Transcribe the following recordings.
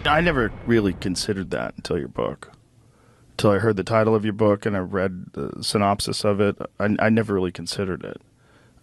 I never really considered that until your book. Until I heard the title of your book and I read the synopsis of it, I never really considered it.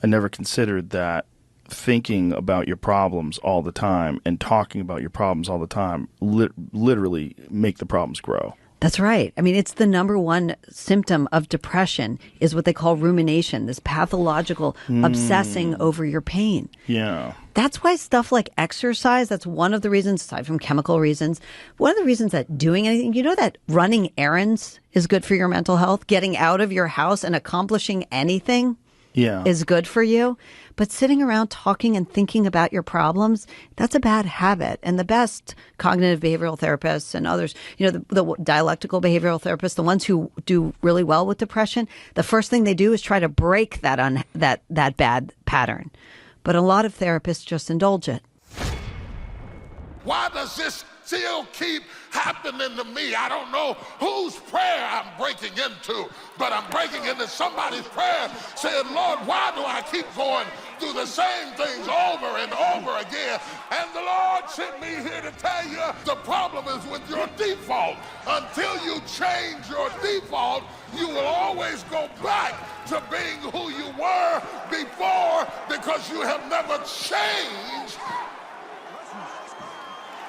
I never considered that thinking about your problems all the time and talking about your problems all the time literally make the problems grow. That's right. I mean, it's the number one symptom of depression is what they call rumination, this pathological obsessing over your pain. Yeah. That's why stuff like exercise, that's one of the reasons, aside from chemical reasons, one of the reasons that doing anything, you know that running errands is good for your mental health? Getting out of your house and accomplishing anything is good for you. But sitting around talking and thinking about your problems, that's a bad habit. And the best cognitive behavioral therapists and others, you know, the dialectical behavioral therapists, the ones who do really well with depression, the first thing they do is try to break that bad pattern. But a lot of therapists just indulge it. Why does this still keep happening to me? I don't know whose prayer I'm breaking into, but I'm breaking into somebody's prayer saying, Lord, why do I keep going through the same things over and over again? And the Lord sent me here to tell you the problem is with your default. Until you change your default, you will always go back to being who you were before because you have never changed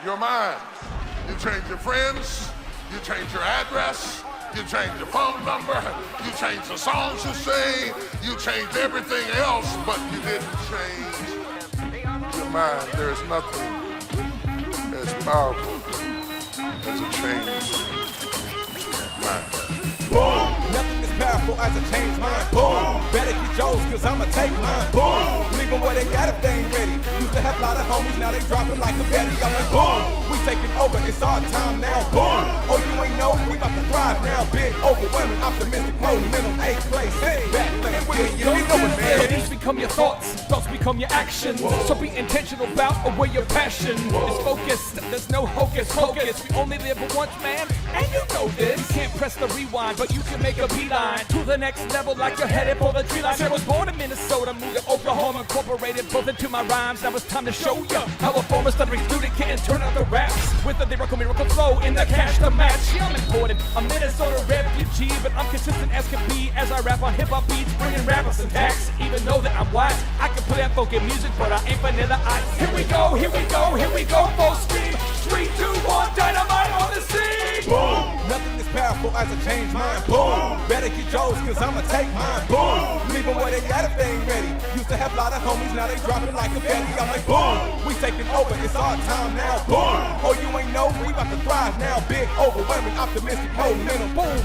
your mind. You change your friends, you change your address, you change your phone number, you change the songs you sing, you change everything else, but you didn't change your mind. There is nothing as powerful as a changed mind. Boom! Nothing as powerful as a changed mind. Boom! Better get yours, cause I'ma take mine. Boom! Leave them where they got if they ain't ready. Used to have a lot of homies, now they dropping like a betty. I'm like, boom! We taking over, it's our time now. Boom! Oh, you ain't know, we about to thrive now. Big, overwhelming, optimistic, monumental, eighth place. Hey, back place, you don't know it, man. These become your thoughts become your actions. So be intentional about where your passion is focused. There's no hocus pocus. We only live once, man, and you know this. You can't press the rewind, but you can make a beeline to the next level like you're headed for the tree line. I was born in Minnesota, moved to Oklahoma, incorporated both into my rhymes. Now it's time to show you how a former stuttering student can turn out the raps with a lyrical miracle flow in the cash to match. Yeah, I'm important, a Minnesota refugee, but I'm consistent as can be as I rap on hip-hop beats, bringing rappers and tax. Even though that I'm wise, I can play that funky music, but I ain't vanilla ice. Here we go, here we go, here we go, full steam. 3, 2, 1, dynamite on the scene. Boom! Nothing as powerful as a changed mind. Boom! Better get yours, cause I'ma take mine. Boom! Leave them where they got if they ain't ready. Used to have a lot of homies, now they dropping like a betty. I'm like, boom! We taking over, it's our time now. Boom! Oh, you ain't know, we about to thrive now. Big, overwhelming, optimistic, monumental. Boom!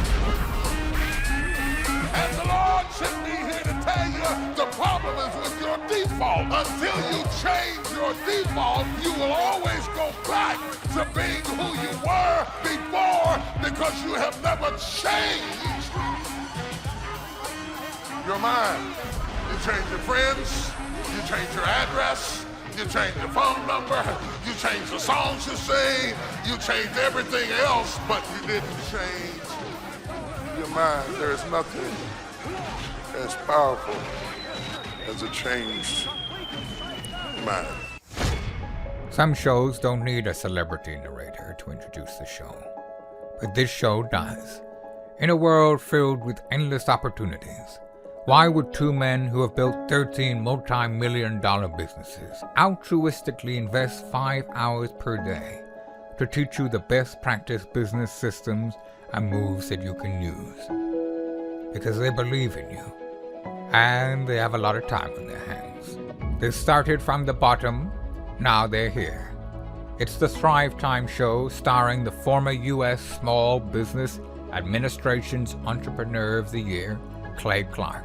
And the Lord sent me here to tell you the problem is with your default. Until you change your default, you will always go back to being who you were before because you have never changed your mind. You change your friends, you change your address, you change your phone number, you change the songs you sing, you change everything else, but you didn't change your mind. There is nothing as powerful as a changed mind. Some shows don't need a celebrity narrator to introduce the show, but this show does. In a world filled with endless opportunities, why would two men who have built 13 multi-million-dollar businesses altruistically invest 5 hours per day to teach you the best practice business systems and moves that you can use? Because they believe in you, and they have a lot of time on their hands. They started from the bottom, now they're here. It's the Thrivetime show starring the former U.S. Small Business Administration's Entrepreneur of the Year, Clay Clark,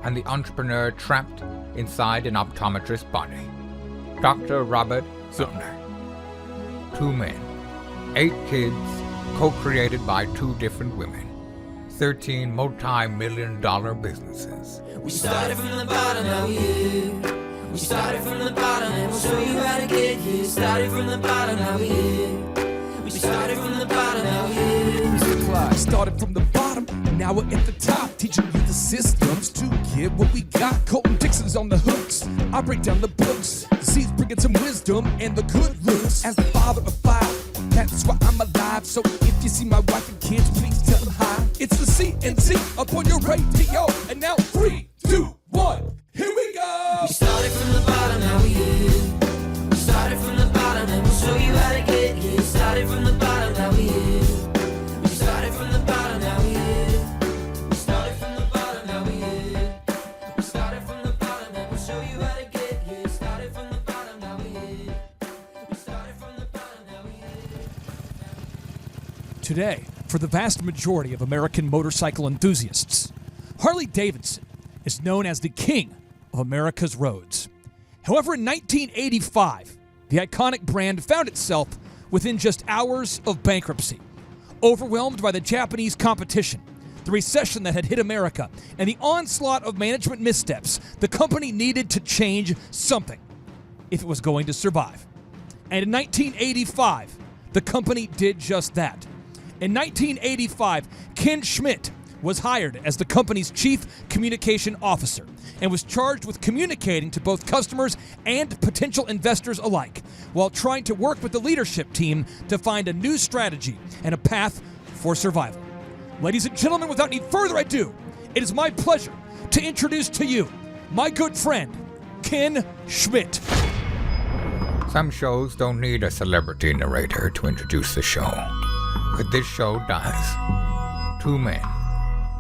and the entrepreneur trapped inside an optometrist's body, Dr. Robert Zillner. 2 men, 8 kids, co-created by 2 different women, 13 multi-million-dollar businesses. We started from the bottom, now we're here. We started from the bottom, and we'll show you how to get here. Started from the bottom, now we're here. We started from the bottom, now we're here. Started from the bottom, and now we're at the top. Teaching you the systems to get what we got. Colton Dixon's on the hooks. I break down the books. C's bringing some wisdom and the good looks. As the father of 5, That's why I'm alive. So if you see my wife and kids, please tell them hi. It's the CNC up on your radio. And now 3, 2, 1, here we go. We started from the bottom, now we here. We started from the bottom, and we'll show you how to get here. Started from the bottom, now we here. We started from the bottom, now we here. We started from the bottom, now we here. We started from the bottom, and we'll show you how to get here. Started from the bottom, now we here. We started from the bottom, now we here. Today, for the vast majority of American motorcycle enthusiasts, Harley-Davidson is known as the king of America's roads. However, in 1985, the iconic brand found itself within just hours of bankruptcy. Overwhelmed by the Japanese competition, the recession that had hit America, and the onslaught of management missteps, the company needed to change something if it was going to survive. And in 1985, the company did just that. In 1985, Ken Schmidt was hired as the company's chief communication officer and was charged with communicating to both customers and potential investors alike, while trying to work with the leadership team to find a new strategy and a path for survival. Ladies and gentlemen, without any further ado, it is my pleasure to introduce to you my good friend, Ken Schmidt. Some shows don't need a celebrity narrator to introduce the show, but this show does. 2 men,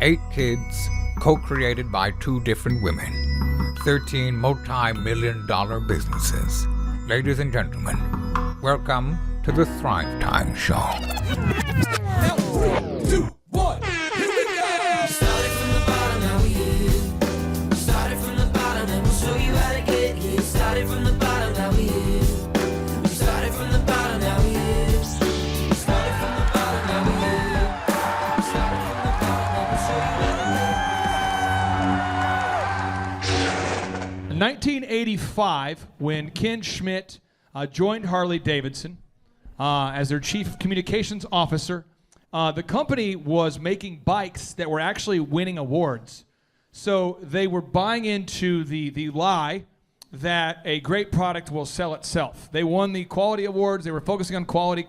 8 kids, co-created by 2 different women, 13 multi-million-dollar businesses. Ladies and gentlemen, welcome to the Thrivetime Show. Now 3, 2, 1, here we go. Started from the bottom, now we here. Started from the bottom, and we'll show you how to get here. Started from the bottom, now we here. Started from the bottom, now we here. Started from the bottom, now we here. Started from the bottom, and we'll show you how to In 1985, when Ken Schmidt joined Harley-Davidson as their chief communications officer, the company was making bikes that were actually winning awards. So they were buying into the lie that a great product will sell itself. They won the quality awards. They were focusing on quality,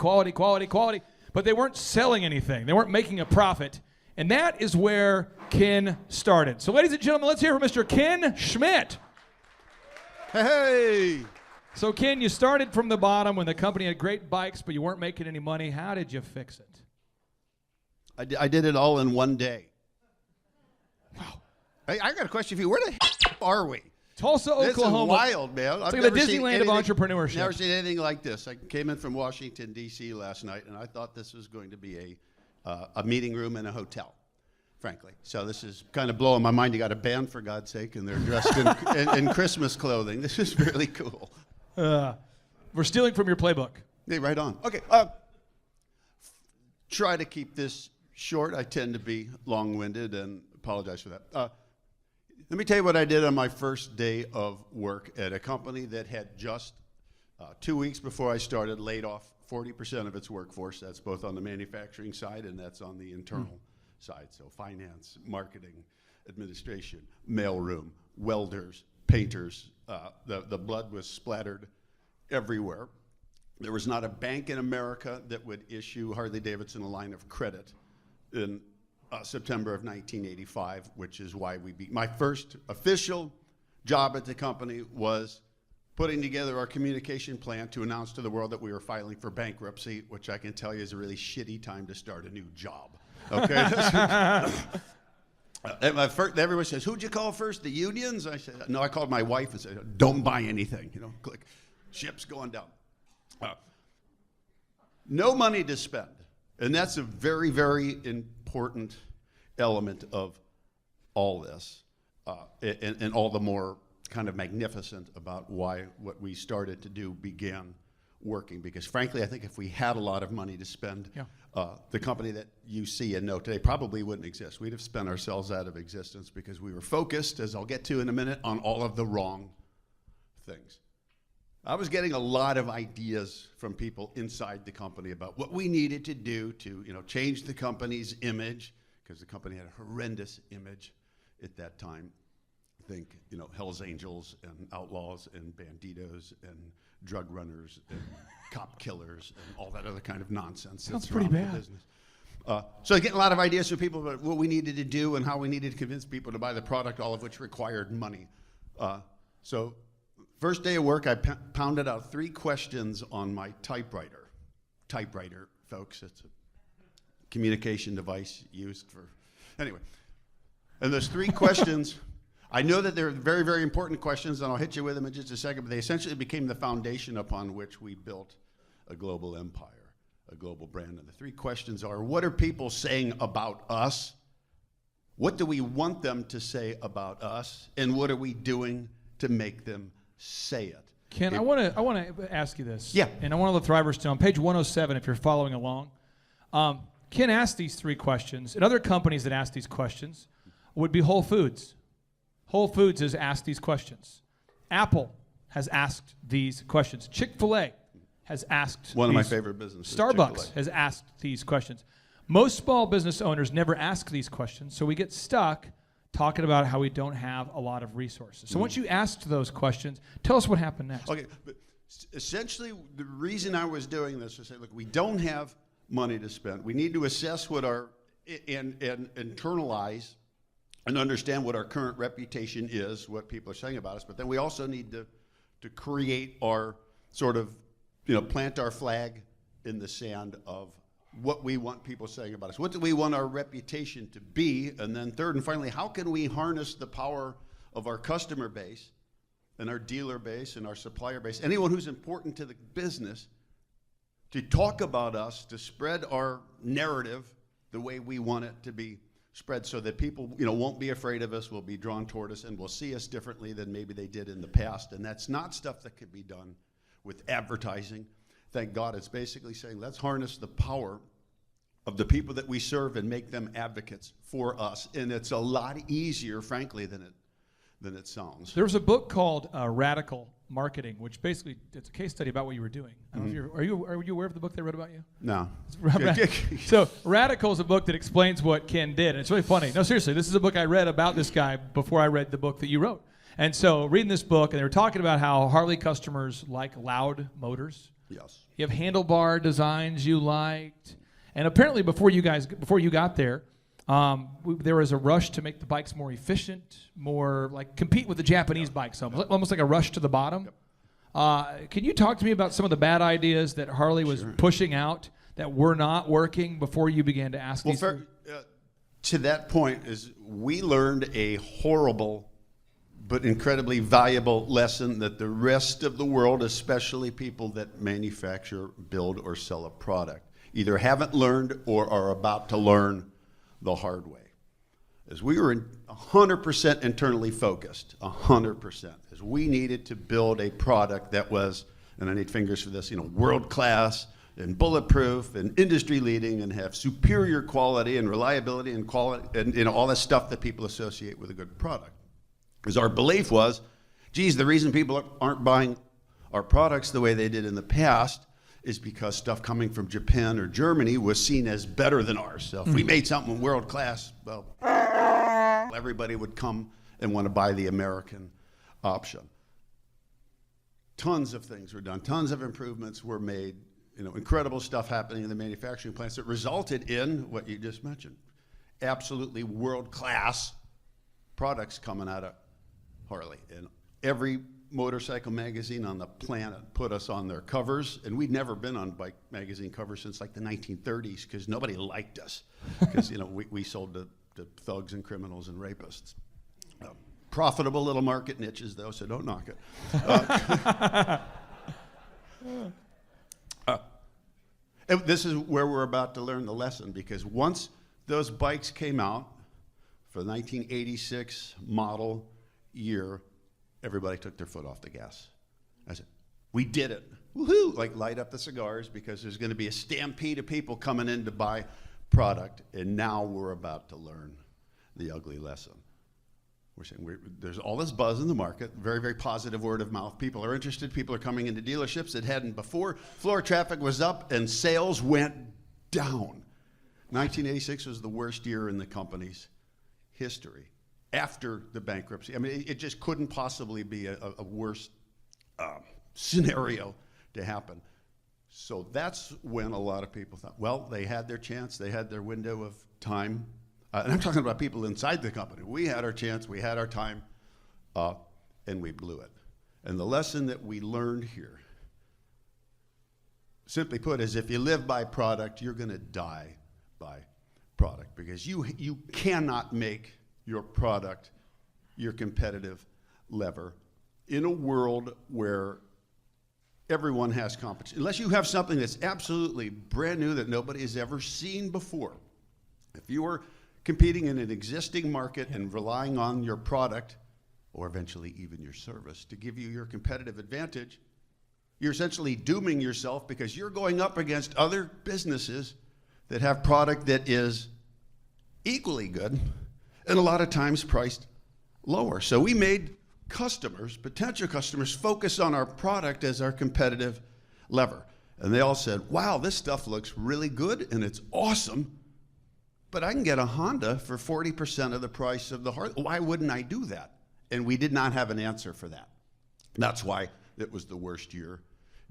but they weren't selling anything. They weren't making a profit. And that is where Ken started. So ladies and gentlemen, let's hear from Mr. Ken Schmidt. Hey! So Ken, you started from the bottom when the company had great bikes, but you weren't making any money. How did you fix it? I did it all in one day. Wow. Hey, I got a question for you. Where the heck are we? Tulsa, Oklahoma. This is wild, man. It's like the Disneyland of entrepreneurship. Never seen anything like this. I came in from Washington, D.C. last night, and I thought this was going to be a meeting room in a hotel, frankly. So this is kind of blowing my mind. You got a band, for God's sake, and they're dressed in Christmas clothing. This is really cool. We're stealing from your playbook. Hey, right on. Okay. Try to keep this short. I tend to be long-winded, and apologize for that. Let me tell you what I did on my first day of work at a company that had just 2 weeks before I started laid off 40% of its workforce. That's both on the manufacturing side and that's on the internal side. So finance, marketing, administration, mailroom, welders, painters. The blood was splattered everywhere. There was not a bank in America that would issue Harley-Davidson a line of credit in September of 1985, which is why my first official job at the company was putting together our communication plan to announce to the world that we were filing for bankruptcy, which I can tell you is a really shitty time to start a new job. Okay. Everyone says, "Who'd you call first? The unions?" I said, "No." I called my wife and said, "Don't buy anything." Click. Ship's going down. No money to spend, and that's a very, very important element of all this, and all the more kind of magnificent about why what we started to do began working. Because frankly, I think if we had a lot of money to spend, the company that you see and know today probably wouldn't exist. We'd have spent ourselves out of existence because we were focused, as I'll get to in a minute, on all of the wrong things. I was getting a lot of ideas from people inside the company about what we needed to do to, change the company's image, because the company had a horrendous image at that time. Think, Hell's Angels and Outlaws and Banditos and drug runners and cop killers and all that other kind of nonsense. Sounds that's pretty wrong with bad. business. So I get a lot of ideas from people about what we needed to do and how we needed to convince people to buy the product, all of which required money. So first day of work, I pounded out 3 questions on my typewriter. Typewriter, folks, it's a communication device used for, anyway. And those 3 questions, I know that they're very, very important questions, and I'll hit you with them in just a second, but they essentially became the foundation upon which we built a global empire, a global brand. And the 3 questions are, what are people saying about us? What do we want them to say about us? And what are we doing to make them say it? Ken, I want to ask you this. Yeah. And I want to let Thrivers to on page 107, if you're following along. Ken asked these 3 questions, and other companies that ask these questions would be Whole Foods. Whole Foods has asked these questions. Apple has asked these questions. Chick-fil-A has asked One of my these. favorite businesses, Starbucks Chick-fil-A. has asked these questions. Most small business owners never ask these questions, so we get stuck talking about how we don't have a lot of resources. So once you asked those questions, tell us what happened next. Okay, but essentially the reason I was doing this was say, look, we don't have money to spend. We need to assess what our, and internalize and understand what our current reputation is, what people are saying about us, but then we also need to create our sort of, plant our flag in the sand of what we want people saying about us. What do we want our reputation to be? And then third and finally, how can we harness the power of our customer base and our dealer base and our supplier base, anyone who's important to the business, to talk about us, to spread our narrative the way we want it to be spread, so that people, won't be afraid of us, will be drawn toward us, and will see us differently than maybe they did in the past. And that's not stuff that could be done with advertising. Thank God, it's basically saying, let's harness the power of the people that we serve and make them advocates for us. And it's a lot easier, frankly, than it sounds. There was a book called Radical Marketing, which basically, it's a case study about what you were doing. I don't know if are you aware of the book they wrote about you? No. So Radical is a book that explains what Ken did, and it's really funny. No, seriously, this is a book I read about this guy before I read the book that you wrote. And so reading this book, and they were talking about how Harley customers like loud motors. Yes. You have handlebar designs you liked. And apparently before you got there, there was a rush to make the bikes more efficient, more like compete with the Japanese bikes, almost like a rush to the bottom. Can you talk to me about some of the bad ideas that Harley was pushing out that were not working before you began to ask these? To that point is we learned a horrible but incredibly valuable lesson that the rest of the world, especially people that manufacture, build, or sell a product, either haven't learned or are about to learn the hard way. As we were 100% internally focused, 100%, as we needed to build a product that was, and I need fingers for this, world-class and bulletproof and industry-leading and have superior quality and reliability and quality and all that stuff that people associate with a good product. Because our belief was, geez, the reason people aren't buying our products the way they did in the past is because stuff coming from Japan or Germany was seen as better than ours. So if we made something world class, well, everybody would come and want to buy the American option. Tons of things were done. Tons of improvements were made. Incredible stuff happening in the manufacturing plants that resulted in what you just mentioned. Absolutely world-class products coming out of Harley. And every motorcycle magazine on the planet put us on their covers, and we'd never been on bike magazine covers since like the 1930s because nobody liked us because we sold to thugs and criminals and rapists. Profitable little market niches though, so don't knock it. And this is where we're about to learn the lesson, because once those bikes came out for the 1986 model year, everybody took their foot off the gas. I said, we did it. Woohoo! Like light up the cigars, because there's going to be a stampede of people coming in to buy product. And now we're about to learn the ugly lesson. We're saying there's all this buzz in the market, very, very positive word of mouth. People are interested. People are coming into dealerships that hadn't before. Floor traffic was up and sales went down. 1986 was the worst year in the company's history after the bankruptcy. I mean, it just couldn't possibly be a worse scenario to happen. So that's when a lot of people thought, well, they had their chance, they had their window of time. And I'm talking about people inside the company. We had our chance, we had our time, and we blew it. And the lesson that we learned here, simply put, is if you live by product, you're going to die by product, because you cannot make your product your competitive lever in a world where everyone has competition. Unless you have something that's absolutely brand new that nobody has ever seen before. If you are competing in an existing market and relying on your product, or eventually even your service, to give you your competitive advantage, you're essentially dooming yourself, because you're going up against other businesses that have product that is equally good and a lot of times priced lower. So we made customers, potential customers, focus on our product as our competitive lever. And they all said, wow, this stuff looks really good and it's awesome, but I can get a Honda for 40% of the price of the Harley. Why wouldn't I do that? And we did not have an answer for that. That's why it was the worst year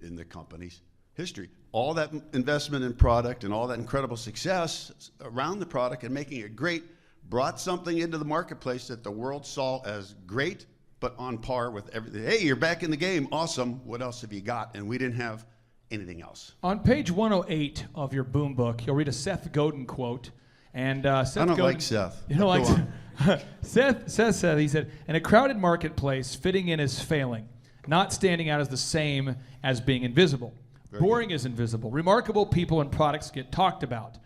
in the company's history. All that investment in product and all that incredible success around the product and making it great brought something into the marketplace that the world saw as great, but on par with everything. Hey, you're back in the game. Awesome. What else have you got? And we didn't have anything else. On page 108 of your boom book, you'll read a Seth Godin quote. And Seth I don't Godin, like Seth. You don't like Go on. Seth said, he said, in a crowded marketplace, fitting in is failing. Not standing out is the same as being invisible. Boring is invisible. Remarkable people and products get talked about.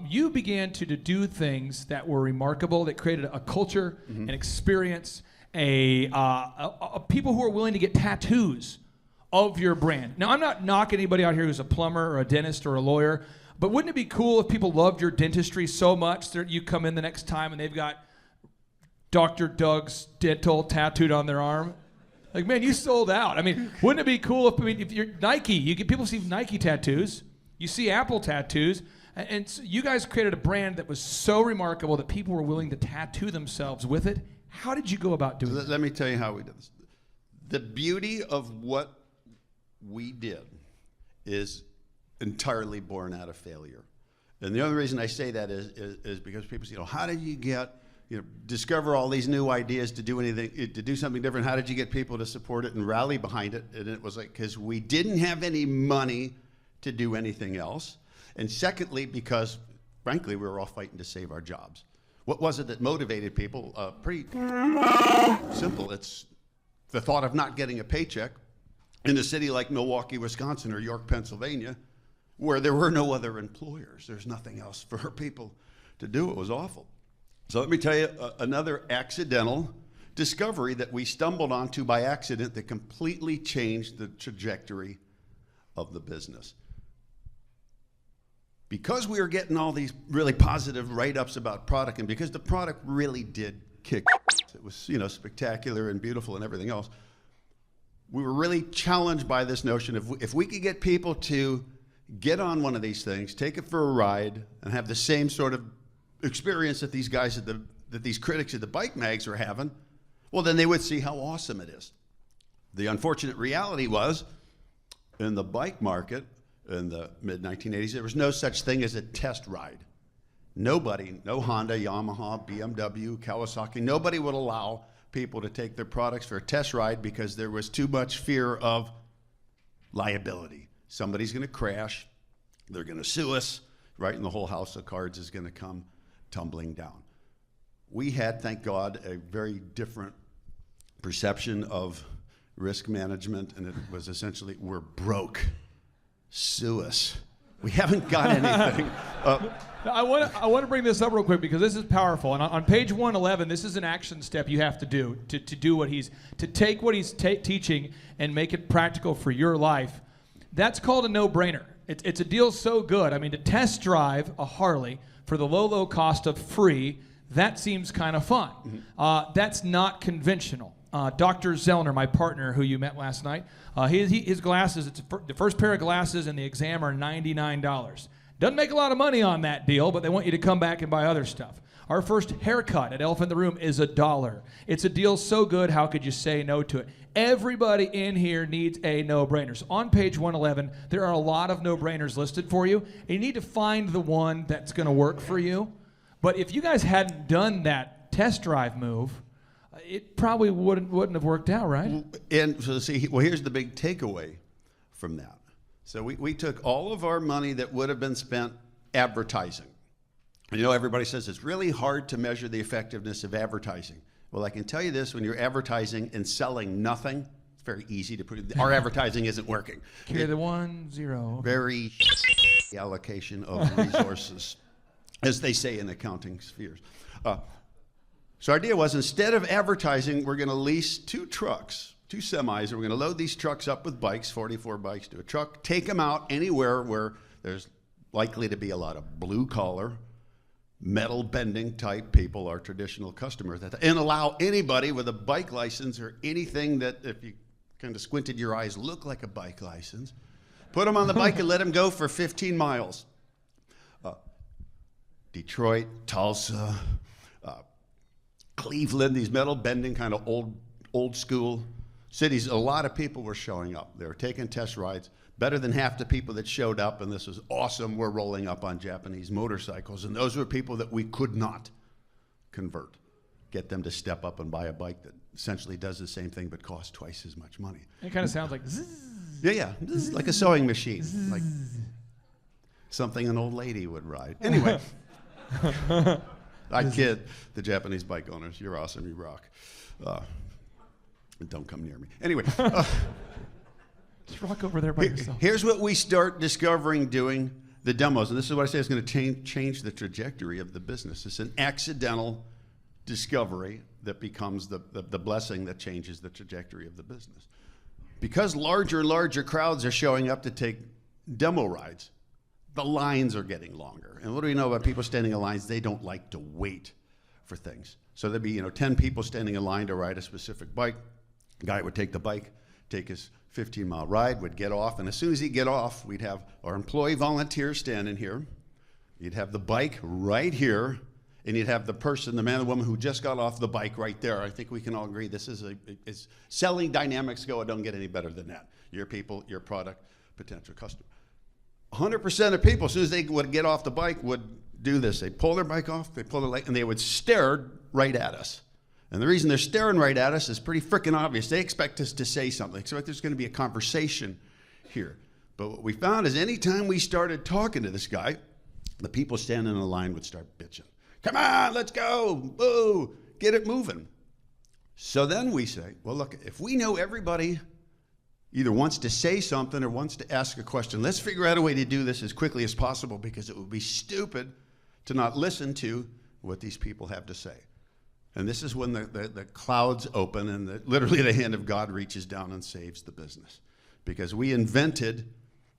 You began to do things that were remarkable, that created a culture, an experience, a people who are willing to get tattoos of your brand. Now, I'm not knocking anybody out here who's a plumber or a dentist or a lawyer, but wouldn't it be cool if people loved your dentistry so much that you come in the next time and they've got Dr. Doug's dental tattooed on their arm? Like, man, you sold out. I mean, wouldn't it be cool if you're Nike, you get people see Nike tattoos, you see Apple tattoos, and so you guys created a brand that was so remarkable that people were willing to tattoo themselves with it. How did you go about doing that? Let me tell you how we did this. The beauty of what we did is entirely born out of failure. And the only reason I say that is because people say, how did you get, discover all these new ideas to do anything, to do something different? How did you get people to support it and rally behind it? And it was like, because we didn't have any money to do anything else. And secondly, because frankly, we were all fighting to save our jobs. What was it that motivated people? Pretty simple. It's the thought of not getting a paycheck in a city like Milwaukee, Wisconsin, or York, Pennsylvania, where there were no other employers. There's nothing else for people to do. It was awful. So let me tell you another accidental discovery that we stumbled onto by accident that completely changed the trajectory of the business. Because we were getting all these really positive write-ups about product, and because the product really did kick, it was spectacular and beautiful and everything else, we were really challenged by this notion of if we could get people to get on one of these things, take it for a ride, and have the same sort of experience that these guys that these critics at the bike mags are having, well, then they would see how awesome it is. The unfortunate reality was, in the bike market in the mid-1980s, there was no such thing as a test ride. Nobody, no Honda, Yamaha, BMW, Kawasaki, nobody would allow people to take their products for a test ride because there was too much fear of liability. Somebody's going to crash, they're going to sue us, right? And the whole house of cards is going to come tumbling down. We had, thank God, a very different perception of risk management, and it was essentially, we're broke. Sue us. We haven't got anything. I want to bring this up real quick because this is powerful. And on page 111, this is an action step you have to do to do what to take what he's teaching and make it practical for your life. That's called a no-brainer. It's a deal so good. I mean, to test drive a Harley for the low cost of free, that seems kind of fun. Mm-hmm. That's not conventional. Dr. Zellner, my partner who you met last night, his glasses, the first pair of glasses and the exam are $99. Doesn't make a lot of money on that deal, but they want you to come back and buy other stuff. Our first haircut at Elephant in the Room is $1. It's a deal so good, how could you say no to it? Everybody in here needs a no-brainer. So on page 111, there are a lot of no-brainers listed for you. And you need to find the one that's going to work for you. But if you guys hadn't done that test drive move, it probably wouldn't have worked out, right? And so see, well, here's the big takeaway from that. So we took all of our money that would have been spent advertising. You know, everybody says it's really hard to measure the effectiveness of advertising. Well, I can tell you this, when you're advertising and selling nothing, it's very easy to put, our advertising isn't working. Carry the 1, 0. Very allocation of resources, as they say in accounting spheres. So our idea was, instead of advertising, we're going to lease 2 trucks, 2 semis, and we're going to load these trucks up with bikes, 44 bikes to a truck, take them out anywhere where there's likely to be a lot of blue-collar, metal bending type people, our traditional customers, and allow anybody with a bike license or anything that, if you kind of squinted your eyes, look like a bike license, put them on the bike and let them go for 15 miles. Detroit, Tulsa, Cleveland, these metal bending kind of old school cities, a lot of people were showing up. They were taking test rides. Better than half the people that showed up, and this was awesome, were rolling up on Japanese motorcycles. And those were people that we could not convert, get them to step up and buy a bike that essentially does the same thing but costs twice as much money. It kind of sounds like zzz. Yeah, this is like a sewing machine, like something an old lady would ride. Anyway, I kid the Japanese bike owners. You're awesome, you rock. Don't come near me. Anyway. Just rock over there by yourself. Here's what we start discovering doing the demos, and this is what I say is going to change the trajectory of the business. It's an accidental discovery that becomes the blessing that changes the trajectory of the business. Because larger and larger crowds are showing up to take demo rides, the lines are getting longer. And what do we know about people standing in lines? They don't like to wait for things. So there'd be 10 people standing in line to ride a specific bike. The guy would take the bike, take his 15-mile ride, would get off, and as soon as he'd get off, we'd have our employee volunteers standing here. You'd have the bike right here, and you'd have the person, the man or woman who just got off the bike right there. I think we can all agree this is as selling dynamics go, it don't get any better than that. Your people, your product, potential customer. 100% of people, as soon as they would get off the bike, would do this. They'd pull their bike off, they'd pull their leg, and they would stare right at us. And the reason they're staring right at us is pretty freaking obvious. They expect us to say something. They expect there's going to be a conversation here. But what we found is anytime we started talking to this guy, the people standing in the line would start bitching. Come on, let's go. Boo, get it moving. So then we say, well, look, if we know everybody either wants to say something or wants to ask a question, let's figure out a way to do this as quickly as possible, because it would be stupid to not listen to what these people have to say. And this is when the clouds open and literally the hand of God reaches down and saves the business. Because we invented,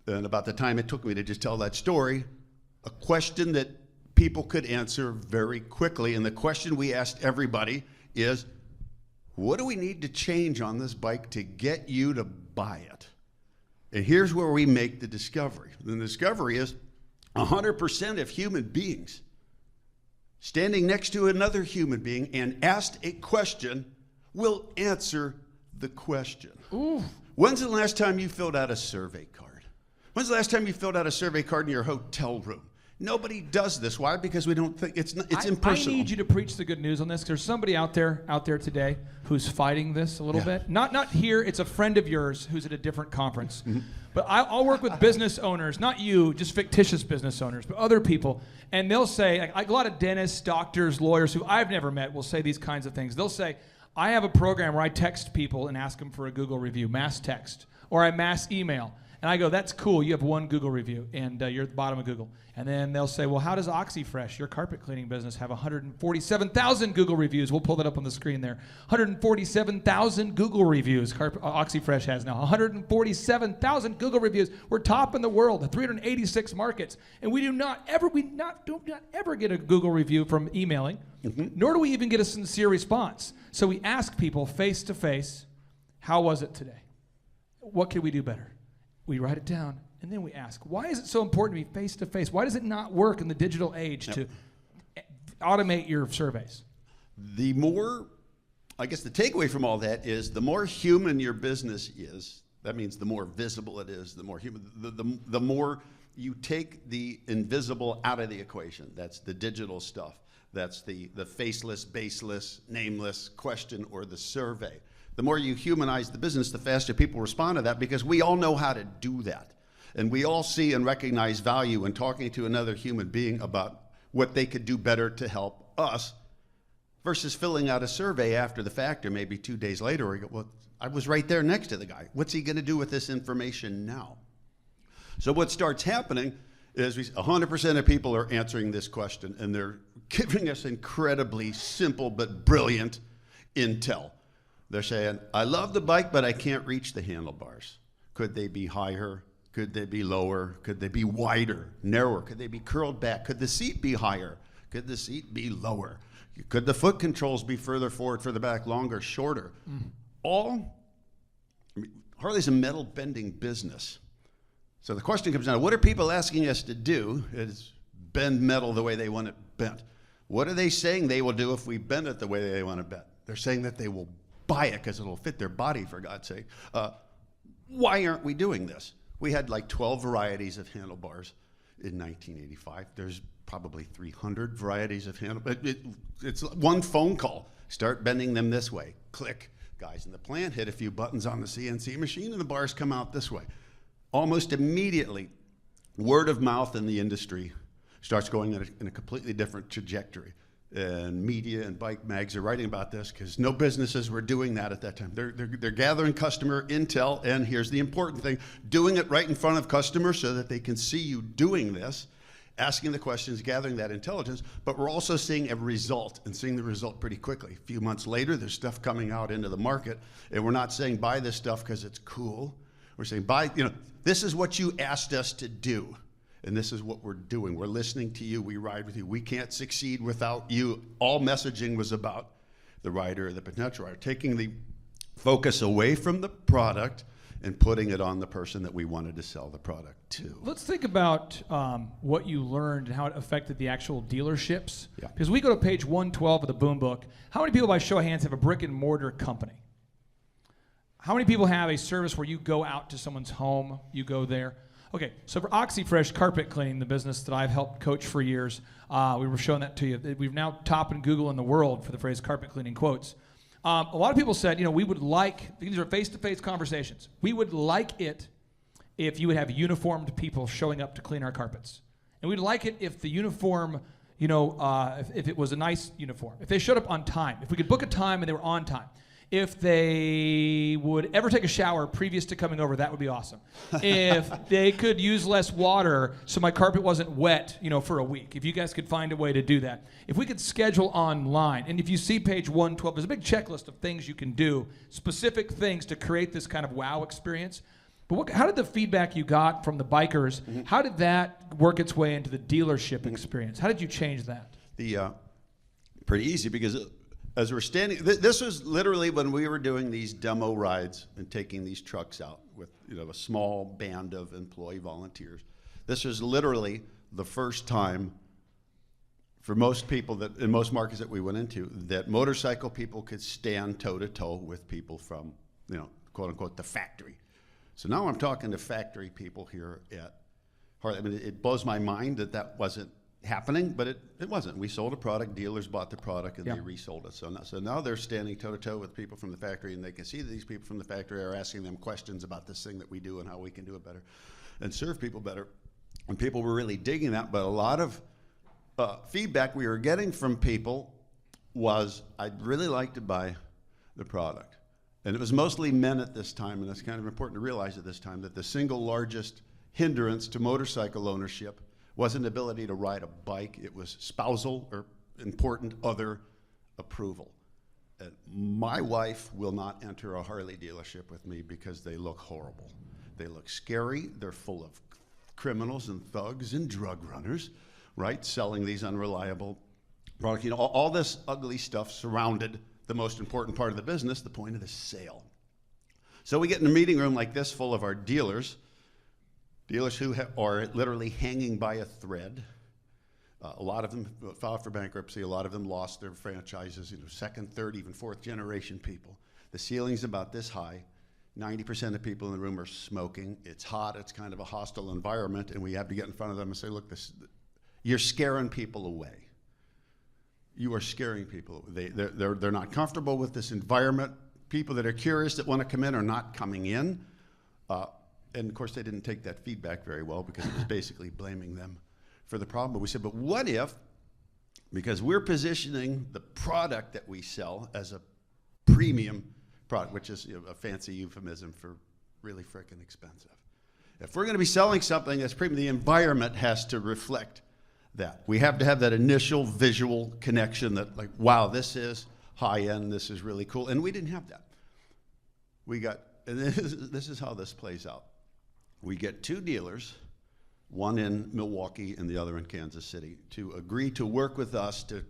and about the time it took me to just tell that story, a question that people could answer very quickly. And the question we asked everybody is, what do we need to change on this bike to get you to buy it? And here's where we make the discovery. The discovery is 100% of human beings standing next to another human being and asked a question will answer the question. Ooh. When's the last time you filled out a survey card? When's the last time you filled out a survey card in your hotel room? Nobody does this. Why? Because we don't think it's impersonal. I need you to preach the good news on this. There's somebody out there today who's fighting this a little bit. Not here. It's a friend of yours who's at a different conference. Mm-hmm. But I'll work with business owners, not you, just fictitious business owners, but other people. And they'll say, like a lot of dentists, doctors, lawyers who I've never met will say these kinds of things. They'll say, I have a program where I text people and ask them for a Google review, mass text, or I mass email. And I go, that's cool. You have 1 Google review, and you're at the bottom of Google. And then they'll say, well, how does OxyFresh, your carpet cleaning business, have 147,000 Google reviews? We'll pull that up on the screen there. 147,000 Google reviews OxyFresh has now. 147,000 Google reviews. We're top in the world in 386 markets. And we do not ever get a Google review from emailing, nor do we even get a sincere response. So we ask people face to face, how was it today? What could we do better? We write it down, And then we ask, why is it so important to be face-to-face? Why does it not work in the digital age to automate your surveys? The more, I guess the takeaway from all that is the more human your business is, that means the more visible it is, the more human, the more you take the invisible out of the equation. That's the digital stuff. That's the faceless, baseless, nameless question or the survey. The more you humanize the business, the faster people respond to that, because we all know how to do that. And we all see and recognize value in talking to another human being about what they could do better to help us, versus filling out a survey after the fact or maybe 2 days later where you go, well, I was right there next to the guy. What's he going to do with this information now? So what starts happening is 100% of people are answering this question, and they're giving us incredibly simple but brilliant intel. They're saying, I love the bike, but I can't reach the handlebars. Could they be higher? Could they be lower? Could they be wider, narrower? Could they be curled back? Could the seat be higher? Could the seat be lower? Could the foot controls be further forward, further back, longer, shorter? Harley's a metal bending business. So the question comes down, what are people asking us to do is bend metal the way they want it bent. What are they saying they will do if we bend it the way they want to bend? They're saying that they will buy it because it'll fit their body, for God's sake. Why aren't we doing this? We had like 12 varieties of handlebars in 1985. There's probably 300 varieties of handlebars. It's one phone call. Start bending them this way. Click. Guys in the plant hit a few buttons on the CNC machine and the bars come out this way. Almost immediately, word of mouth in the industry starts going in a completely different trajectory. And media and bike mags are writing about this because no businesses were doing that at that time. They're gathering customer intel, and here's the important thing, doing it right in front of customers so that they can see you doing this, asking the questions, gathering that intelligence, but we're also seeing a result, and seeing the result pretty quickly. A few months later, there's stuff coming out into the market, and we're not saying buy this stuff because it's cool. We're saying buy, this is what you asked us to do. And this is what we're doing. We're listening to you. We ride with you. We can't succeed without you. All messaging was about the rider or the potential rider, taking the focus away from the product and putting it on the person that we wanted to sell the product to. Let's think about what you learned and how it affected the actual dealerships. Yeah. Because we go to page 112 of the Boom Book. How many people, by show of hands, have a brick and mortar company? How many people have a service where you go out to someone's home, you go there? Okay, so for OxyFresh carpet cleaning, the business that I've helped coach for years, we were showing that to you. We've now top in Google in the world for the phrase carpet cleaning quotes. A lot of people said, we would like, these are face-to-face conversations, we would like it if you would have uniformed people showing up to clean our carpets. And we'd like it if the uniform, if it was a nice uniform, if they showed up on time, if we could book a time and they were on time. If they would ever take a shower previous to coming over, that would be awesome. If they could use less water so my carpet wasn't wet, for a week. If you guys could find a way to do that. If we could schedule online, and if you see page 112, there's a big checklist of things you can do, specific things to create this kind of wow experience. But how did the feedback you got from the bikers, how did that work its way into the dealership experience? How did you change that? Pretty easy, because as we're standing, this was literally when we were doing these demo rides and taking these trucks out with a small band of employee volunteers. This was literally the first time for most people that in most markets that we went into that motorcycle people could stand toe to toe with people from quote unquote the factory. So now I'm talking to factory people here at Harley. I mean, it blows my mind that wasn't happening, but it wasn't. We sold a product, dealers bought the product, and they resold it. So now they're standing toe-to-toe with people from the factory, and they can see that these people from the factory are asking them questions about this thing that we do and how we can do it better and serve people better. And people were really digging that, but a lot of feedback we were getting from people was, I'd really like to buy the product. And it was mostly men at this time, and it's kind of important to realize at this time that the single largest hindrance to motorcycle ownership wasn't ability to ride a bike, it was spousal or important other approval. And my wife will not enter a Harley dealership with me because they look horrible. They look scary, they're full of criminals and thugs and drug runners, right? Selling these unreliable products. All this ugly stuff surrounded the most important part of the business, the point of the sale. So we get in a meeting room like this full of our dealers, Dealers who are literally hanging by a thread. A lot of them filed for bankruptcy. A lot of them lost their franchises, second, third, even fourth generation people. The ceiling's about this high. 90% of people in the room are smoking. It's hot. It's kind of a hostile environment, and we have to get in front of them and say, look, you're scaring people away. You are scaring people. They're not comfortable with this environment. People that are curious that want to come in are not coming in. And of course, they didn't take that feedback very well because it was basically blaming them for the problem. But we said, but what if, because we're positioning the product that we sell as a premium product, which is a fancy euphemism for really frickin' expensive. If we're going to be selling something that's premium, the environment has to reflect that. We have to have that initial visual connection that, like, wow, this is high end, this is really cool. And we didn't have that. And this is how this plays out. We get two dealers, one in Milwaukee and the other in Kansas City, to agree to work with us to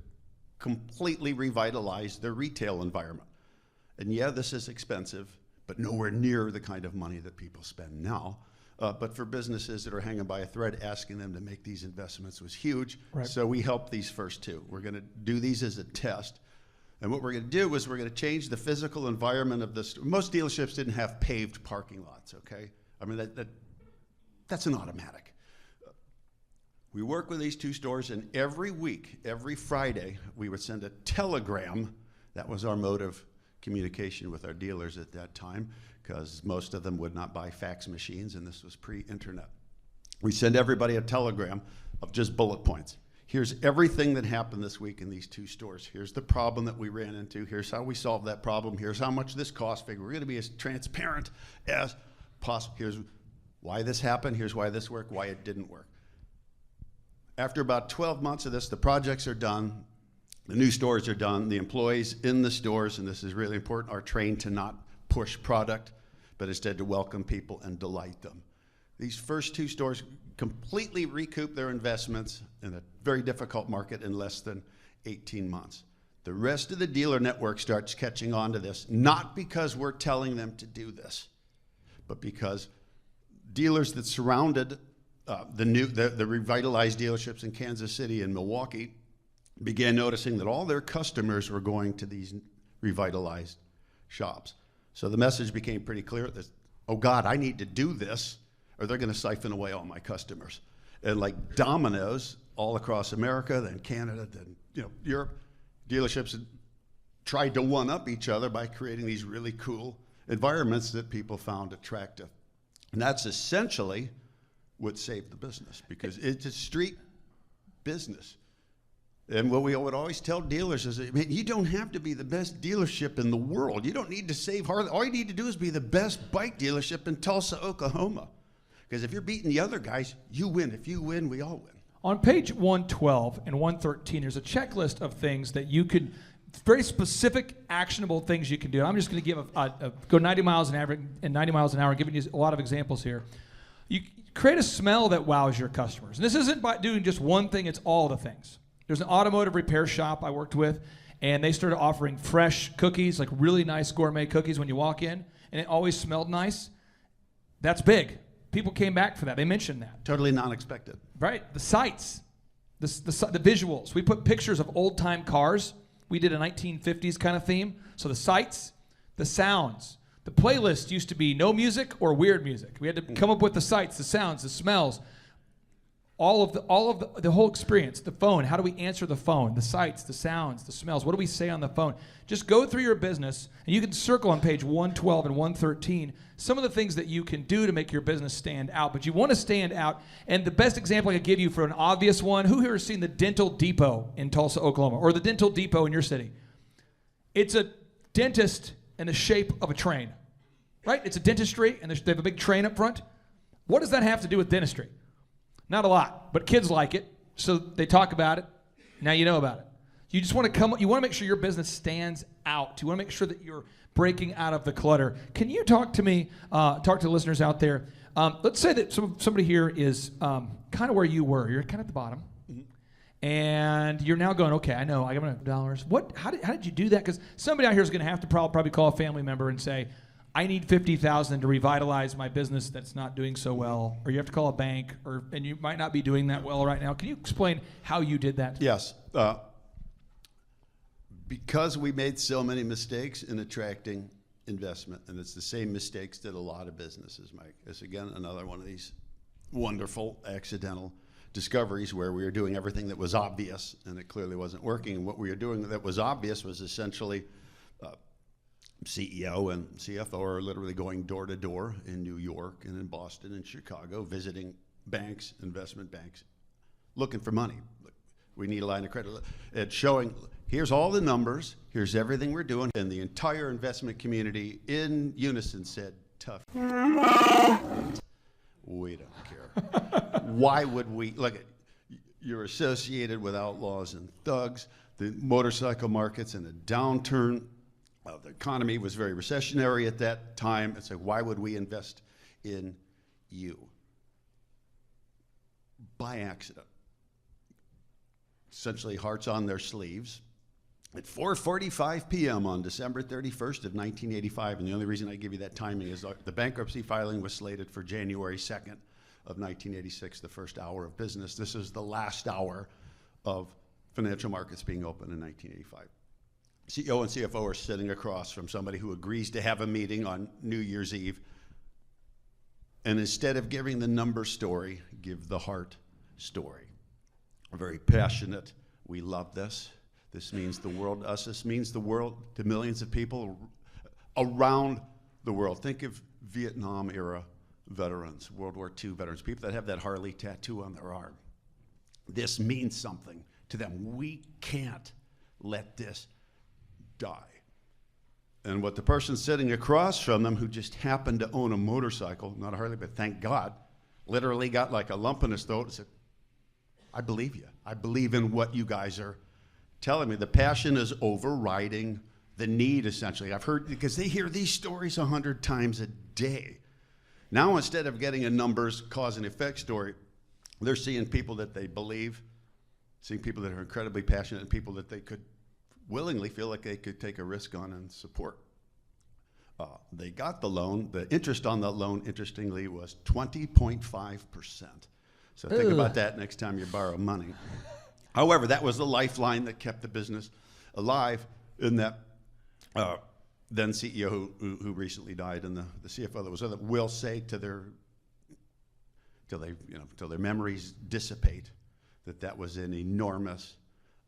completely revitalize their retail environment. And yeah, this is expensive, but nowhere near the kind of money that people spend now. But for businesses that are hanging by a thread, asking them to make these investments was huge. Right. So we helped these first two. We're going to do these as a test. And what we're going to do is we're going to change the physical environment of this. Most dealerships didn't have paved parking lots, okay? I mean, that's an automatic. We work with these two stores, and every week, every Friday, we would send a telegram. That was our mode of communication with our dealers at that time, because most of them would not buy fax machines, and this was pre-internet. We send everybody a telegram of just bullet points. Here's everything that happened this week in these two stores. Here's the problem that we ran into. Here's how we solved that problem. Here's how much this cost. We're going to be as transparent as possible. Here's why this happened. Here's why this worked, why it didn't work. After about 12 months of this, the projects are done. The new stores are done. The employees in the stores, and this is really important, are trained to not push product, but instead to welcome people and delight them. These first two stores completely recoup their investments in a very difficult market in less than 18 months. The rest of the dealer network starts catching on to this, not because we're telling them to do this, but because dealers that surrounded the revitalized dealerships in Kansas City and Milwaukee began noticing that all their customers were going to these revitalized shops. So the message became pretty clear that, oh God, I need to do this, or they're going to siphon away all my customers. And like dominoes all across America, then Canada, then Europe, dealerships had tried to one-up each other by creating these really cool environments that people found attractive. And that's essentially what saved the business, because it's a street business. And what we would always tell dealers is, you don't have to be the best dealership in the world. You don't need to save hard. All you need to do is be the best bike dealership in Tulsa, Oklahoma. Because if you're beating the other guys, you win. If you win, we all win. On page 112 and 113, there's a checklist of things that you could, very specific, actionable things you can do. I'm just going to give go 90 miles an hour and 90 miles an hour, giving you a lot of examples here. You create a smell that wows your customers. And this isn't by doing just one thing, it's all the things. There's an automotive repair shop I worked with, and they started offering fresh cookies, like really nice gourmet cookies when you walk in, and it always smelled nice. That's big. People came back for that. They mentioned that. Totally non-expected. Right. The sights, the visuals. We put pictures of old-time cars. We did a 1950s kind of theme. So the sights, the sounds. The playlist used to be no music or weird music. We had to come up with the sights, the sounds, the smells. All of the whole experience, the phone, how do we answer the phone, the sights, the sounds, the smells, what do we say on the phone? Just go through your business, and you can circle on page 112 and 113 some of the things that you can do to make your business stand out. But you want to stand out, and the best example I could give you for an obvious one, who here has seen the Dental Depot in Tulsa, Oklahoma, or the Dental Depot in your city? It's a dentist in the shape of a train, right? It's a dentistry, and they have a big train up front. What does that have to do with dentistry? Not a lot, but kids like it, so they talk about it. Now you know about it. You just want to you want to make sure your business stands out. You want to make sure that you're breaking out of the clutter. Can you talk to me, talk to listeners out there? Let's say that somebody here is kind of where you were. You're kind of at the bottom, and you're now going, okay, I know, I got $100. How did you do that? Because somebody out here is going to have to probably call a family member and say, I need $50,000 to revitalize my business that's not doing so well, or you have to call a bank, and you might not be doing that well right now. Can you explain how you did that? Yes. Because we made so many mistakes in attracting investment, and it's the same mistakes that a lot of businesses make. It's, again, another one of these wonderful accidental discoveries where we were doing everything that was obvious, and it clearly wasn't working. And what we were doing that was obvious was essentially CEO and CFO are literally going door to door in New York and in Boston and Chicago, visiting banks, investment banks, looking for money. We need a line of credit. It's showing, here's all the numbers, here's everything we're doing. And the entire investment community in unison said, tough. We don't care. Why would we? Look, you're associated with outlaws and thugs. The motorcycle market's in a downturn. The economy was very recessionary at that time. It's like, why would we invest in you? By accident. Essentially, hearts on their sleeves. At 4:45 p.m. on December 31st of 1985, and the only reason I give you that timing is the bankruptcy filing was slated for January 2nd of 1986, the first hour of business. This is the last hour of financial markets being open in 1985. CEO and CFO are sitting across from somebody who agrees to have a meeting on New Year's Eve, and instead of giving the number story, give the heart story. We're very passionate. We love this. This means the world to us. This means the world to millions of people around the world. Think of Vietnam-era veterans, World War II veterans, people that have that Harley tattoo on their arm. This means something to them. We can't let this die. And what the person sitting across from them, who just happened to own a motorcycle, not a Harley, but thank God, literally got like a lump in his throat and said, I believe you. I believe in what you guys are telling me. The passion is overriding the need, essentially. I've heard, because they hear these stories 100 times a day. Now, instead of getting a numbers, cause and effect story, they're seeing people that they believe, seeing people that are incredibly passionate, and people that they could willingly feel like they could take a risk on and support. They got the loan. The interest on the loan, interestingly, was 20.5%. So think about that next time you borrow money. However, that was the lifeline that kept the business alive, in that then CEO who recently died, and the CFO that was with him will say to their, till their memories dissipate, that was an enormous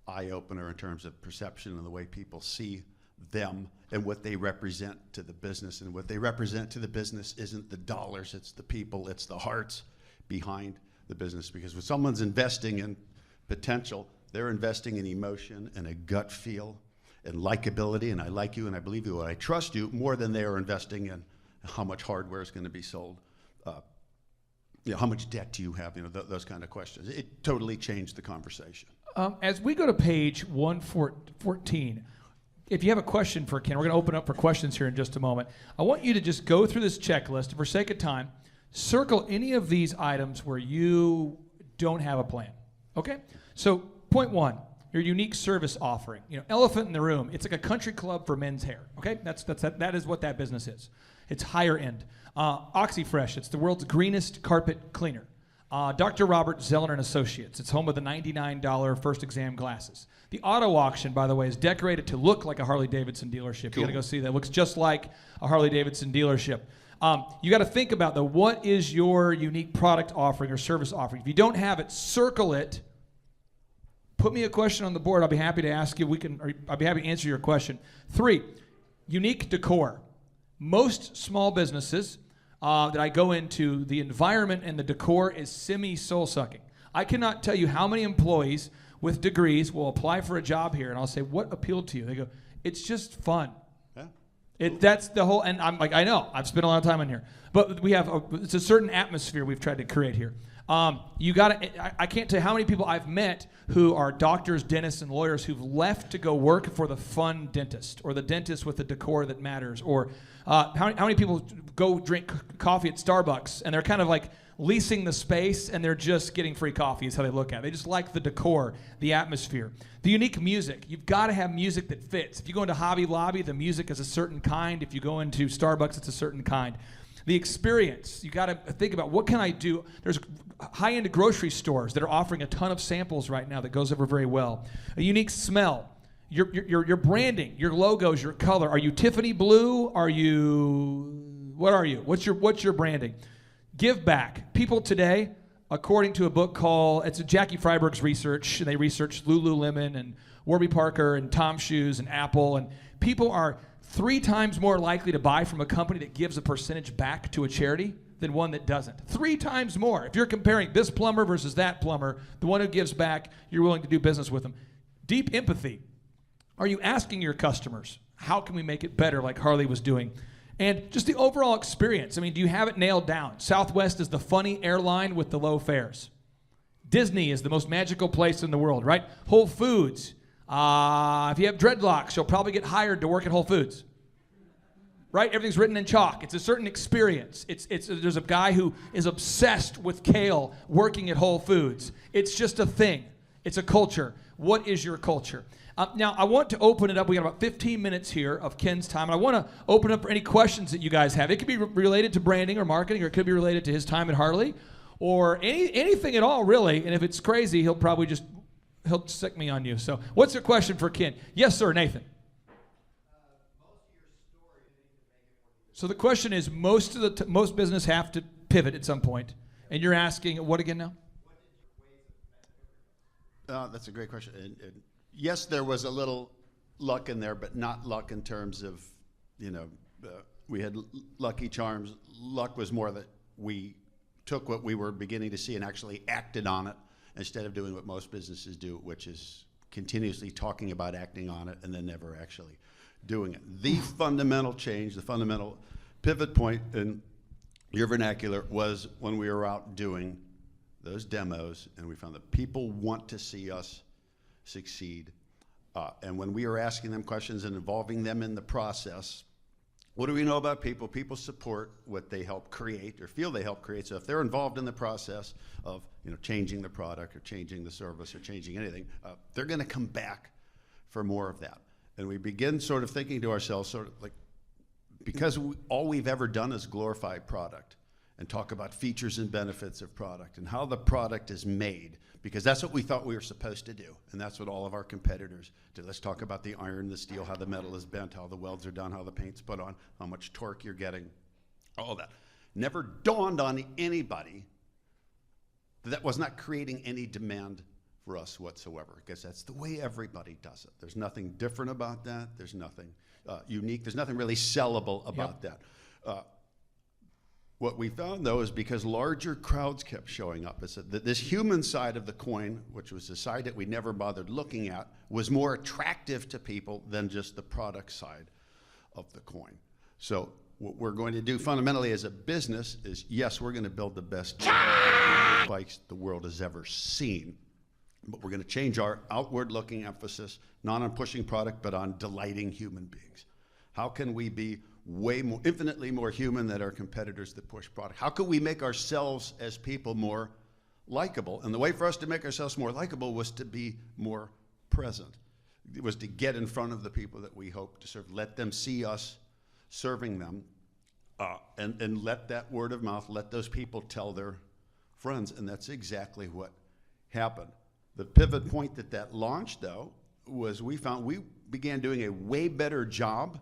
eye-opener in terms of perception and the way people see them and what they represent to the business. And what they represent to the business isn't the dollars, it's the people, it's the hearts behind the business. Because when someone's investing in potential, they're investing in emotion and a gut feel and likability, and I like you and I believe you and I trust you, more than they are investing in how much hardware is going to be sold. How much debt do you have? Those kind of questions. It totally changed the conversation. As we go to page 114, if you have a question for Ken, we're going to open up for questions here in just a moment. I want you to just go through this checklist. For sake of time, circle any of these items where you don't have a plan. Okay? So point one, your unique service offering. Elephant in the room. It's like a country club for men's hair. Okay? That is what that business is. It's higher end. OxyFresh. It's the world's greenest carpet cleaner. Dr. Robert Zeller and Associates. It's home of the $99 first exam glasses. The auto auction, by the way, is decorated to look like a Harley-Davidson dealership. Cool. You got to go see that. It looks just like a Harley-Davidson dealership. You got to think about, though, what is your unique product offering or service offering? If you don't have it, circle it. Put me a question on the board. I'll be happy to ask you. I'll be happy to answer your question. 3, unique decor. Most small businesses that I go into, the environment and the decor is semi-soul-sucking. I cannot tell you how many employees with degrees will apply for a job here, and I'll say, what appealed to you? They go, it's just fun. Yeah. That's the whole, and I'm like, I know, I've spent a lot of time in here. But we have, it's a certain atmosphere we've tried to create here. You got to. I can't tell you how many people I've met who are doctors, dentists, and lawyers who've left to go work for the fun dentist or the dentist with the decor that matters. Or how many people go drink coffee at Starbucks and they're kind of like leasing the space and they're just getting free coffee is how they look at it. They just like the decor, the atmosphere, the unique music. You've got to have music that fits. If you go into Hobby Lobby, the music is a certain kind. If you go into Starbucks, it's a certain kind. The experience, you got to think about what can I do. There's high-end grocery stores that are offering a ton of samples right now that goes over very well. A unique smell, your branding, your logos, your color. Are you Tiffany blue? What are you? What's your branding? Give back. People today, according to a book called, it's Jackie Freiberg's research, and they researched Lululemon and Warby Parker and Tom Shoes and Apple, and people are 3 times more likely to buy from a company that gives a percentage back to a charity than one that doesn't. 3 times more. If you're comparing this plumber versus that plumber, the one who gives back, you're willing to do business with them. Deep empathy. Are you asking your customers, how can we make it better, like Harley was doing? And just the overall experience. I mean, do you have it nailed down? Southwest is the funny airline with the low fares. Disney is the most magical place in the world, right? Whole Foods. If you have dreadlocks, you'll probably get hired to work at Whole Foods. Right? Everything's written in chalk. It's a certain experience. There's a guy who is obsessed with kale working at Whole Foods. It's just a thing. It's a culture. What is your culture? Now, I want to open it up. We got about 15 minutes here of Ken's time. And I want to open up for any questions that you guys have. It could be related to branding or marketing, or it could be related to his time at Harley, or anything at all, really. And if it's crazy, he'll stick me on you. So what's your question for Ken? Yes, sir, Nathan. So the question is, most business have to pivot at some point. And you're asking, what again now? That's a great question. And yes, there was a little luck in there, but not luck in terms of, we had lucky charms. Luck was more that we took what we were beginning to see and actually acted on it, instead of doing what most businesses do, which is continuously talking about acting on it and then never actually doing it. The fundamental change, the fundamental pivot point in your vernacular was when we were out doing those demos and we found that people want to see us succeed. And when we were asking them questions and involving them in the process, what do we know about people? People support what they help create or feel they help create. So if they're involved in the process of changing the product or changing the service or changing anything, they're going to come back for more of that. And we begin sort of thinking to ourselves, sort of like, because all we've ever done is glorify product and talk about features and benefits of product and how the product is made, because that's what we thought we were supposed to do. And that's what all of our competitors do. Let's talk about the iron, the steel, how the metal is bent, how the welds are done, how the paint's put on, how much torque you're getting, all that. Never dawned on anybody that was not creating any demand for us whatsoever, because that's the way everybody does it. There's nothing different about that. There's nothing unique. There's nothing really sellable about that. What we found, though, is because larger crowds kept showing up, is that this human side of the coin, which was the side that we never bothered looking at, was more attractive to people than just the product side of the coin. So what we're going to do fundamentally as a business is, yes, we're going to build the best bikes the world has ever seen, but we're going to change our outward-looking emphasis, not on pushing product, but on delighting human beings. How can we be infinitely more human than our competitors that push product? How can we make ourselves as people more likable? And the way for us to make ourselves more likable was to be more present. It was to get in front of the people that we hope to serve, let them see us serving them, and let that word of mouth, let those people tell their friends. And that's exactly what happened. The pivot point that launched, though, was we found we began doing a way better job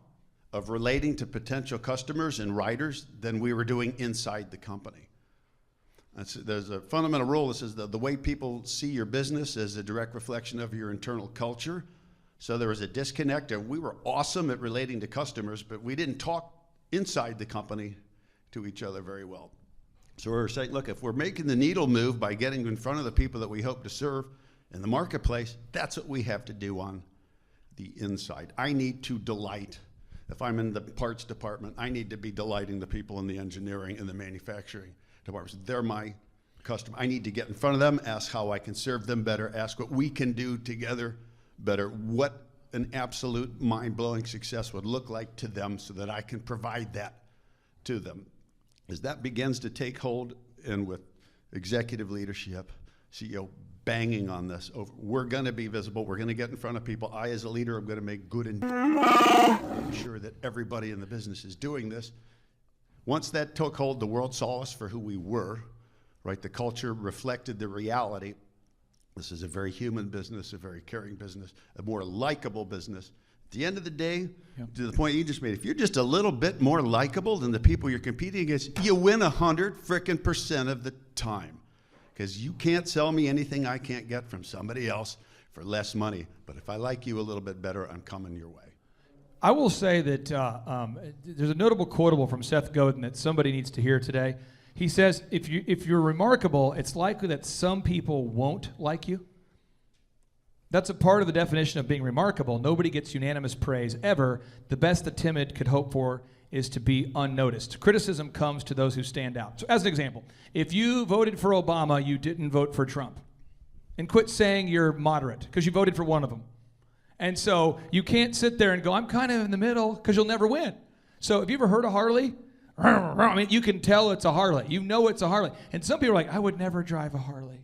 of relating to potential customers and riders than we were doing inside the company. There's a fundamental rule that says the way people see your business is a direct reflection of your internal culture. So there was a disconnect, and we were awesome at relating to customers, but we didn't talk inside the company to each other very well. So we were saying, look, if we're making the needle move by getting in front of the people that we hope to serve in the marketplace, that's what we have to do on the inside. I need to delight. If I'm in the parts department, I need to be delighting the people in the engineering and the manufacturing departments. They're my customer. I need to get in front of them, ask how I can serve them better, ask what we can do together better, what an absolute mind-blowing success would look like to them so that I can provide that to them. As that begins to take hold, and with executive leadership, CEO banging on this, we're going to be visible, we're going to get in front of people. I, as a leader, am going to make good and I'm sure that everybody in the business is doing this. Once that took hold, the world saw us for who we were, right? The culture reflected the reality. This is a very human business, a very caring business, a more likable business. At the end of the day, to the point you just made, if you're just a little bit more likable than the people you're competing against, you win 100% of the time. Because you can't sell me anything I can't get from somebody else for less money. But if I like you a little bit better, I'm coming your way. I will say that there's a notable quotable from Seth Godin that somebody needs to hear today. He says, if you're remarkable, it's likely that some people won't like you. That's a part of the definition of being remarkable. Nobody gets unanimous praise ever. The best the timid could hope for is to be unnoticed. Criticism comes to those who stand out. So as an example, if you voted for Obama, you didn't vote for Trump. And quit saying you're moderate, because you voted for one of them. And so you can't sit there and go, I'm kind of in the middle, because you'll never win. So have you ever heard a Harley? I mean, you can tell it's a Harley. You know it's a Harley. And some people are like, I would never drive a Harley.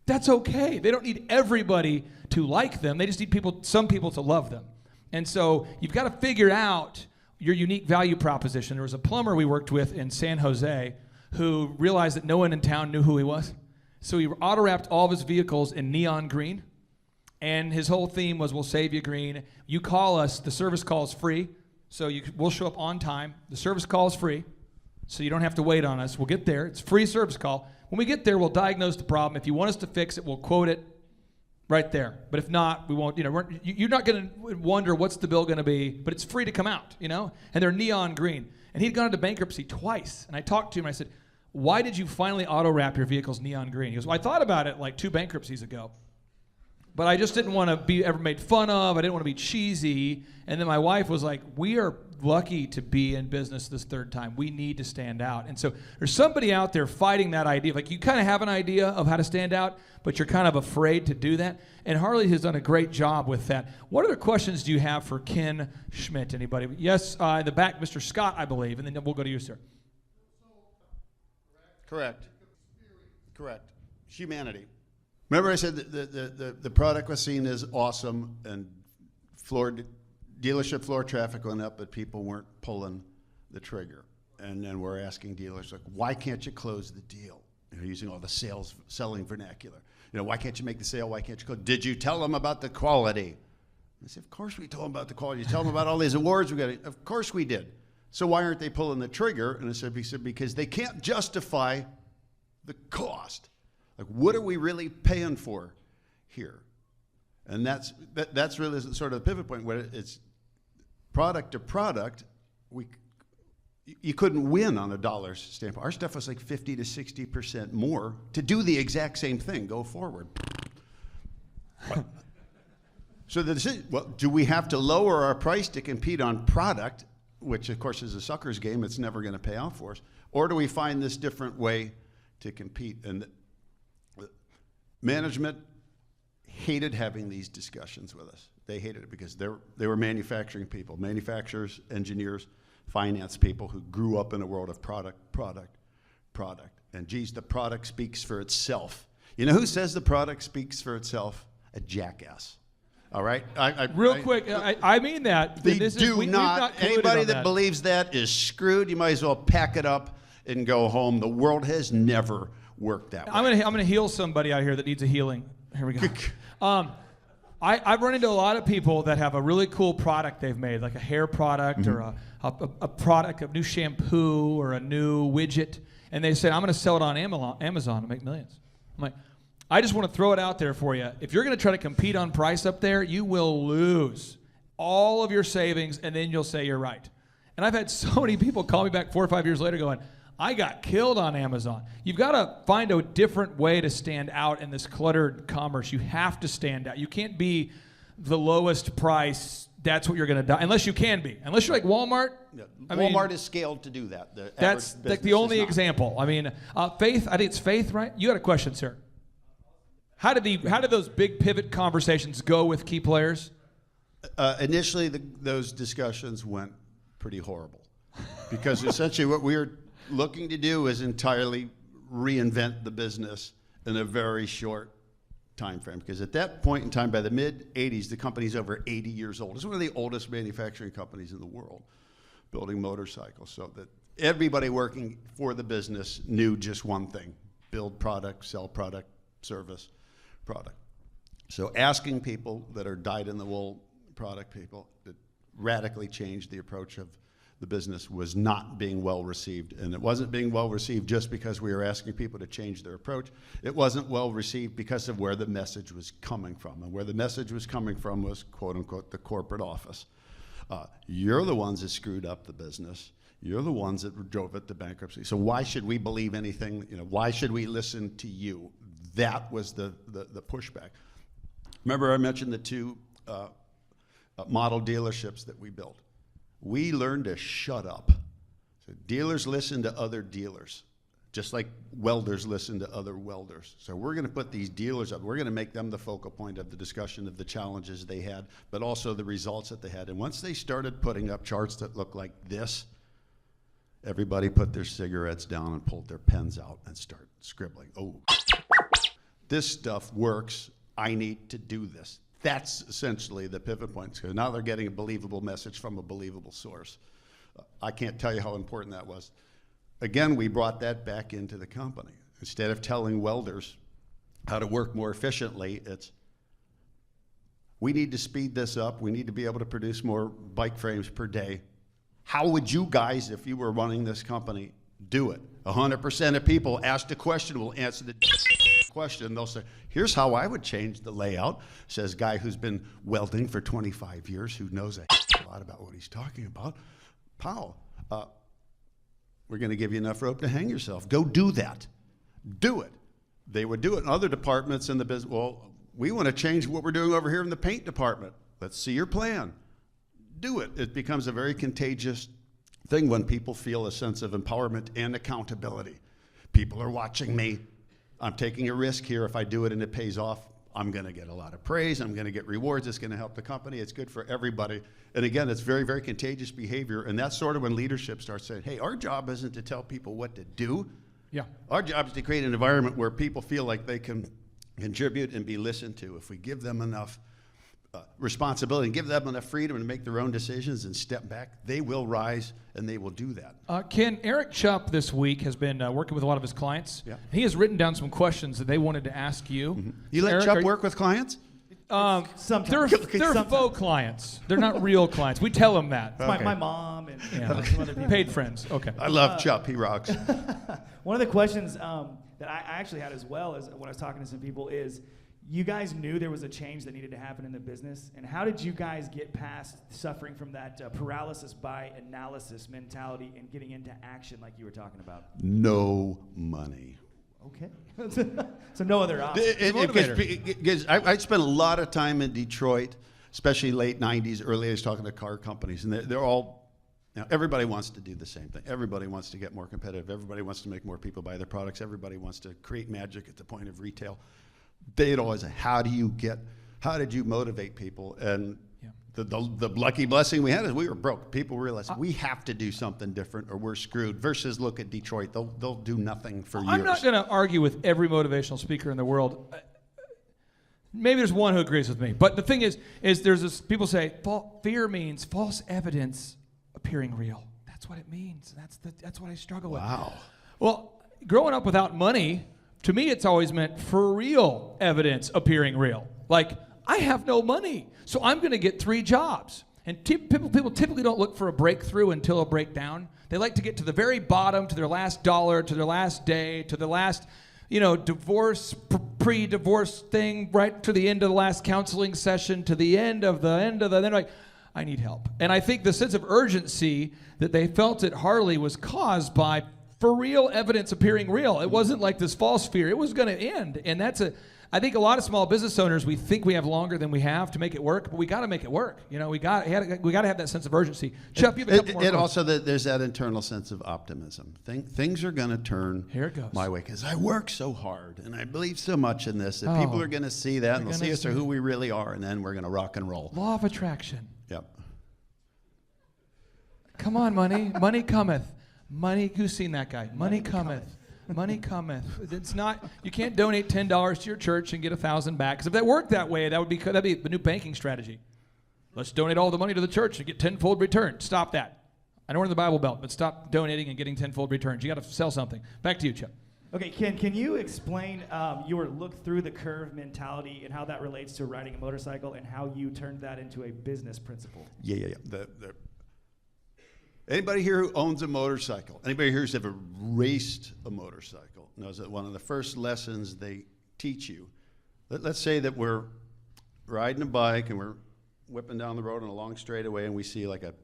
That's okay. They don't need everybody to like them. They just need some people to love them. And so you've got to figure out your unique value proposition. There was a plumber we worked with in San Jose who realized that no one in town knew who he was. So he auto-wrapped all of his vehicles in neon green. And his whole theme was, we'll save you green. You call us, the service call is free. So we'll show up on time. The service call is free. So you don't have to wait on us. We'll get there. It's a free service call. When we get there, we'll diagnose the problem. If you want us to fix it, we'll quote it right there. But if not, we won't, you're not going to wonder what's the bill going to be, but it's free to come out, And they're neon green. And he'd gone into bankruptcy twice. And I talked to him and I said, why did you finally auto-wrap your vehicles neon green? He goes, well, I thought about it like 2 bankruptcies ago. But I just didn't want to be ever made fun of. I didn't want to be cheesy. And then my wife was like, we are lucky to be in business this third time. We need to stand out. And so there's somebody out there fighting that idea. Like, you kind of have an idea of how to stand out, but you're kind of afraid to do that. And Harley has done a great job with that. What other questions do you have for Ken Schmidt? Anybody? Yes, in the back, Mr. Scott, I believe. And then we'll go to you, sir. Correct. Humanity. Remember I said that the product was seen as awesome, and dealership floor traffic went up, but people weren't pulling the trigger. And then we're asking dealers, like, why can't you close the deal? Using all the selling vernacular. Why can't you make the sale? Why can't you close? Did you tell them about the quality? I said, of course we told them about the quality. You tell them about all these awards we got. Of course we did. So why aren't they pulling the trigger? And I said, because they can't justify the cost. Like, what are we really paying for here? And that's really sort of the pivot point where it's product to product. You couldn't win on a dollar standpoint. Our stuff was like 50 to 60% more to do the exact same thing. Go forward. So the decision, well, do we have to lower our price to compete on product, which of course is a sucker's game, it's never going to pay off for us, or do we find this different way to compete? And management hated having these discussions with us. They hated it because they were manufacturing people, manufacturers, engineers, finance people who grew up in a world of product. And geez, the product speaks for itself. You know who says the product speaks for itself? A jackass. All right? I mean that. They do not. Anybody that believes that is screwed. You might as well pack it up and go home. The world has never worked that way. I'm gonna heal somebody out here that needs a healing. Here we go. I've run into a lot of people that have a really cool product they've made, like a hair product or a product, a new shampoo or a new widget, and they said, I'm going to sell it on Amazon and make millions. I'm like, I just want to throw it out there for you. If you're going to try to compete on price up there, you will lose all of your savings, and then you'll say you're right. And I've had so many people call me back 4 or 5 years later going, I got killed on Amazon. You've got to find a different way to stand out in this cluttered commerce. You have to stand out. You can't be the lowest price, that's what you're going to die. Unless you can be. Unless you're like Walmart. Yeah, I mean, Walmart is scaled to do that. The that's average like the business only is not. example. I mean, Faith, I think it's Faith, right? You got a question, sir. How did those big pivot conversations go with key players? Initially, those discussions went pretty horrible because essentially what we were looking to do is entirely reinvent the business in a very short time frame. Because at that point in time, by the mid-'80s, the company's over 80 years old. It's one of the oldest manufacturing companies in the world, building motorcycles. So that everybody working for the business knew just one thing: build product, sell product, service product. So asking people that are dyed-in-the-wool product people that radically changed the approach of the business was not being well received. And it wasn't being well received just because we were asking people to change their approach. It wasn't well received because of where the message was coming from. And where the message was coming from was, quote unquote, the corporate office. You're the ones that screwed up the business. You're the ones that drove it to bankruptcy. So why should we believe anything? Why should we listen to you? That was the pushback. Remember I mentioned the two model dealerships that we built. We learned to shut up. So dealers listen to other dealers, just like welders listen to other welders. So we're going to put these dealers up. We're going to make them the focal point of the discussion of the challenges they had, but also the results that they had. And once they started putting up charts that looked like this, everybody put their cigarettes down and pulled their pens out and started scribbling. Oh, this stuff works. I need to do this. That's essentially the pivot point. So now they're getting a believable message from a believable source. I can't tell you how important that was. Again, we brought that back into the company. Instead of telling welders how to work more efficiently, it's we need to speed this up. We need to be able to produce more bike frames per day. How would you guys, if you were running this company, do it? 100% of people asked a question will answer the question. They'll say, here's how I would change the layout, says guy who's been welding for 25 years, who knows a lot about what he's talking about. Powell, we're going to give you enough rope to hang yourself. Go do that. Do it. They would do it in other departments in the business. Well, we want to change what we're doing over here in the paint department. Let's see your plan. Do it. It becomes a very contagious thing when people feel a sense of empowerment and accountability. People are watching me. I'm taking a risk here. If I do it and it pays off, I'm going to get a lot of praise. I'm going to get rewards. It's going to help the company. It's good for everybody. And again, it's very, very contagious behavior. And that's sort of when leadership starts saying, hey, our job isn't to tell people what to do. Yeah. Our job is to create an environment where people feel like they can contribute and be listened to. If we give them enough responsibility and give them enough freedom to make their own decisions and step back, they will rise and they will do that. Ken, Eric Chupp this week has been working with a lot of his clients. Yeah. He has written down some questions that they wanted to ask you. Mm-hmm. You let Eric, Chuck work with clients? They're faux clients. They're not real clients. We tell them that. Okay. My mom and some other people. Paid friends. Okay. I love Chuck. He rocks. One of the questions that I actually had as well as when I was talking to some people is, you guys knew there was a change that needed to happen in the business, and how did you guys get past suffering from that paralysis by analysis mentality and getting into action like you were talking about? No money. Okay. So no other option. Because I spent a lot of time in Detroit, especially late 90s, early 80s, talking to car companies, and they're all, everybody wants to do the same thing. Everybody wants to get more competitive. Everybody wants to make more people buy their products. Everybody wants to create magic at the point of retail. They'd always say, how did you motivate people? And the lucky blessing we had is we were broke. People realized we have to do something different or we're screwed, versus look at Detroit. They'll do nothing for years. I'm not going to argue with every motivational speaker in the world. Maybe there's one who agrees with me. But the thing is there's this, people say fear means false evidence appearing real. That's what it means. That's what I struggle with. Wow. Well, growing up without money, to me, it's always meant for real evidence appearing real. Like, I have no money, so I'm going to get 3 jobs. And people typically don't look for a breakthrough until a breakdown. They like to get to the very bottom, to their last dollar, to their last day, to the last, divorce, pre-divorce thing, right to the end of the last counseling session, to the end of then like, I need help. And I think the sense of urgency that they felt at Harley was caused by for real evidence appearing real. It wasn't like this false fear. It was going to end. And that's I think a lot of small business owners, we think we have longer than we have to make it work, but we got to make it work. You know, we got to have that sense of urgency. Chuck, you have a couple more. And also, there's that internal sense of optimism. Things are going to turn Here it goes. my way because I work so hard and I believe so much in this that people are going to see that and they'll see us for who we really are, and then we're going to rock and roll. Law of attraction. Yep. Come on, money. Money cometh. Money. Who's seen that guy? Money cometh. Money cometh. It's not. You can't donate $10 to your church and get 1,000 back. Because if that worked that way, that'd be the new banking strategy. Let's donate all the money to the church and get tenfold return. Stop that. I know we're in the Bible Belt, but stop donating and getting tenfold returns. You got to sell something. Back to you, Chip. Okay, Ken, can you explain your look through the curve mentality and how that relates to riding a motorcycle and how you turned that into a business principle? Yeah. Anybody here who owns a motorcycle, anybody here who's ever raced a motorcycle knows that one of the first lessons they teach you, let's say that we're riding a bike and we're whipping down the road on a long straightaway and we see like a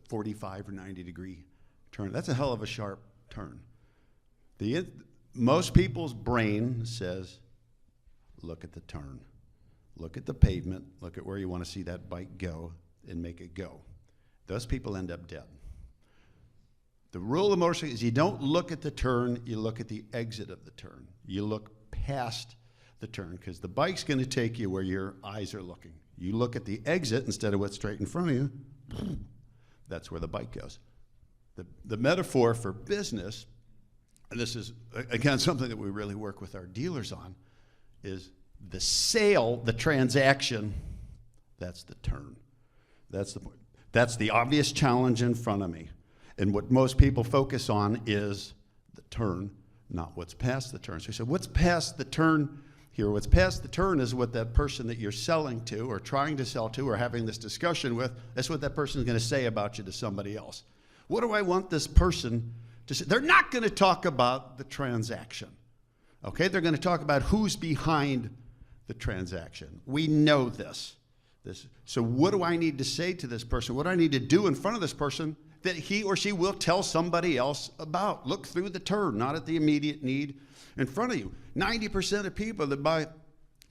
45 or 90 degree turn. That's a hell of a sharp turn. Most people's brain says, look at the turn, look at the pavement, look at where you want to see that bike go and make it go. Those people end up dead. The rule of motorcycle is you don't look at the turn, you look at the exit of the turn. You look past the turn because the bike's going to take you where your eyes are looking. You look at the exit instead of what's straight in front of you, that's where the bike goes. The metaphor for business, and this is, again, something that we really work with our dealers on, is the sale, the transaction, that's the turn. That's the point. That's the obvious challenge in front of me. And what most people focus on is the turn, not what's past the turn. So you say, what's past the turn here? What's past the turn is what that person that you're selling to or trying to sell to or having this discussion with, that's what that person is going to say about you to somebody else. What do I want this person to say? They're not going to talk about the transaction. Okay? They're going to talk about who's behind the transaction. We know this. So what do I need to say to this person? What do I need to do in front of this person that he or she will tell somebody else about? Look through the turn, not at the immediate need in front of you. 90% of people that buy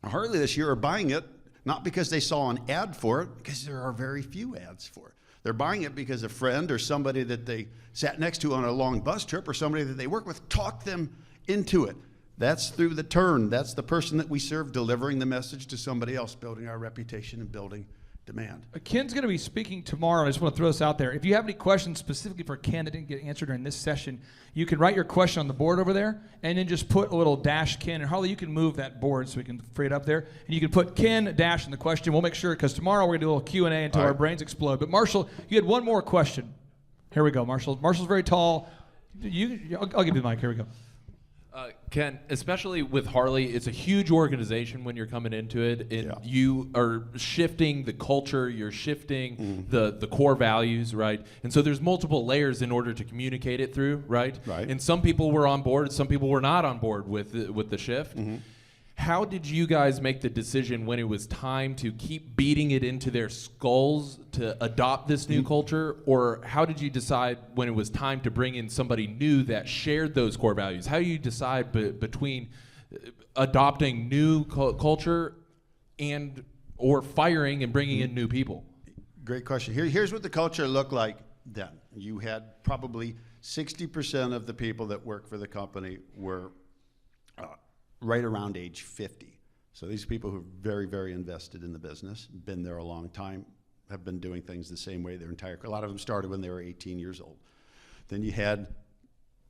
a Harley this year are buying it not because they saw an ad for it, because there are very few ads for it. They're buying it because a friend or somebody that they sat next to on a long bus trip or somebody that they work with talked them into it. That's through the turn. That's the person that we serve, delivering the message to somebody else, building our reputation and building demand. Ken's going to be speaking tomorrow. I just want to throw this out there. If you have any questions specifically for Ken that didn't get answered during this session, you can write your question on the board over there and then just put a little dash Ken. And Harley, you can move that board so we can free it up there. And you can put Ken dash in the question. We'll make sure, because tomorrow we're going to do a little Q&A until our brains explode. But Marshall, you had one more question. Here we go, Marshall. Marshall's very tall. I'll give you the mic. Here we go. Ken, especially with Harley, it's a huge organization when you're coming into it, and you are shifting the culture, you're shifting the core values, right? And so there's multiple layers in order to communicate it through, right? Right. And some people were on board, some people were not on board with the shift. How did you guys make the decision when it was time to keep beating it into their skulls to adopt this new culture? Or how did you decide when it was time to bring in somebody new that shared those core values? How do you decide between adopting new culture and or firing and bringing in new people? Great question. Here's what the culture looked like then. You had probably 60% of the people that work for the company were right around age 50. So these are people who are very, very invested in the business, been there a long time, have been doing things the same way their entire career. A lot of them started when they were 18 years old. Then you had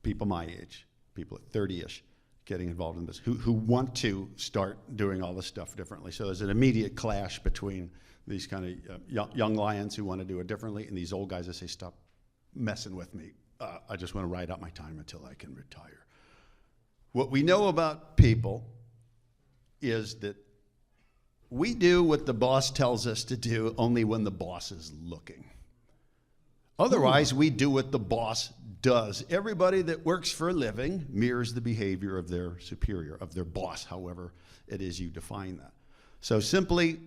people my age, people at 30-ish, getting involved in this, who want to start doing all this stuff differently. So there's an immediate clash between these kind of young lions who want to do it differently and these old guys that say, stop messing with me. I just want to ride out my time until I can retire. What we know about people is that we do what the boss tells us to do only when the boss is looking. Otherwise, we do what the boss does. Everybody that works for a living mirrors the behavior of their superior, of their boss, however it is you define that. So simply,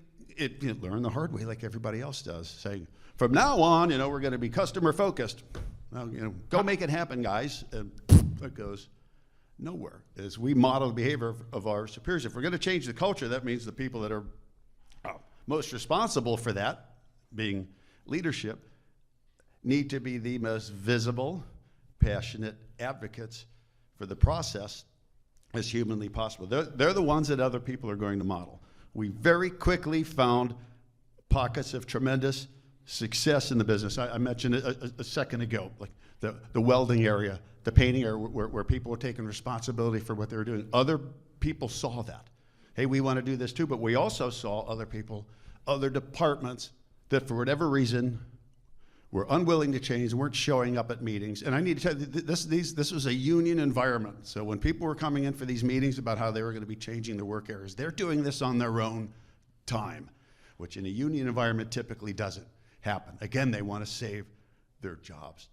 learn the hard way like everybody else does. Say, from now on, we're going to be customer focused. Well, go make it happen, guys. And it goes. nowhere. Is we model the behavior of our superiors. If we're going to change the culture, that means the people that are most responsible for that, being leadership, need to be the most visible, passionate advocates for the process as humanly possible. They're the ones that other people are going to model. We very quickly found pockets of tremendous success in the business. I mentioned it a second ago, like the welding area, the painting area, where people were taking responsibility for what they were doing. Other people saw that. Hey, we want to do this too, but we also saw other people, other departments that for whatever reason were unwilling to change and weren't showing up at meetings. And I need to tell you, this was a union environment. So when people were coming in for these meetings about how they were going to be changing their work areas, they're doing this on their own time, which in a union environment typically doesn't happen. Again, they want to save their jobs.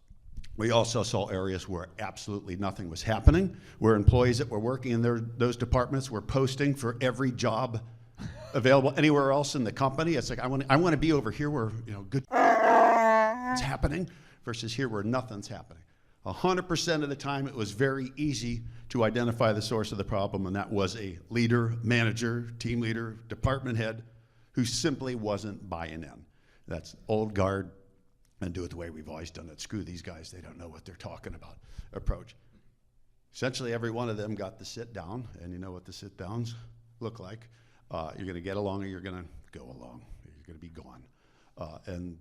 We also saw areas where absolutely nothing was happening, where employees that were working in those departments were posting for every job available anywhere else in the company. It's like, I want to be over here where good it's happening versus here where nothing's happening. 100% of the time, it was very easy to identify the source of the problem, and that was a leader, manager, team leader, department head who simply wasn't buying in. That's old guard and do it the way we've always done it. Screw these guys, they don't know what they're talking about approach. Essentially, every one of them got the sit down, and you know what the sit downs look like. You're going to get along or you're going to go along. You're going to be gone. And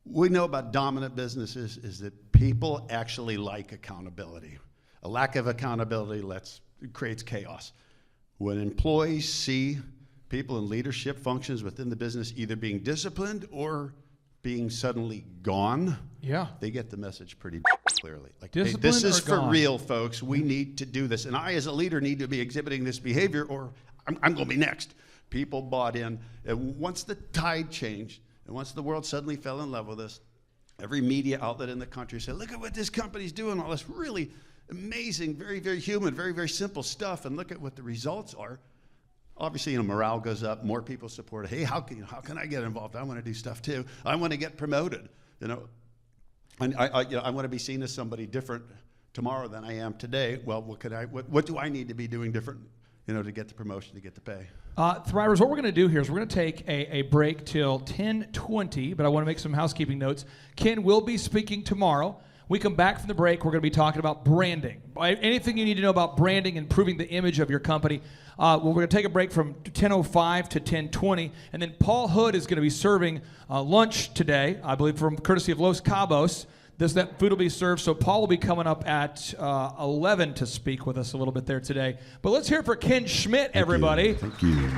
we know about dominant businesses is that people actually like accountability. A lack of accountability creates chaos. When employees see people in leadership functions within the business either being disciplined or being suddenly gone, they get the message pretty clearly. Like, hey, this is for real, folks. We need to do this. And I, as a leader, need to be exhibiting this behavior or I'm going to be next. People bought in. And once the tide changed, and once the world suddenly fell in love with us, every media outlet in the country said, look at what this company's doing, all this really amazing, very, very human, very, very simple stuff, and look at what the results are. Obviously, morale goes up, more people support it. Hey, how can I get involved? I want to do stuff too. I want to get promoted. And I want to be seen as somebody different tomorrow than I am today. Well, what do I need to be doing different, to get the promotion, to get the pay? Thrivers, what we're going to do here is we're going to take a break till 10:20, but I want to make some housekeeping notes. Ken will be speaking tomorrow. We come back from the break, we're going to be talking about branding. Anything you need to know about branding, improving the image of your company. We're going to take a break from 10:05 to 10:20, and then Paul Hood is going to be serving lunch today, I believe, from courtesy of Los Cabos. That food will be served, so Paul will be coming up at 11 to speak with us a little bit there today. But let's hear it for Ken Schmidt, everybody. Thank you.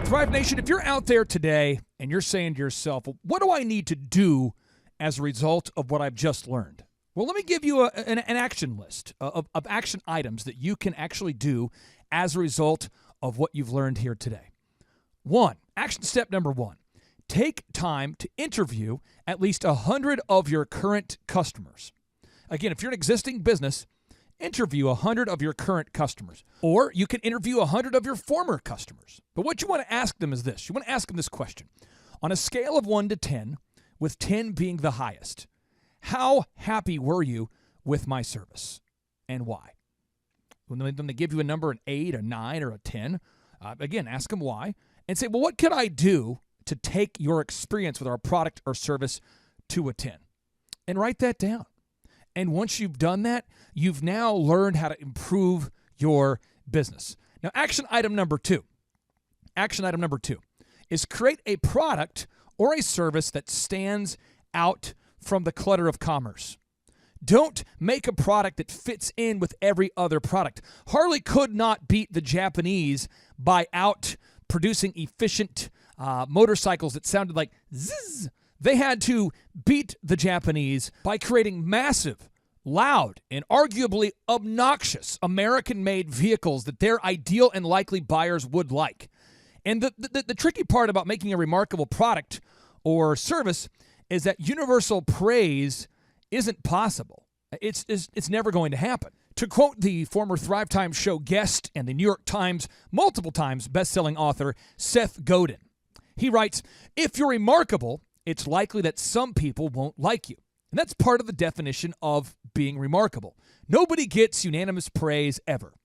Thrive Nation, if you're out there today and you're saying to yourself, well, what do I need to do as a result of what I've just learned? Well, let me give you an action list of action items that you can actually do as a result of what you've learned here today. Action step number 1. Take time to interview at least 100 of your current customers. Again, if you're an existing business, interview 100 of your current customers. Or you can interview 100 of your former customers. But what you want to ask them is this. You want to ask them this question. On a scale of 1 to 10, with 10 being the highest, how happy were you with my service and why? When they give you a number, an 8, a 9, or a 10, again, ask them why. And say, well, what could I do to take your experience with our product or service to a 10? And write that down. And once you've done that, you've now learned how to improve your business. Now, action item number 2 is create a product or a service that stands out from the clutter of commerce. Don't make a product that fits in with every other product. Harley could not beat the Japanese by out producing efficient motorcycles that sounded like zzz. They had to beat the Japanese by creating massive, loud, and arguably obnoxious American-made vehicles that their ideal and likely buyers would like. And the tricky part about making a remarkable product or service is that universal praise isn't possible. It's never going to happen. To quote the former Thrivetime show guest and the New York Times multiple times best-selling author Seth Godin, he writes, if you're remarkable, it's likely that some people won't like you. And that's part of the definition of being remarkable. Nobody gets unanimous praise ever.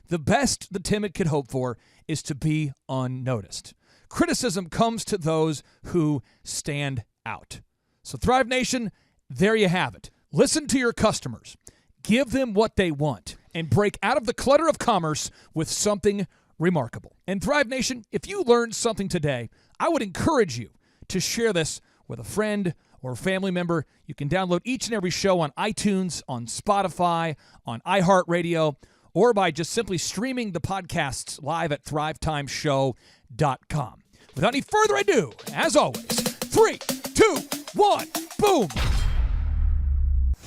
The best the timid could hope for is to be unnoticed. Criticism comes to those who stand out. So Thrive Nation, there you have it. Listen to your customers. Give them what they want and break out of the clutter of commerce with something remarkable. And Thrive Nation, if you learned something today, I would encourage you to share this with a friend or a family member. You can download each and every show on iTunes, on Spotify, on iHeartRadio, or by just simply streaming the podcasts live at thrivetimeshow.com. Without any further ado, as always, 3, 2, 1, boom!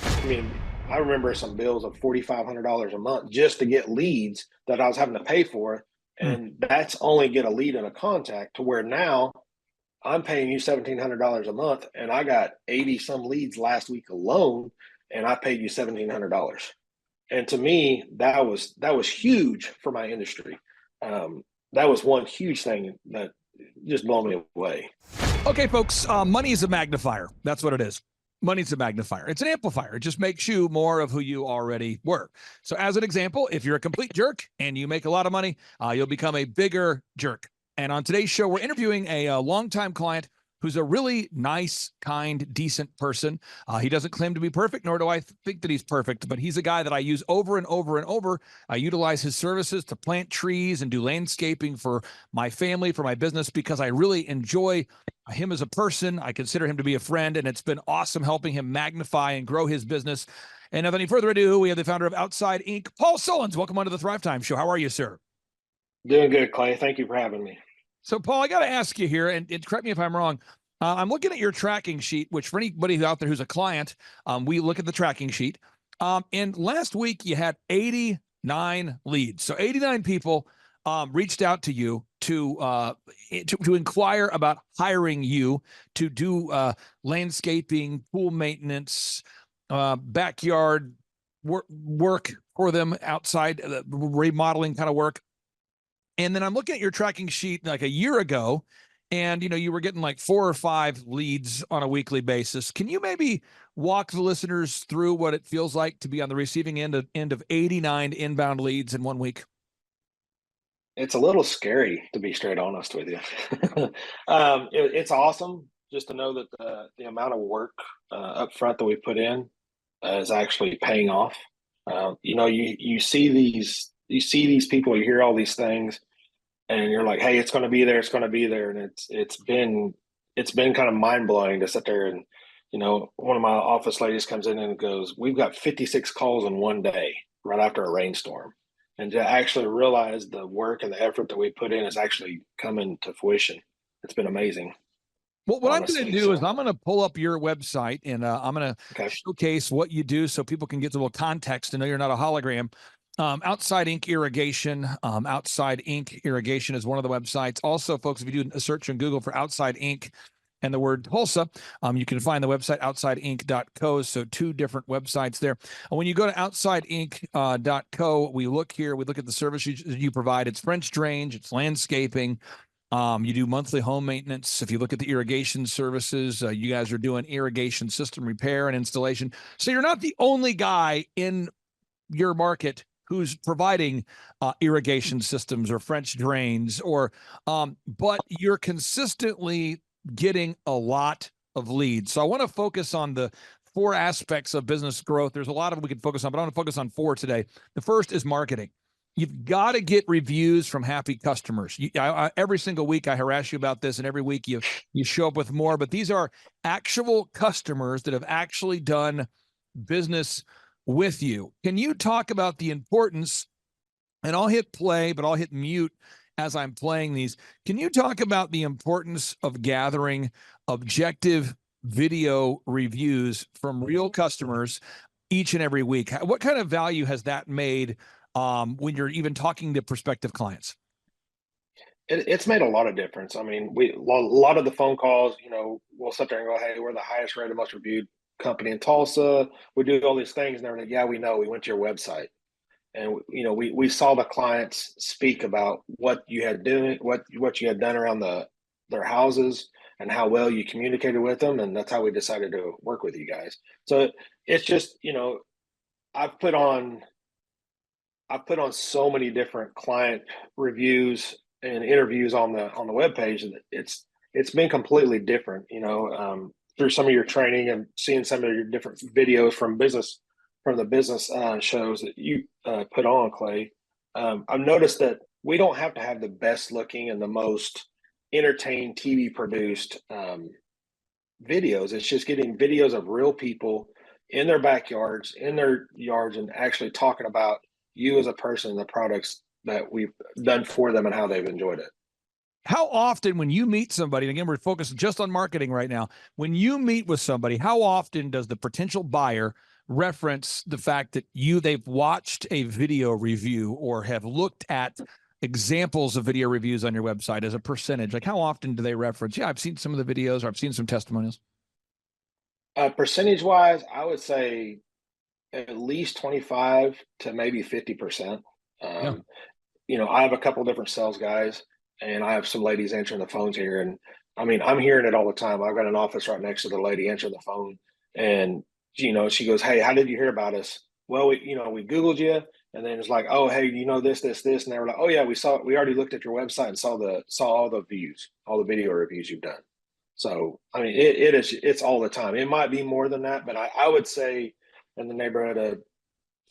I mean, I remember some bills of $4,500 a month just to get leads that I was having to pay for. And that's only get a lead and a contact, to where now I'm paying you $1,700 a month, and I got 80 some leads last week alone, and I paid you $1,700. And to me, that was huge for my industry. That was one huge thing that just blew me away. Okay, folks, money is a magnifier. That's what it is. Money's a magnifier. It's an amplifier. It just makes you more of who you already were. So as an example, if you're a complete jerk and you make a lot of money, you'll become a bigger jerk. And on today's show, we're interviewing a longtime client who's a really nice, kind, decent person. He doesn't claim to be perfect, nor do I think that he's perfect, but he's a guy that I use over and over and over. I utilize his services to plant trees and do landscaping for my family, for my business, because I really enjoy him as a person. I consider him to be a friend, and it's been awesome helping him magnify and grow his business. And without any further ado, we have the founder of Outside Inc., Paul Sullins. Welcome onto the Thrivetime Show. How are you, sir? Doing good, Clay. Thank you for having me. So, Paul, I got to ask you here, and correct me if I'm wrong. I'm looking at your tracking sheet, which for anybody out there who's a client, we look at the tracking sheet. And last week you had 89 leads. So 89 people reached out to you to inquire about hiring you to do landscaping, pool maintenance, backyard work for them, outside remodeling kind of work. And then I'm looking at your tracking sheet like a year ago, and you were getting like 4 or 5 leads on a weekly basis. Can you maybe walk the listeners through what it feels like to be on the receiving end of 89 inbound leads in 1 week? It's a little scary, to be straight honest with you. It's awesome just to know that the amount of work up front that we put in is actually paying off. You see these people, you hear all these things, and you're like, hey, it's going to be there. It's going to be there. And it's been kind of mind blowing to sit there. And, one of my office ladies comes in and goes, we've got 56 calls in one day right after a rainstorm. And to actually realize the work and the effort that we put in is actually coming to fruition. It's been amazing. Well, what I'm going to do is I'm going to pull up your website, and I'm going to showcase what you do so people can get a little context and know you're not a hologram. Outside Inc. Irrigation. Outside Inc. Irrigation is one of the websites. Also, folks, if you do a search on Google for Outside Inc. and the word Tulsa, you can find the website outsideinc.co. So 2 different websites there. And when you go to outsideinc.co, we look at the services you provide. It's French drainage, it's landscaping. You do monthly home maintenance. If you look at the irrigation services, you guys are doing irrigation system repair and installation. So you're not the only guy in your market who's providing irrigation systems or French drains, but you're consistently getting a lot of leads. So I want to focus on the 4 aspects of business growth. There's a lot of them we could focus on, but I want to focus on 4 today. The first is marketing. You've got to get reviews from happy customers. Every single week I harass you about this, and every week you show up with more, but these are actual customers that have actually done business with you. Can you talk about the importance, and I'll hit play, but I'll hit mute as I'm playing these. Can you talk about the importance of gathering objective video reviews from real customers each and every week? What kind of value has that made when you're even talking to prospective clients? It's made a lot of difference. I mean, a lot of the phone calls, we'll sit there and go, hey, we're the highest rated, most reviewed company in Tulsa. We do all these things, and they're like, yeah, we know. We went to your website, and we saw the clients speak about what you had done around the their houses and how well you communicated with them, and that's how we decided to work with you guys. So it's just, I've put on I've put on so many different client reviews and interviews on the webpage, and it's been completely different, through some of your training and seeing some of your different videos from the business shows that you put on, Clay. I've noticed that we don't have to have the best looking and the most entertained TV produced videos. It's just getting videos of real people in their backyards, in their yards, and actually talking about you as a person and the products that we've done for them and how they've enjoyed it. How often, when you meet somebody, and again, we're focused just on marketing right now, when you meet with somebody, how often does the potential buyer reference the fact that they've watched a video review or have looked at examples of video reviews on your website as a percentage? Like, how often do they reference, yeah, I've seen some of the videos, or I've seen some testimonials? Percentage wise, I would say at least 25 to maybe 50%. Yeah. I have a couple different sales guys, and I have some ladies answering the phones here. And I mean, I'm hearing it all the time. I've got an office right next to the lady answering the phone. And, she goes, "Hey, how did you hear about us?" "Well, we Googled you." And then it's like, "Oh, hey, this, this, this." And they were like, "Oh yeah, we already looked at your website and saw all the views, all the video reviews you've done." So, I mean, it's all the time. It might be more than that, but I would say in the neighborhood of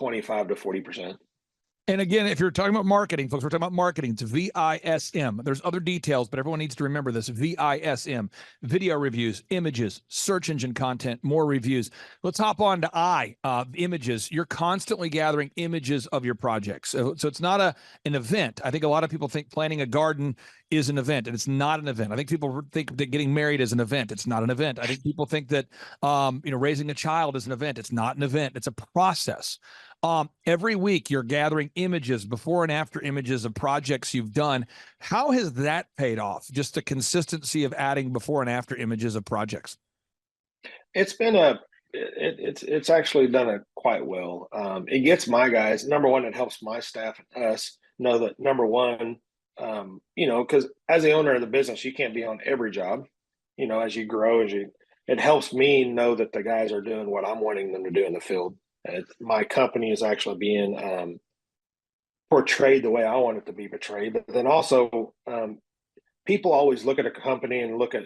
25 to 40%. And again, if you're talking about marketing, folks, we're talking about marketing. It's VISM. There's other details, but everyone needs to remember this. VISM, video reviews, images, search engine content, more reviews. Let's hop on to images. You're constantly gathering images of your projects. So it's not an event. I think a lot of people think planting a garden is an event, and it's not an event. I think people think that getting married is an event. It's not an event. I think people think that raising a child is an event. It's not an event. It's a process. Every week you're gathering images, before and after images of projects you've done. How has that paid off? Just the consistency of adding before and after images of projects. It's been it's actually done it quite well. It gets my guys, number one, it helps my staff and us know that, number one, because as the owner of the business, you can't be on every job, as you grow, it helps me know that the guys are doing what I'm wanting them to do in the field. My company is actually being portrayed the way I want it to be portrayed. But then also, people always look at a company and look at,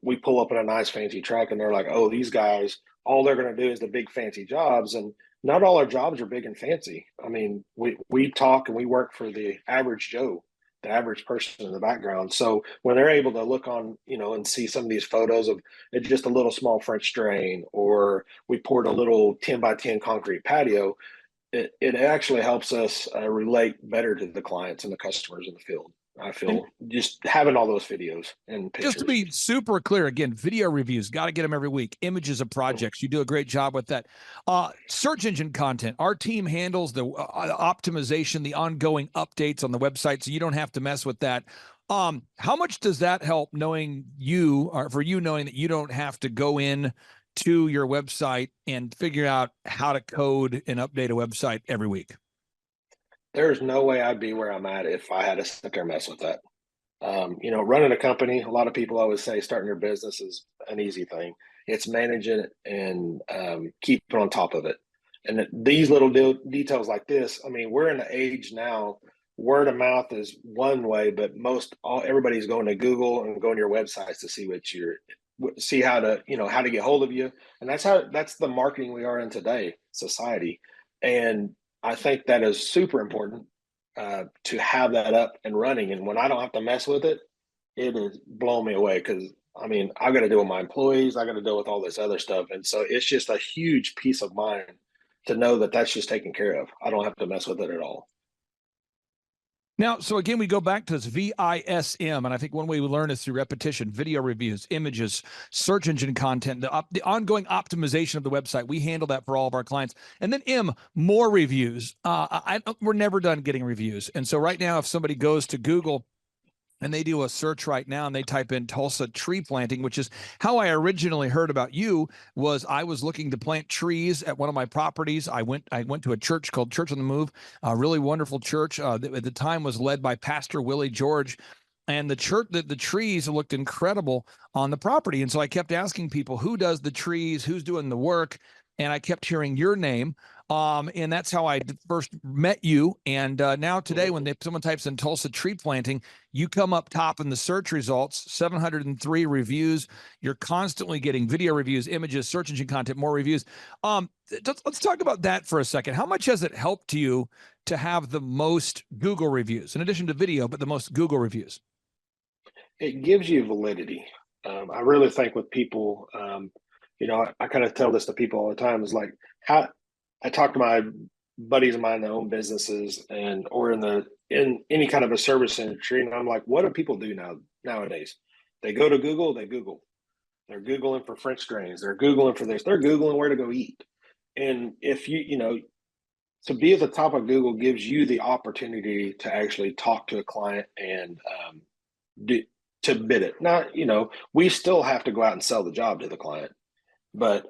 we pull up in a nice fancy truck and they're like, "Oh, these guys, all they're going to do is the big fancy jobs." And not all our jobs are big and fancy. I mean, we talk and we work for the average Joe, the average person in the background. So when they're able to look on, and see some of these photos of it's just a little small French drain, or we poured a little 10 by 10 concrete patio, it actually helps us relate better to the clients and the customers in the field. I feel just having all those videos and pictures. Just to be super clear, again, video reviews, got to get them every week. Images of projects, you do a great job with that. Search engine content, our team handles the optimization, the ongoing updates on the website, so you don't have to mess with that. How much does that help knowing knowing that you don't have to go in to your website and figure out how to code and update a website every week? There's no way I'd be where I'm at if I had to sit there and mess with that. Running a company, a lot of people always say starting your business is an easy thing. It's managing it and keeping on top of it. And these little details like this, I mean, we're in the age now, word of mouth is one way, but everybody's going to Google and going to your websites to see how to get hold of you. And that's the marketing we are in today, society. And I think that is super important to have that up and running. And when I don't have to mess with it, it is blowing me away, because I mean, I got to deal with my employees, I got to deal with all this other stuff. And so it's just a huge peace of mind to know that that's just taken care of. I don't have to mess with it at all. Now, so again, we go back to this VISM, and I think one way we learn is through repetition: video reviews, images, search engine content, the ongoing optimization of the website. We handle that for all of our clients. And then more reviews. We're never done getting reviews. And so right now, if somebody goes to Google and they do a search right now and they type in Tulsa tree planting, which is how I originally heard about you, was I was looking to plant trees at one of my properties. I went to a church called Church on the Move, a really wonderful church. At the time was led by Pastor Willie George. and the trees looked incredible on the property. And so I kept asking people, who does the trees, who's doing the work? And I kept hearing your name. And that's how I first met you. And now today, when someone types in Tulsa tree planting, you come up top in the search results, 703 reviews. You're constantly getting video reviews, images, search engine content, more reviews. Let's talk about that for a second. How much has it helped you to have the most Google reviews, in addition to video, but the most Google reviews? It gives you validity. I really think with people, I kind of tell this to people all the time, is like how I talk to my buddies of mine that own businesses or in any kind of a service industry, and I'm like, what do people do nowadays? They go to Google, they Google. They're Googling for French drains, they're Googling for this, they're Googling where to go eat. And if to be at the top of Google gives you the opportunity to actually talk to a client and to bid it. Now, we still have to go out and sell the job to the client, but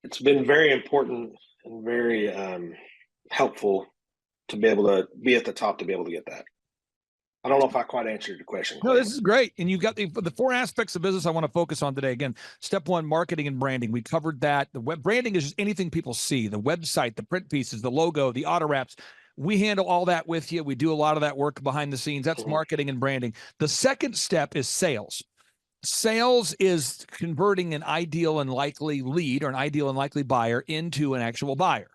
it's been very important and very helpful to be able to be at the top to be able to get that. I don't know if I quite answered your question. No, this is great. And you've got the 4 aspects of business I want to focus on today. Again, step 1, marketing and branding. We covered that. The web branding is just anything people see, the website, the print pieces, the logo, the auto wraps. We handle all that with you. We do a lot of that work behind the scenes. That's marketing and branding. The second step is sales. Sales is converting an ideal and likely lead or an ideal and likely buyer into an actual buyer.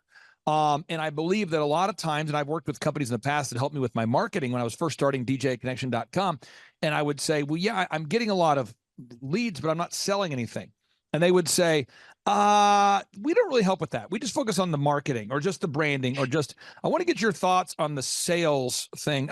And I believe that a lot of times, and I've worked with companies in the past that helped me with my marketing when I was first starting DJConnection.com, and I would say, well, yeah, I'm getting a lot of leads, but I'm not selling anything. And they would say, we don't really help with that. We just focus on the marketing or just the branding or just, I want to get your thoughts on the sales thing.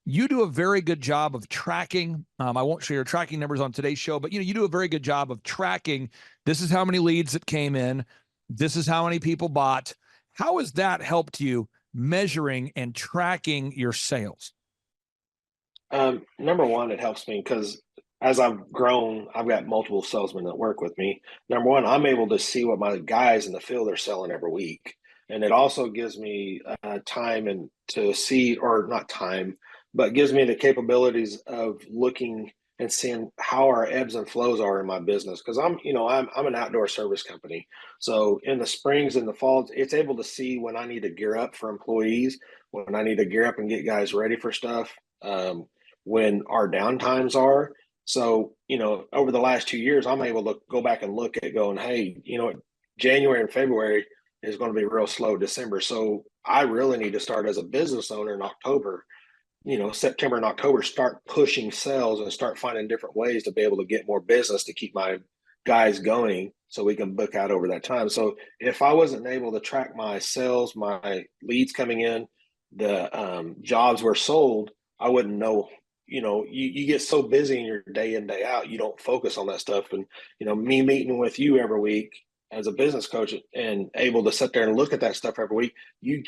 You do a very good job of tracking. I won't share your tracking numbers on today's show, but you do a very good job of tracking. This is how many leads that came in. This is how many people bought. How has that helped you measuring and tracking your sales? Number one, it helps me because as I've grown, I've got multiple salesmen that work with me. Number one, I'm able to see what my guys in the field are selling every week. And it also gives me time and to see, or not time, but gives me the capabilities of looking and seeing how our ebbs and flows are in my business. Because I'm an outdoor service company. So in the springs and the falls, it's able to see when I need to gear up for employees, when I need to gear up and get guys ready for stuff, when our downtimes are. So, over the last 2 years, I'm able to go back and look at going, hey, January and February is going to be real slow. December. So I really need to start as a business owner in October, September and October, start pushing sales and start finding different ways to be able to get more business to keep my guys going so we can book out over that time. So if I wasn't able to track my sales, my leads coming in, the jobs were sold, I wouldn't know. You get so busy in your day in, day out, you don't focus on that stuff. And, me meeting with you every week as a business coach and able to sit there and look at that stuff every week, you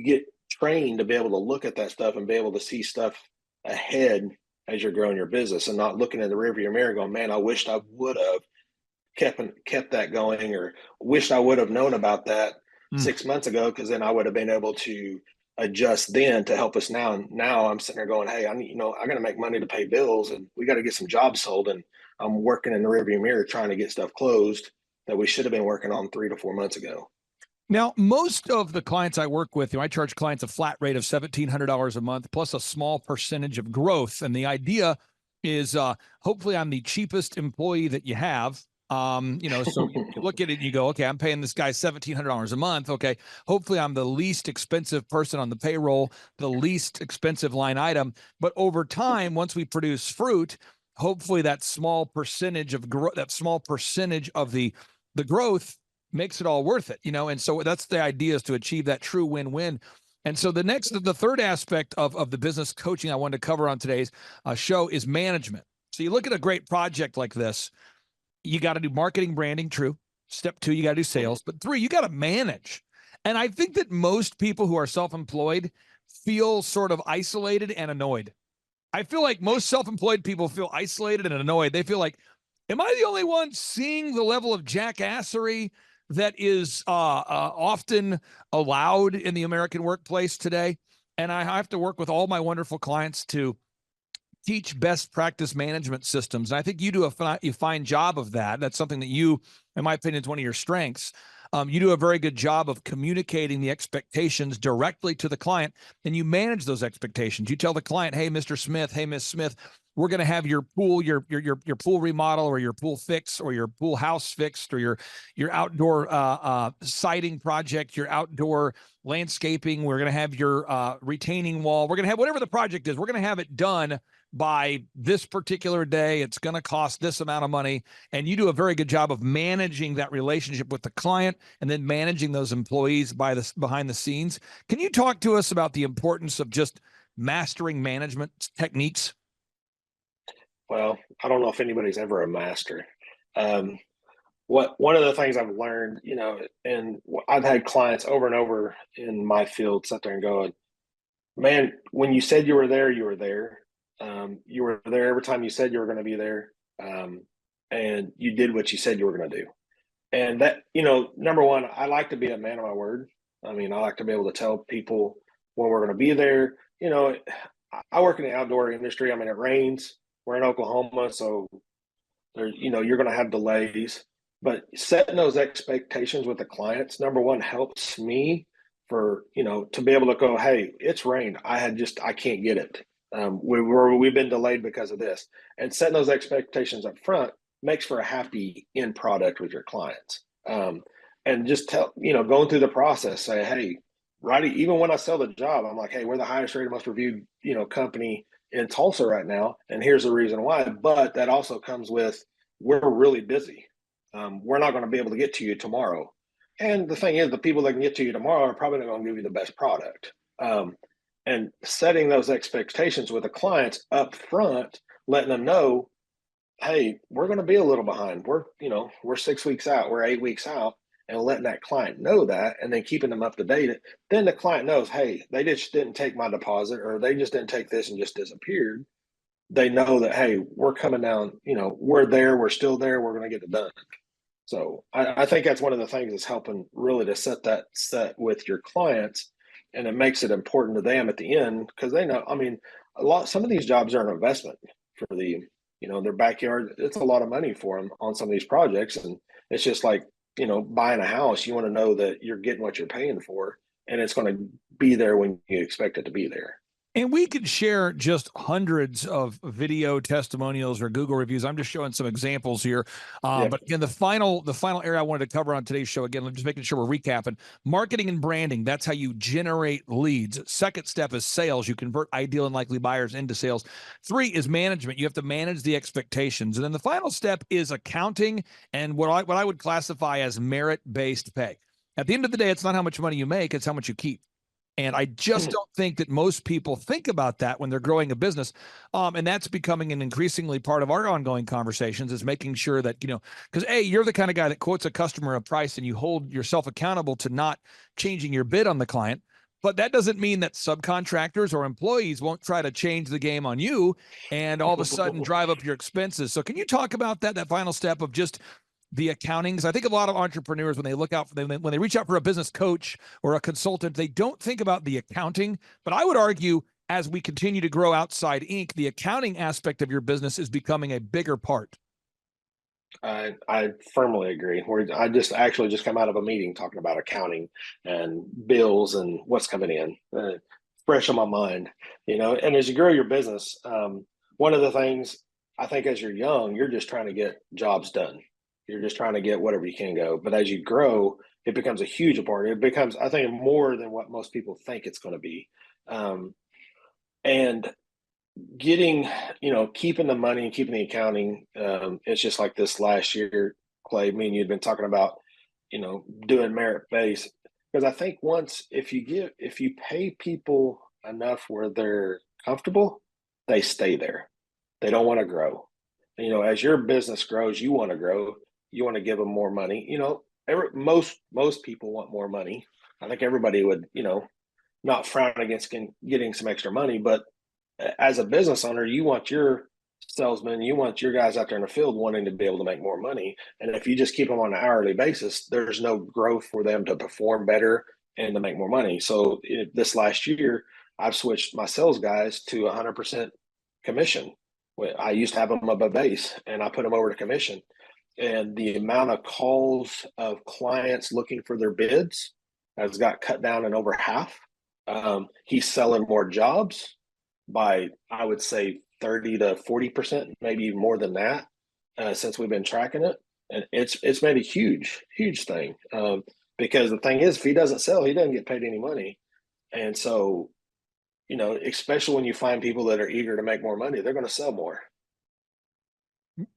get trained to be able to look at that stuff and be able to see stuff ahead as you're growing your business and not looking in the rearview mirror going, man, I wished I would have kept that going, or wished I would have known about that 6 months ago, because then I would have been able to adjust then to help us now. And now I'm sitting there going, hey, I got to make money to pay bills, and we got to get some jobs sold. And I'm working in the rearview mirror trying to get stuff closed that we should have been working on 3 to 4 months ago. Now, most of the clients I work with, I charge clients a flat rate of $1,700 a month plus a small percentage of growth. And the idea is hopefully I'm the cheapest employee that you have. So you look at it and you go, okay, I'm paying this guy $1,700 a month. Okay. Hopefully I'm the least expensive person on the payroll, the least expensive line item. But over time, once we produce fruit, hopefully that small percentage of the growth makes it all worth it, and so that's the idea, is to achieve that true win-win. And so the third aspect of the business coaching I wanted to cover on today's show is management. So you look at a great project like this, you got to do marketing, branding, true. Step 2, you got to do sales. But 3, you got to manage. And I think that most people who are self-employed feel sort of isolated and annoyed. I feel like most self-employed people feel isolated and annoyed. They feel like, am I the only one seeing the level of jackassery that is often allowed in the American workplace today? and I have to work with all my wonderful clients to teach best practice management systems. And I think you do a fine job of that. That's something that you, in my opinion, is one of your strengths. You do a very good job of communicating the expectations directly to the client, and you manage those expectations. You tell the client, "Hey, Mr. Smith, hey, Miss Smith, we're going to have your pool, your pool remodel, or your pool fix, or your pool house fixed, or your outdoor siding project, your outdoor landscaping. We're going to have your retaining wall. We're going to have whatever the project is. We're going to have it done by this particular day. It's going to cost this amount of money." And you do a very good job of managing that relationship with the client and then managing those employees behind the scenes. Can you talk to us about the importance of just mastering management techniques? Well, I don't know if anybody's ever a master. Um, one of the things I've learned, and I've had clients over and over in my field sit there and go, "Man, when you said you were there, you were there. You were there every time you said you were going to be there, and you did what you said you were going to do." And that, number one, I like to be a man of my word. I mean, I like to be able to tell people when we're going to be there. I work in the outdoor industry. I mean, it rains. We're in Oklahoma, so you're going to have delays. But setting those expectations with the clients, number one, helps me for to be able to go, "Hey, it's rained. I can't get it. We've been delayed because of this." And setting those expectations up front makes for a happy end product with your clients. And just going through the process, say, "Hey, right." Even when I sell the job, I'm like, "Hey, we're the highest rated, most reviewed, company in Tulsa right now, and here's the reason why." But that also comes with, we're really busy. We're not going to be able to get to you tomorrow. And the thing is, the people that can get to you tomorrow are probably not going to give you the best product. And setting those expectations with the clients up front, letting them know, "Hey, we're going to be a little behind. We're 6 weeks out, we're 8 weeks out," and letting that client know that, and then keeping them up to date. Then the client knows, "Hey, they just didn't take my deposit, or they just didn't take this and just disappeared." They know that, "Hey, we're coming down. We're there. We're still there. We're going to get it done." So I think that's one of the things that's helping really to set with your clients, and it makes it important to them at the end, because they know. I mean, some of these jobs are an investment for their backyard. It's a lot of money for them on some of these projects, and it's just like buying a house. You want to know that you're getting what you're paying for, and it's going to be there when you expect it to be there. And we could share just hundreds of video testimonials or Google reviews. I'm just showing some examples here. But again, the final area I wanted to cover on today's show, again, I'm just making sure we're recapping. Marketing and branding, that's how you generate leads. Second step is sales. You convert ideal and likely buyers into sales. 3 is management. You have to manage the expectations. And then the final step is accounting and what I would classify as merit-based pay. At the end of the day, it's not how much money you make, it's how much you keep. And I just don't think that most people think about that when they're growing a business. And that's becoming an increasingly part of our ongoing conversations, is making sure that, because you're the kind of guy that quotes a customer a price and you hold yourself accountable to not changing your bid on the client. But that doesn't mean that subcontractors or employees won't try to change the game on you and all of a sudden drive up your expenses. So can you talk about that final step of just the accounting? Because I think a lot of entrepreneurs, when they look out for them, when they reach out for a business coach or a consultant, they don't think about the accounting. But I would argue, as we continue to grow Outside Inc., the accounting aspect of your business is becoming a bigger part. I firmly agree. I just come out of a meeting talking about accounting and bills and what's coming in, fresh on my mind. And as you grow your business, one of the things, I think, as you're young, you're just trying to get jobs done. You're just trying to get whatever you can go. But as you grow, it becomes a huge part. It becomes, I think, more than what most people think it's going to be. And getting, keeping the money and keeping the accounting, it's just like this last year, Clay, me and you had been talking about, doing merit based. Because I think if you pay people enough where they're comfortable, they stay there. They don't want to grow. As your business grows, you want to grow. You want to give them more money. Most people want more money. I think everybody would, not frown against getting some extra money. But as a business owner, you want your salesmen, you want your guys out there in the field wanting to be able to make more money. And if you just keep them on an hourly basis, there's no growth for them to perform better and to make more money. So this last year, I've switched my sales guys to 100% commission. I used to have them up a base, and I put them over to commission. And the amount of calls of clients looking for their bids has got cut down in over half. He's selling more jobs by, I would say, 30 to 40%, maybe even more than that, since we've been tracking it. And it's made a huge thing. Because the thing is, if he doesn't sell, he doesn't get paid any money. And so, especially when you find people that are eager to make more money, they're going to sell more.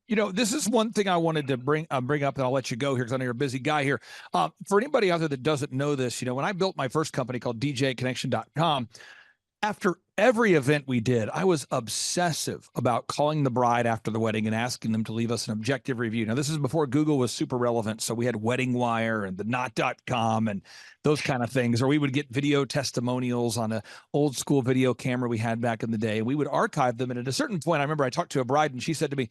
This is one thing I wanted to bring up, and I'll let you go here because I know you're a busy guy here. For anybody out there that doesn't know this, when I built my first company called DJConnection.com, after every event we did, I was obsessive about calling the bride after the wedding and asking them to leave us an objective review. Now, this is before Google was super relevant, so we had Wedding Wire and the Knot.com and those kind of things, or we would get video testimonials on an old school video camera we had back in the day, and we would archive them. And at a certain point, I remember I talked to a bride, and she said to me,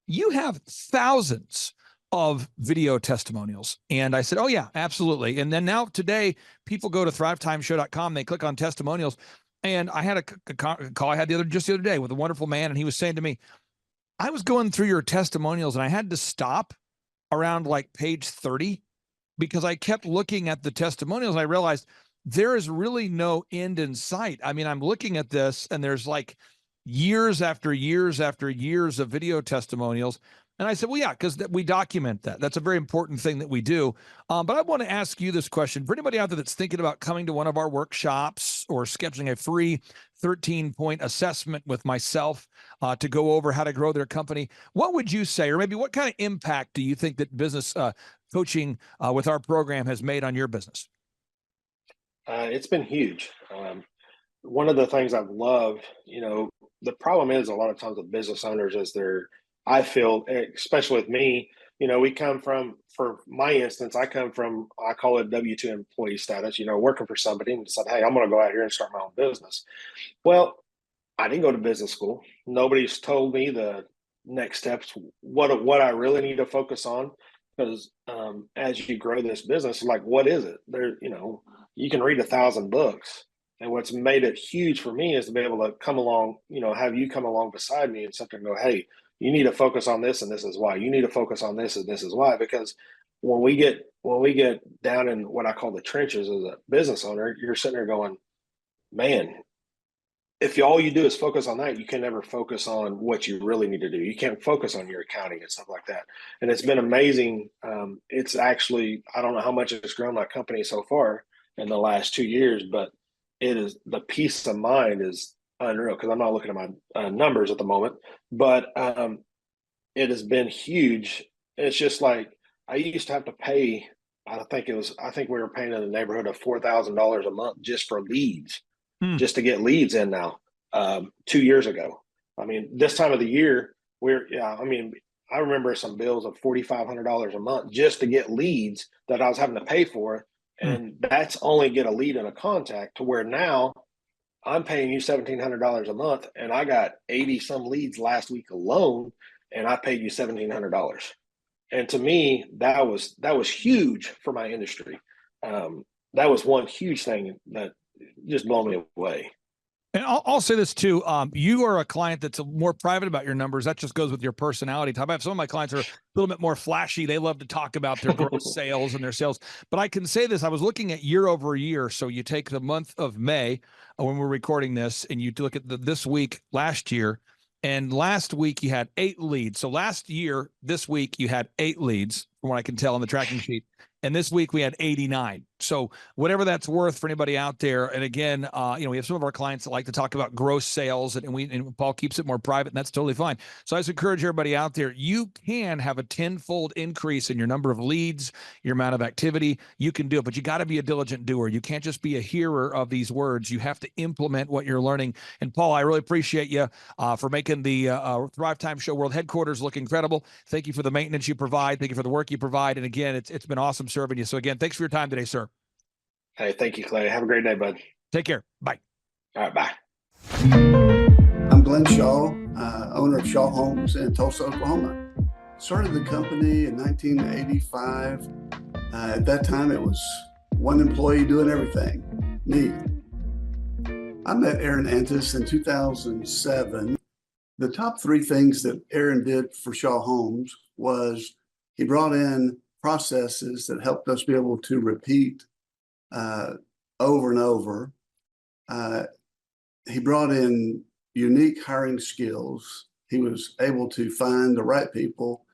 "You have thousands of video testimonials." And I said, "Oh yeah, absolutely." And then now today, people go to thrivetimeshow.com, they click on testimonials. And I had a call I had just the other day with a wonderful man, and he was saying to me, "I was going through your testimonials and I had to stop around like page 30 because I kept looking at the testimonials and I realized there is really no end in sight. I mean, I'm looking at this and there's like years after years after years of video testimonials." And I said, "Well, yeah, because we document that. That's a very important thing that we do." But I want to ask you this question. For anybody out there that's thinking about coming to one of our workshops or scheduling a free 13-point assessment with myself to go over how to grow their company, what would you say, or maybe what kind of impact do you think that business coaching with our program has made on your business? It's been huge. One of the things I've loved, the problem is a lot of times with business owners is I feel, especially with me, we come from, for my instance, I come from, I call it W-2 employee status, working for somebody and said, "Hey, I'm going to go out here and start my own business." Well, I didn't go to business school. Nobody's told me the next steps, what I really need to focus on. Because as you grow this business, like, what is it? You can read 1,000 books. And what's made it huge for me is to be able to come along, have you come along beside me and sit there and go, "Hey, you need to focus on this, and this is why. You need to focus on this, and this is why." Because when we get down in what I call the trenches as a business owner, you're sitting there going, "Man, if all you do is focus on that, you can never focus on what you really need to do. You can't focus on your accounting and stuff like that." And it's been amazing. It's actually, I don't know how much it's grown my company so far in the last 2 years, but the peace of mind is unreal, because I'm not looking at my numbers at the moment, but it has been huge. It's just like, I used to have to pay, I think we were paying in the neighborhood of $4,000 a month just for leads, just to get leads in now, 2 years ago. I mean, this time of the year, I remember some bills of $4,500 a month just to get leads that I was having to pay for. And that's only get a lead and a contact, to where now I'm paying you $1,700 a month, and I got 80 some leads last week alone, and I paid you $1,700. And to me, that was huge for my industry. That was one huge thing that just blew me away. And I'll say this too. You are a client that's more private about your numbers. That just goes with your personality type. I have some of my clients are a little bit more flashy. They love to talk about their gross sales and their sales. But I can say this, I was looking at year over year. So you take the month of May when we're recording this, and you look at this week last year, and last week you had 8 leads. So last year, this week you had 8 leads from what I can tell on the tracking sheet. And this week we had 89. So whatever that's worth for anybody out there. And again, we have some of our clients that like to talk about gross sales, and Paul keeps it more private, and that's totally fine. So I just encourage everybody out there, you can have a 10-fold increase in your number of leads, your amount of activity. You can do it, but you got to be a diligent doer. You can't just be a hearer of these words. You have to implement what you're learning. And Paul, I really appreciate you for making the Thrivetime Show World Headquarters look incredible. Thank you for the maintenance you provide. Thank you for the work you provide. And again, it's been awesome serving you. So again, thanks for your time today, sir. Hey, thank you, Clay. Have a great day, bud. Take care. Bye. All right, bye. I'm Glenn Shaw, owner of Shaw Homes in Tulsa, Oklahoma. Started the company in 1985. At that time, it was one employee doing everything, me. I met Aaron Antis in 2007. The top three things that Aaron did for Shaw Homes was he brought in processes that helped us be able to repeat over and over. He brought in unique hiring skills. He was able to find the right people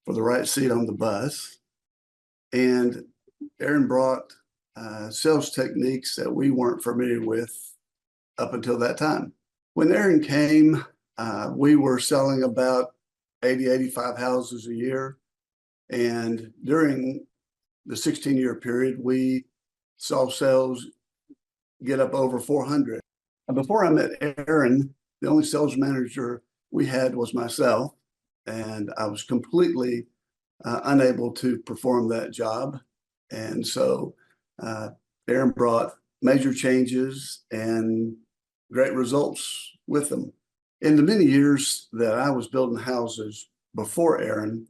for the right seat on the bus. And Aaron brought sales techniques that we weren't familiar with up until that time. When Aaron came, we were selling about 80, 85 houses a year. And during the 16-year period, we saw sales get up over 400. And before I met Aaron, the only sales manager we had was myself, and I was completely unable to perform that job. And so Aaron brought major changes and great results with them. In the many years that I was building houses before Aaron,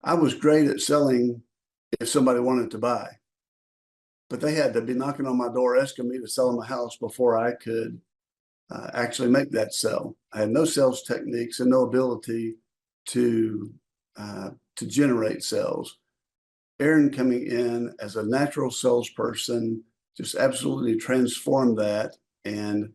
I was great at selling if somebody wanted to buy. But they had to be knocking on my door asking me to sell them a house before I could actually make that sell. I had no sales techniques and no ability to generate sales. Aaron coming in as a natural salesperson just absolutely transformed that and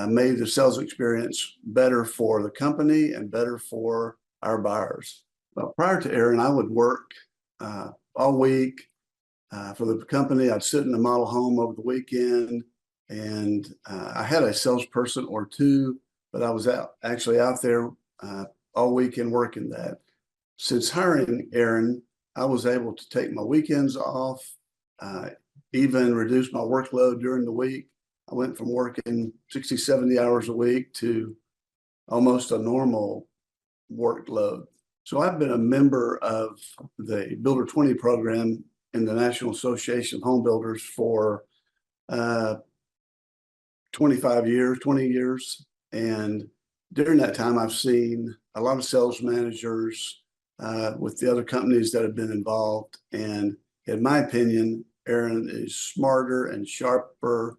made the sales experience better for the company and better for our buyers. Well, prior to Aaron, I would work all week for the company. I'd sit in a model home over the weekend, and I had a salesperson or two, but I was actually out there all weekend working that. Since hiring Aaron, I was able to take my weekends off, even reduce my workload during the week. I went from working 60, 70 hours a week to almost a normal workload. So I've been a member of the Builder 20 program in the National Association of Home Builders for 20 years. And during that time, I've seen a lot of sales managers with the other companies that have been involved. And in my opinion, Aaron is smarter and sharper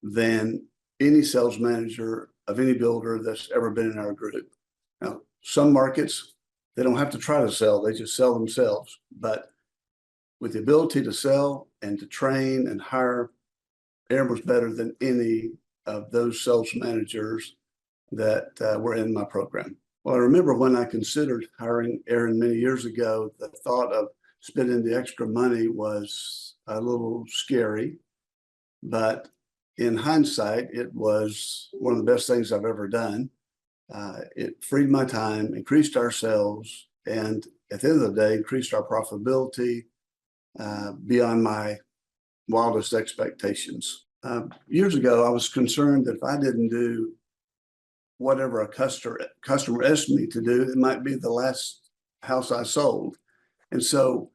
than any sales manager of any builder that's ever been in our group. Now, some markets, they don't have to try to sell, they just sell themselves. But with the ability to sell and to train and hire, Aaron was better than any of those sales managers that were in my program. Well, I remember when I considered hiring Aaron many years ago, the thought of spending the extra money was a little scary, but in hindsight, it was one of the best things I've ever done. It freed my time, increased our sales, and at the end of the day, increased our profitability beyond my wildest expectations. Years ago, I was concerned that if I didn't do whatever a customer asked me to do, it might be the last house I sold. And so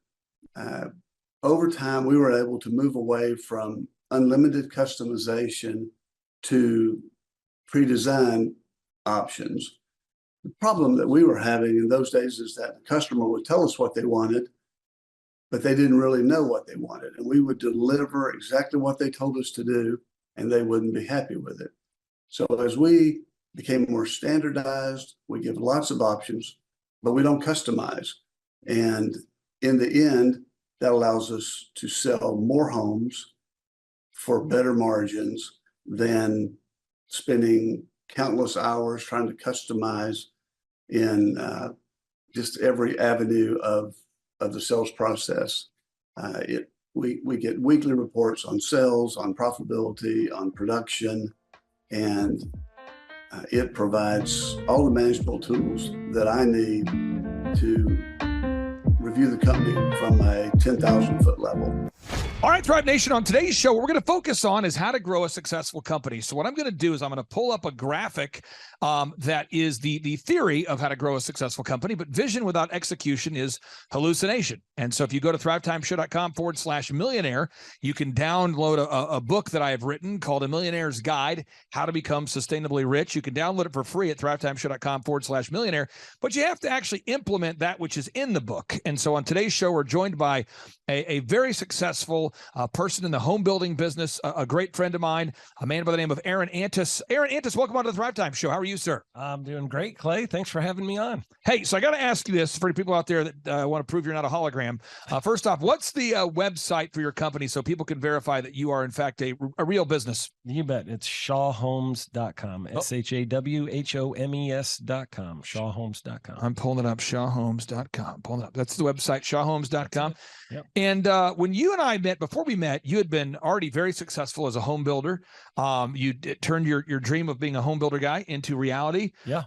over time, we were able to move away from unlimited customization to pre-designed options. The problem that we were having in those days is that the customer would tell us what they wanted, but they didn't really know what they wanted. And we would deliver exactly what they told us to do, and they wouldn't be happy with it. So as we became more standardized, we give lots of options, but we don't customize. And in the end, that allows us to sell more homes for better margins than spending countless hours trying to customize in just every avenue of the sales process. We get weekly reports on sales, on profitability, on production, and it provides all the manageable tools that I need to review the company from a 10,000-foot level. All right, Thrive Nation, on today's show, what we're going to focus on is how to grow a successful company. So what I'm going to do is I'm going to pull up a graphic that is the theory of how to grow a successful company, but vision without execution is hallucination. And so if you go to thrivetimeshow.com/millionaire, you can download a book that I have written called A Millionaire's Guide, How to Become Sustainably Rich. You can download it for free at thrivetimeshow.com/millionaire, but you have to actually implement that which is in the book. And so on today's show, we're joined by a very successful successful person in the home building business, a great friend of mine, a man by the name of Aaron Antis. Aaron Antis, welcome on to the Thrivetime Show. How are you, sir? I'm doing great, Clay. Thanks for having me on. Hey, so I got to ask you this for people out there that want to prove you're not a hologram. First off, what's the website for your company so people can verify that you are, in fact, a real business? You bet. It's shawhomes.com. SHAWHOMES.com. Shawhomes.com. I'm pulling it up, shawhomes.com. Pulling it up. That's the website, shawhomes.com. Yep. And when you and I met, before we met, you had been already very successful as a home builder. You turned your dream of being a home builder guy into reality. Yeah.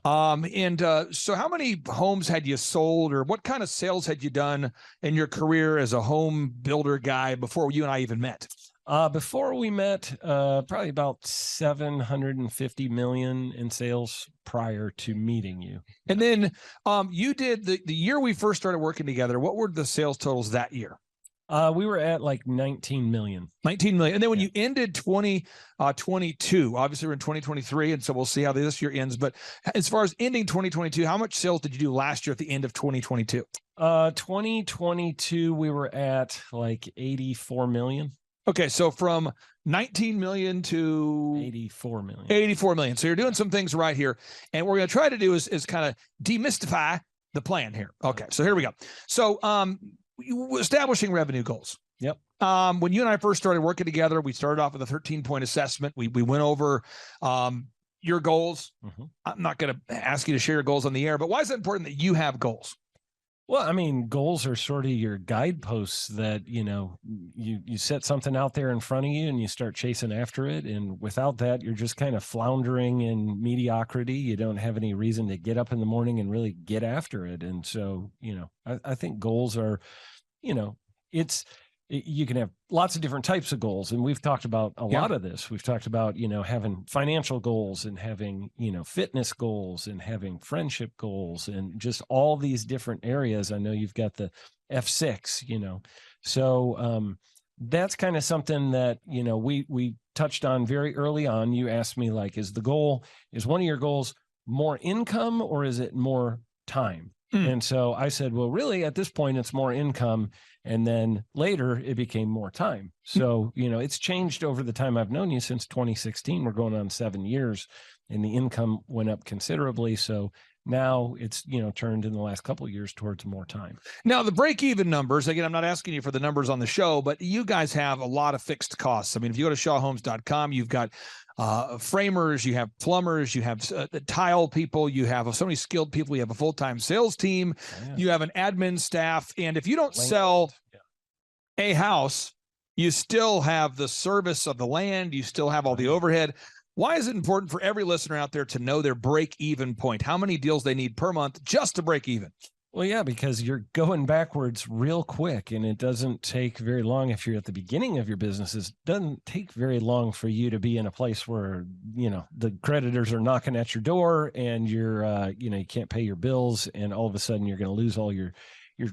So how many homes had you sold, or what kind of sales had you done in your career as a home builder guy before you and I even met? Before we met, probably about 750 million in sales prior to meeting you. And then you did the year we first started working together. What were the sales totals that year? We were at like 19 million. 19 million. And then when you ended 2022, obviously we're in 2023, and so we'll see how this year ends. But as far as ending 2022, how much sales did you do last year at the end of 2022? 2022, we were at like 84 million. Okay, so from 19 million to 84 million. 84 million. So you're doing some things right here. And what we're going to try to do is kind of demystify the plan here. Okay, so here we go. So establishing revenue goals. Yep. When you and I first started working together, we started off with a 13-point assessment. We went over your goals. Mm-hmm. I'm not going to ask you to share your goals on the air, but why is it important that you have goals? Well, I mean, goals are sort of your guideposts that, you set something out there in front of you and you start chasing after it. And without that, you're just kind of floundering in mediocrity. You don't have any reason to get up in the morning and really get after it. And so, I think goals are, you can have lots of different types of goals. And we've talked about a lot of this. We've talked about, having financial goals and having, fitness goals and having friendship goals and just all these different areas. I know you've got the F6, so that's kind of something that, we touched on very early on. You asked me, like, is one of your goals more income or is it more time? And so I said, well, really, at this point, it's more income. And then later it became more time. So, it's changed over the time I've known you since 2016. We're going on 7 years and the income went up considerably. So now it's, turned in the last couple of years towards more time. Now, the break-even numbers, again, I'm not asking you for the numbers on the show, but you guys have a lot of fixed costs. I mean, if you go to shawhomes.com, you've got framers, you have plumbers, you have tile people, you have so many skilled people, you have a full-time sales team, you have an admin staff. And if you don't sell a house, you still have the service of the land, you still have all the overhead. Why is it important for every listener out there to know their break-even point? How many deals they need per month just to break even? Well, yeah, because you're going backwards real quick, and it doesn't take very long if you're at the beginning of your business. It doesn't take very long for you to be in a place where, the creditors are knocking at your door and you're, you can't pay your bills, and all of a sudden you're going to lose all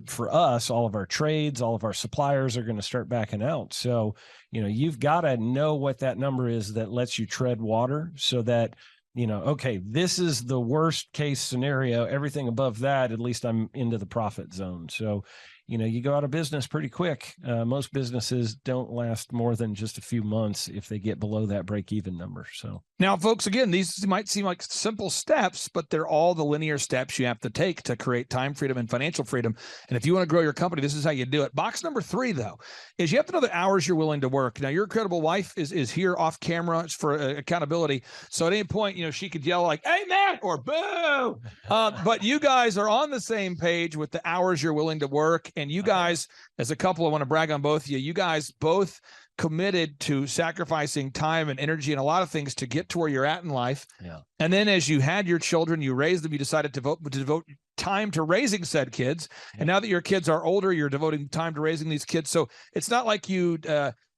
for us, all of our trades, all of our suppliers are going to start backing out. So, you've got to know what that number is that lets you tread water so that, okay, this is the worst case scenario. Everything above that, at least I'm into the profit zone. So, you go out of business pretty quick. Most businesses don't last more than just a few months if they get below that break-even number. So now, folks, again, these might seem like simple steps, but they're all the linear steps you have to take to create time freedom and financial freedom. And if you want to grow your company, this is how you do it. Box number 3, though, is you have to know the hours you're willing to work. Now, your incredible wife is here off camera for accountability. So at any point, she could yell like, "Hey, Matt," or "Boo." But you guys are on the same page with the hours you're willing to work. And you guys, as a couple, I want to brag on both of you. You guys both committed to sacrificing time and energy and a lot of things to get to where you're at in life. Yeah. And then as you had your children, you raised them, you decided to devote time to raising said kids. Yeah. And now that your kids are older, you're devoting time to raising these kids. So it's not like you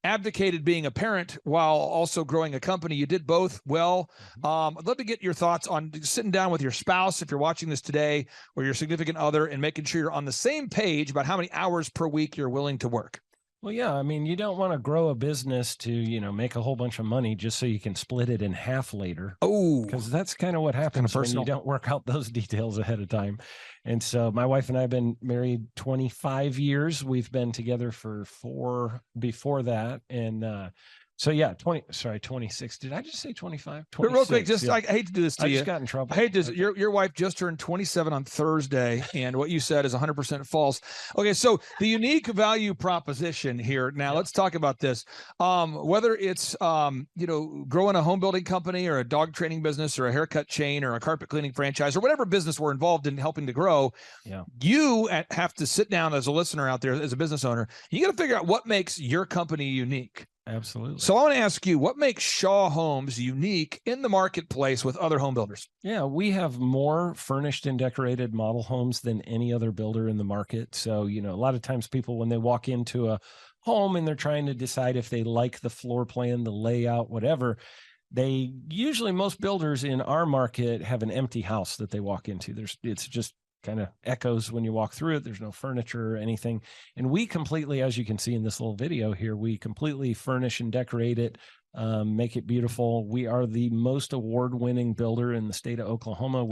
abdicated being a parent while also growing a company. You did both well. I'd love to get your thoughts on sitting down with your spouse, if you're watching this today, or your significant other, and making sure you're on the same page about how many hours per week you're willing to work. Well, yeah, I mean, you don't want to grow a business to, make a whole bunch of money just so you can split it in half later. Oh, because that's kind of what happens when you don't work out those details ahead of time. And so my wife and I have been married 25 years. We've been together for 4 before that. And so yeah, 26. Did I just say 25? But real quick, I hate to do this to I you. just got in trouble. I hate this. Your wife just turned 27 on Thursday, and what you said is 100% false. Okay, so the unique value proposition here. Now let's talk about this. Whether it's growing a home building company or a dog training business or a haircut chain or a carpet cleaning franchise or whatever business we're involved in helping to grow, you have to sit down as a listener out there, as a business owner. You got to figure out what makes your company unique. Absolutely. So I want to ask you, what makes Shaw Homes unique in the marketplace with other home builders? Yeah, we have more furnished and decorated model homes than any other builder in the market. So, a lot of times people, when they walk into a home and they're trying to decide if they like the floor plan, the layout, whatever, most builders in our market have an empty house that they walk into. It's just kind of echoes when you walk through it. There's no furniture or anything. And we completely, as you can see in this little video here, we completely furnish and decorate it, make it beautiful. We are the most award-winning builder in the state of Oklahoma.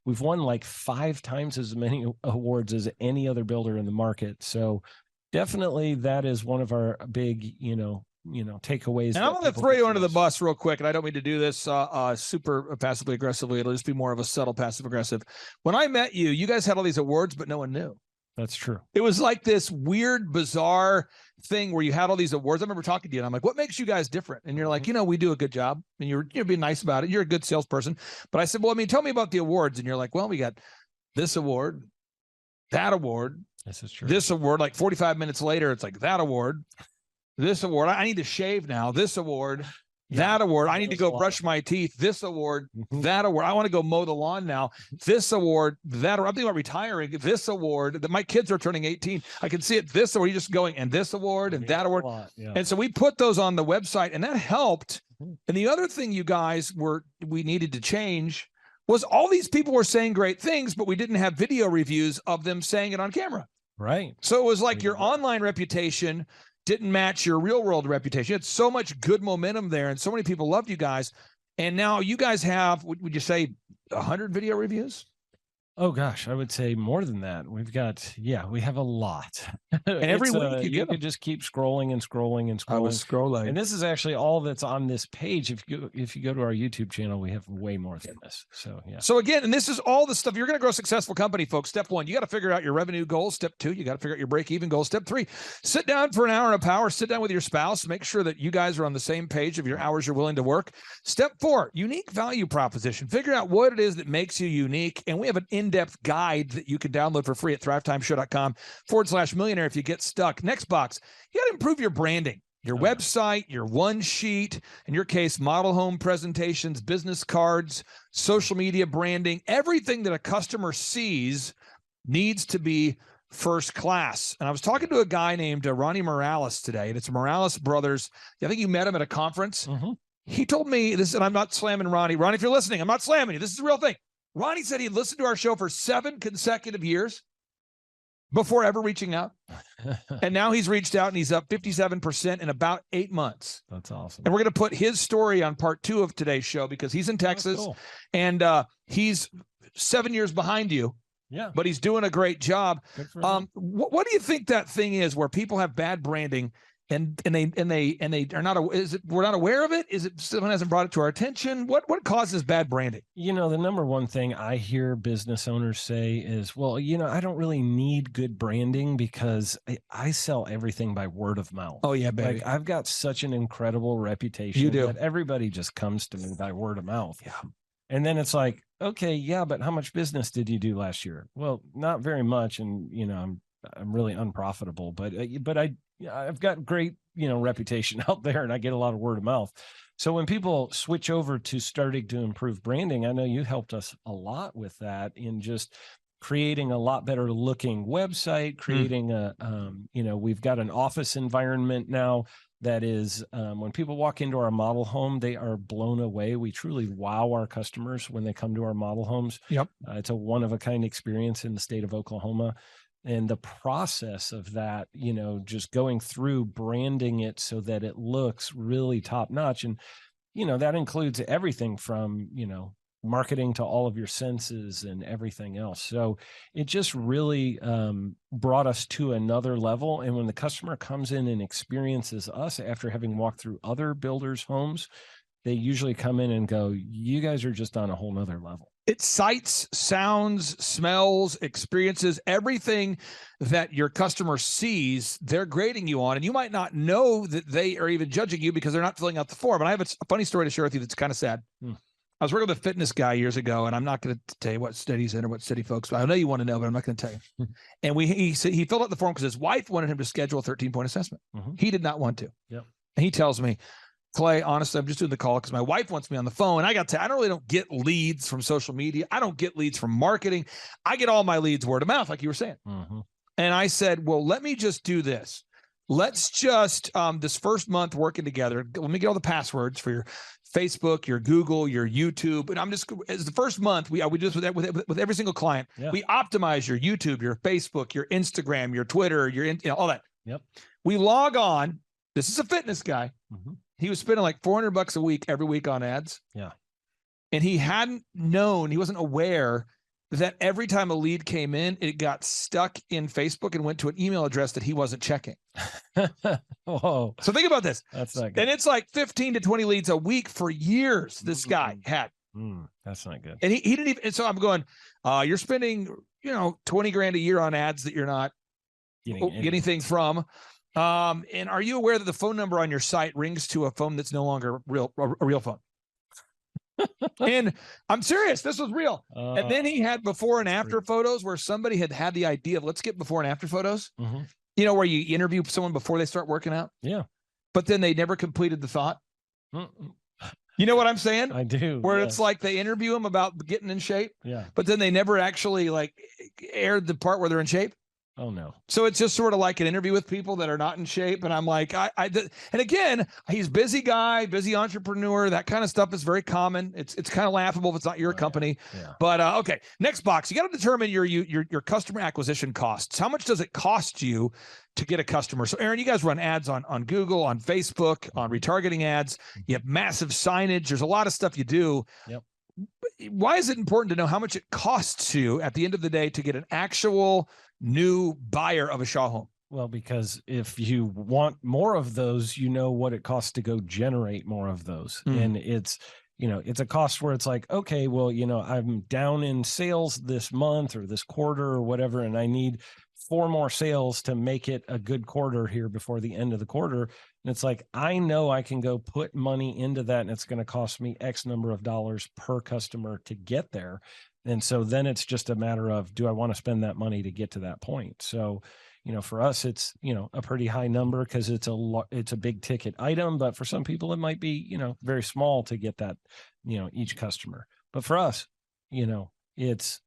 We've won like 5 times as many awards as any other builder in the market. So definitely that is one of our big, takeaways. And I'm going to throw you under the bus real quick, and I don't mean to do this super passively aggressively. It'll just be more of a subtle passive aggressive. When I met you, you guys had all these awards, but no one knew. That's true. It was like this weird, bizarre thing where you had all these awards. I remember talking to you, and I'm like, what makes you guys different? And you're like, we do a good job. And you're being nice about it. You're a good salesperson. But I said, well, tell me about the awards. And you're like, well, we got this award, that award. This is true. This award, like 45 minutes later, it's like that award. This award, I need to shave now. This award, that award, I need to go brush my teeth. This award, that award, I want to go mow the lawn now. This award, that award, I'm thinking about retiring. This award, my kids are turning 18. I can see it. This award, you're just going, and this award, and that award. And so we put those on the website, and that helped. And the other thing you guys we needed to change was all these people were saying great things, but we didn't have video reviews of them saying it on camera. Right. So it was like your online reputation didn't match your real world reputation. You had so much good momentum there, and so many people loved you guys. And now you guys have, would you say, 100 video reviews? Oh gosh, I would say more than that. We have a lot. And every week you could just keep scrolling and scrolling and scrolling. I was scrolling. And this is actually all that's on this page. If you go to our YouTube channel, we have way more than this. So yeah. So again, and this is all the stuff. You're going to grow a successful company, folks. Step 1, you got to figure out your revenue goals. Step 2, you got to figure out your break-even goals. Step 3, sit down for an hour of power. Sit down with your spouse. Make sure that you guys are on the same page of your hours you're willing to work. Step 4, unique value proposition. Figure out what it is that makes you unique. And we have an in-depth guide that you can download for free at thrivetimeshow.com/millionaire if you get stuck. Next box, you got to improve your branding, your website, your one sheet, in your case, model home presentations, business cards, social media branding. Everything that a customer sees needs to be first class. And I was talking to a guy named Ronnie Morales today, and it's Morales Brothers. I think you met him at a conference. He told me this, and I'm not slamming Ronnie. Ronnie, if you're listening, I'm not slamming you. This is the real thing. Ronnie said he listened to our show for 7 consecutive years before ever reaching out. And now he's reached out and he's up 57% in about 8 months. That's awesome. And we're going to put his story on part 2 of today's show because he's in Texas and he's 7 years behind you. Yeah. But he's doing a great job. What do you think that thing is where people have bad branding and they are not, we're not aware of it? Is it someone hasn't brought it to our attention? What causes bad branding? The number one thing I hear business owners say is, well, I don't really need good branding because I sell everything by word of mouth. Oh yeah, baby. Like, I've got such an incredible reputation. You do. That everybody just comes to me by word of mouth. Yeah. And then it's like, okay, yeah, but how much business did you do last year? Well, not very much. And, I'm really unprofitable, but I've got great, reputation out there and I get a lot of word of mouth. So when people switch over to starting to improve branding, I know you helped us a lot with that in just creating a lot better looking website, creating we've got an office environment now that is, when people walk into our model home, they are blown away. We truly wow our customers when they come to our model homes. Yep. It's a one-of-a-kind experience in the state of Oklahoma. And the process of that, just going through branding it so that it looks really top notch. And, that includes everything from, marketing to all of your senses and everything else. So it just really brought us to another level. And when the customer comes in and experiences us after having walked through other builders' homes, they usually come in and go, you guys are just on a whole nother level. It's sights, sounds, smells, experiences, everything that your customer sees, they're grading you on. And you might not know that they are even judging you because they're not filling out the form. And I have a funny story to share with you that's kind of sad. I was working with a fitness guy years ago, and I'm not going to tell you what state he's in or what city, folks. But I know you want to know, but I'm not going to tell you. And he filled out the form because his wife wanted him to schedule a 13-point assessment. He did not want to. Yep. And he tells me, Clay, honestly, I'm just doing the call because my wife wants me on the phone. I got to, I really don't get leads from social media. I don't get leads from marketing. I get all my leads word of mouth, like you were saying. And I said, well, let me just do this. Let's just, this first month working together, let me get all the passwords for your Facebook, your Google, your YouTube. And I'm just, as the first month, we do this with every single client. Yeah. We optimize your YouTube, your Facebook, your Instagram, your Twitter, all that. Yep. We log on. This is a fitness guy. He was spending like $400 a week every week on ads. Yeah. And he hadn't known, he wasn't aware that every time a lead came in, it got stuck in Facebook and went to an email address that he wasn't checking. Whoa. So think about this. That's not good. And it's like 15 to 20 leads a week for years this guy had. That's not good. And he didn't even, and so I'm going, you're spending, $20,000 a year on ads that you're not getting anything from. And are you aware that the phone number on your site rings to a phone that's no longer a real phone? And I'm serious. This was real. And then he had before and after photos where somebody had the idea of let's get before and after photos. Where you interview someone before they start working out. Yeah. But then they never completed the thought. You know what I'm saying? I do. Where it's like they interview them about getting in shape. Yeah. But then they never actually aired the part where they're in shape. Oh no. So it's just sort of like an interview with people that are not in shape. And I'm like, and again, he's busy guy, busy entrepreneur. That kind of stuff is very common. It's kind of laughable if it's not your company. Yeah. But okay, next box. You got to determine your customer acquisition costs. How much does it cost you to get a customer? So Aaron, you guys run ads on Google, on Facebook, on retargeting ads. You have massive signage. There's a lot of stuff you do. Yep. Why is it important to know how much it costs you at the end of the day to get an actual new buyer of a Shaw home? Well, because if you want more of those, you know what it costs to go generate more of those. And it's a cost where it's like, okay, well, I'm down in sales this month or this quarter or whatever, and I need 4 more sales to make it a good quarter here before the end of the quarter. And it's like, I know I can go put money into that and it's going to cost me X number of dollars per customer to get there. And so then it's just a matter of, do I want to spend that money to get to that point? So, for us, it's, a pretty high number because it's a big ticket item, but for some people it might be, very small to get that, each customer. But for us, it's,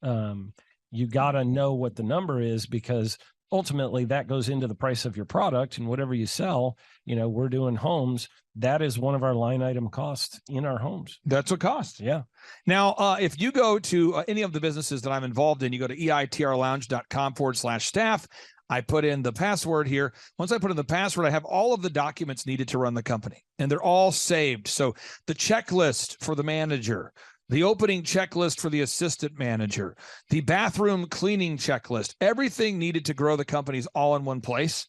you got to know what the number is because ultimately that goes into the price of your product and whatever you sell. We're doing homes. That is one of our line item costs in our homes. That's what costs. Yeah. Now, if you go to any of the businesses that I'm involved in, you go to eitrlounge.com/staff. I put in the password here. Once I put in the password, I have all of the documents needed to run the company, and they're all saved. So the checklist for the manager, the opening checklist for the assistant manager, the bathroom cleaning checklist, everything needed to grow the company's all in one place.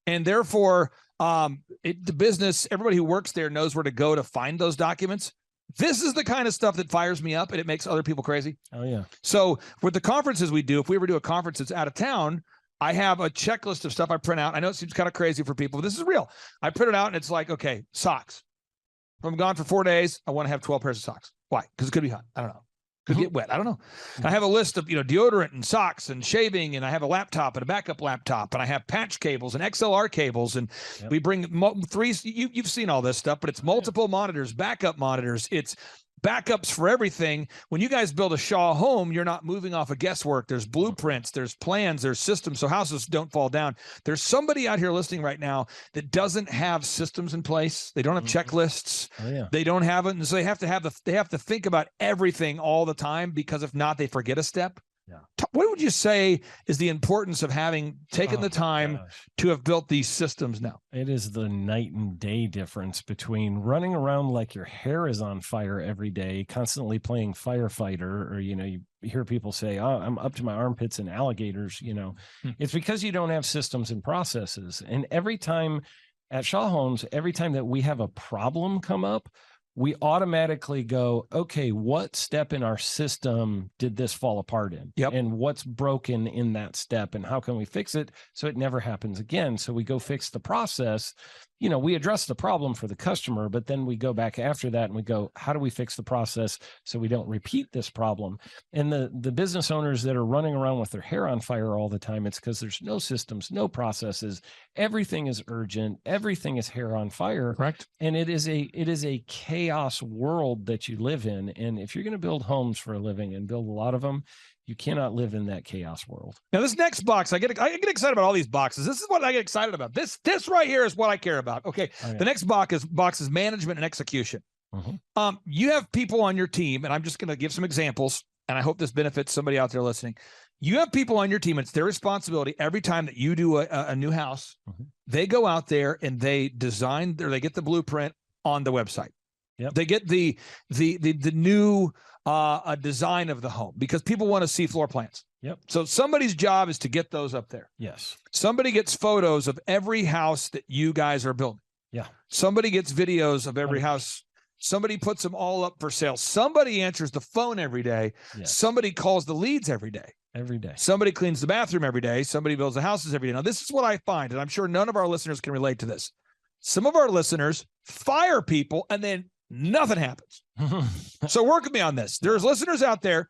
And therefore, the business, everybody who works there knows where to go to find those documents. This is the kind of stuff that fires me up and it makes other people crazy. Oh, yeah. So with the conferences we do, if we ever do a conference that's out of town, I have a checklist of stuff I print out. I know it seems kind of crazy for people, but this is real. I print it out and it's like, okay, socks. If I'm gone for 4 days, I want to have 12 pairs of socks. Why? Because it could be hot. I don't know. Could get wet. I don't know. I have a list of, deodorant and socks and shaving, and I have a laptop and a backup laptop, and I have patch cables and XLR cables, and we bring 3. You've seen all this stuff, but it's multiple monitors, backup monitors. It's backups for everything. When you guys build a Shaw home, you're not moving off of guesswork. There's blueprints, there's plans, there's systems, so houses don't fall down. There's somebody out here listening right now that doesn't have systems in place. They don't have checklists. Oh, yeah. They don't have it, and so they have to think about everything all the time because if not, they forget a step. What would you say is the importance of having taken the time to have built these systems now? It is the night and day difference between running around like your hair is on fire every day, constantly playing firefighter, or, you hear people say, oh, I'm up to my armpits in alligators, It's because you don't have systems and processes. And every time at Shaw Homes, every time that we have a problem come up, we automatically go, okay, what step in our system did this fall apart in? Yep. And what's broken in that step, and how can we fix it so it never happens again? So we go fix the process. We address the problem for the customer, but then we go back after that and we go, how do we fix the process so we don't repeat this problem? And the business owners that are running around with their hair on fire all the time, it's because there's no systems, no processes. Everything is urgent. Everything is hair on fire. Correct. And it is a chaos world that you live in. And if you're going to build homes for a living and build a lot of them, you cannot live in that chaos world. Now, this next box, I get excited about all these boxes. This is what I get excited about. This right here is what I care about. Okay. The next box is management and execution. You have people on your team, and I'm just going to give some examples, and I hope this benefits somebody out there listening. You have people on your team. It's their responsibility every time that you do a new house. They go out there and they design, or they get the blueprint on the website. Yep. They get the new a design of the home, because people want to see floor plans. Yep. So somebody's job is to get those up there. Yes. Somebody gets photos of every house that you guys are building. Yeah. Somebody gets videos of every house. Somebody puts them all up for sale. Somebody answers the phone every day. Yes. Somebody calls the leads every day. Every day. Somebody cleans the bathroom every day. Somebody builds the houses every day. Now, this is what I find, and I'm sure none of our listeners can relate to this. Some of our listeners fire people and then nothing happens. So work with me on this. There's listeners out there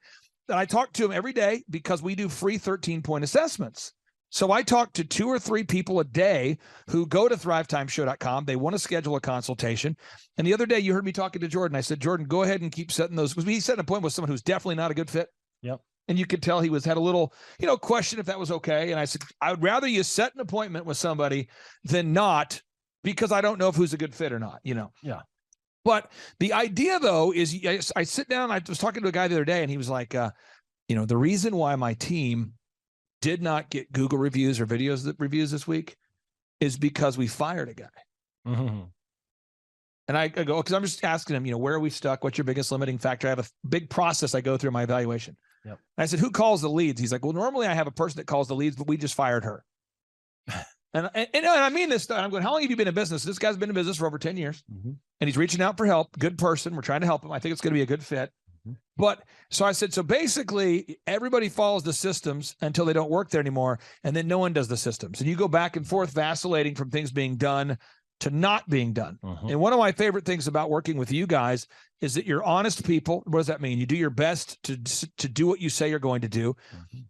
that I talk to them every day because we do free 13-point assessments. So I talk to 2 or 3 people a day who go to thrivetimeshow.com. They want to schedule a consultation. And the other day you heard me talking to Jordan. I said, Jordan, go ahead and keep setting those. We set an appointment with someone who's definitely not a good fit. Yep. And you could tell he had a little, question if that was okay. And I said, I would rather you set an appointment with somebody than not, because I don't know if who's a good fit or not, Yeah. But the idea, though, is I sit down. I was talking to a guy the other day, and he was like, the reason why my team did not get Google reviews or reviews this week is because we fired a guy. And I go, because I'm just asking him, where are we stuck? What's your biggest limiting factor? I have a big process I go through in my evaluation. Yep. And I said, who calls the leads? He's like, well, normally I have a person that calls the leads, but we just fired her. And I mean this, and I'm going, how long have you been in business? This guy's been in business for over 10 years, and he's reaching out for help. Good person. We're trying to help him. I think it's going to be a good fit. But so I said, so basically everybody follows the systems until they don't work there anymore. And then no one does the systems. And you go back and forth vacillating from things being done to not being done. And one of my favorite things about working with you guys is that you're honest people. What does that mean? You do your best to do what you say you're going to do.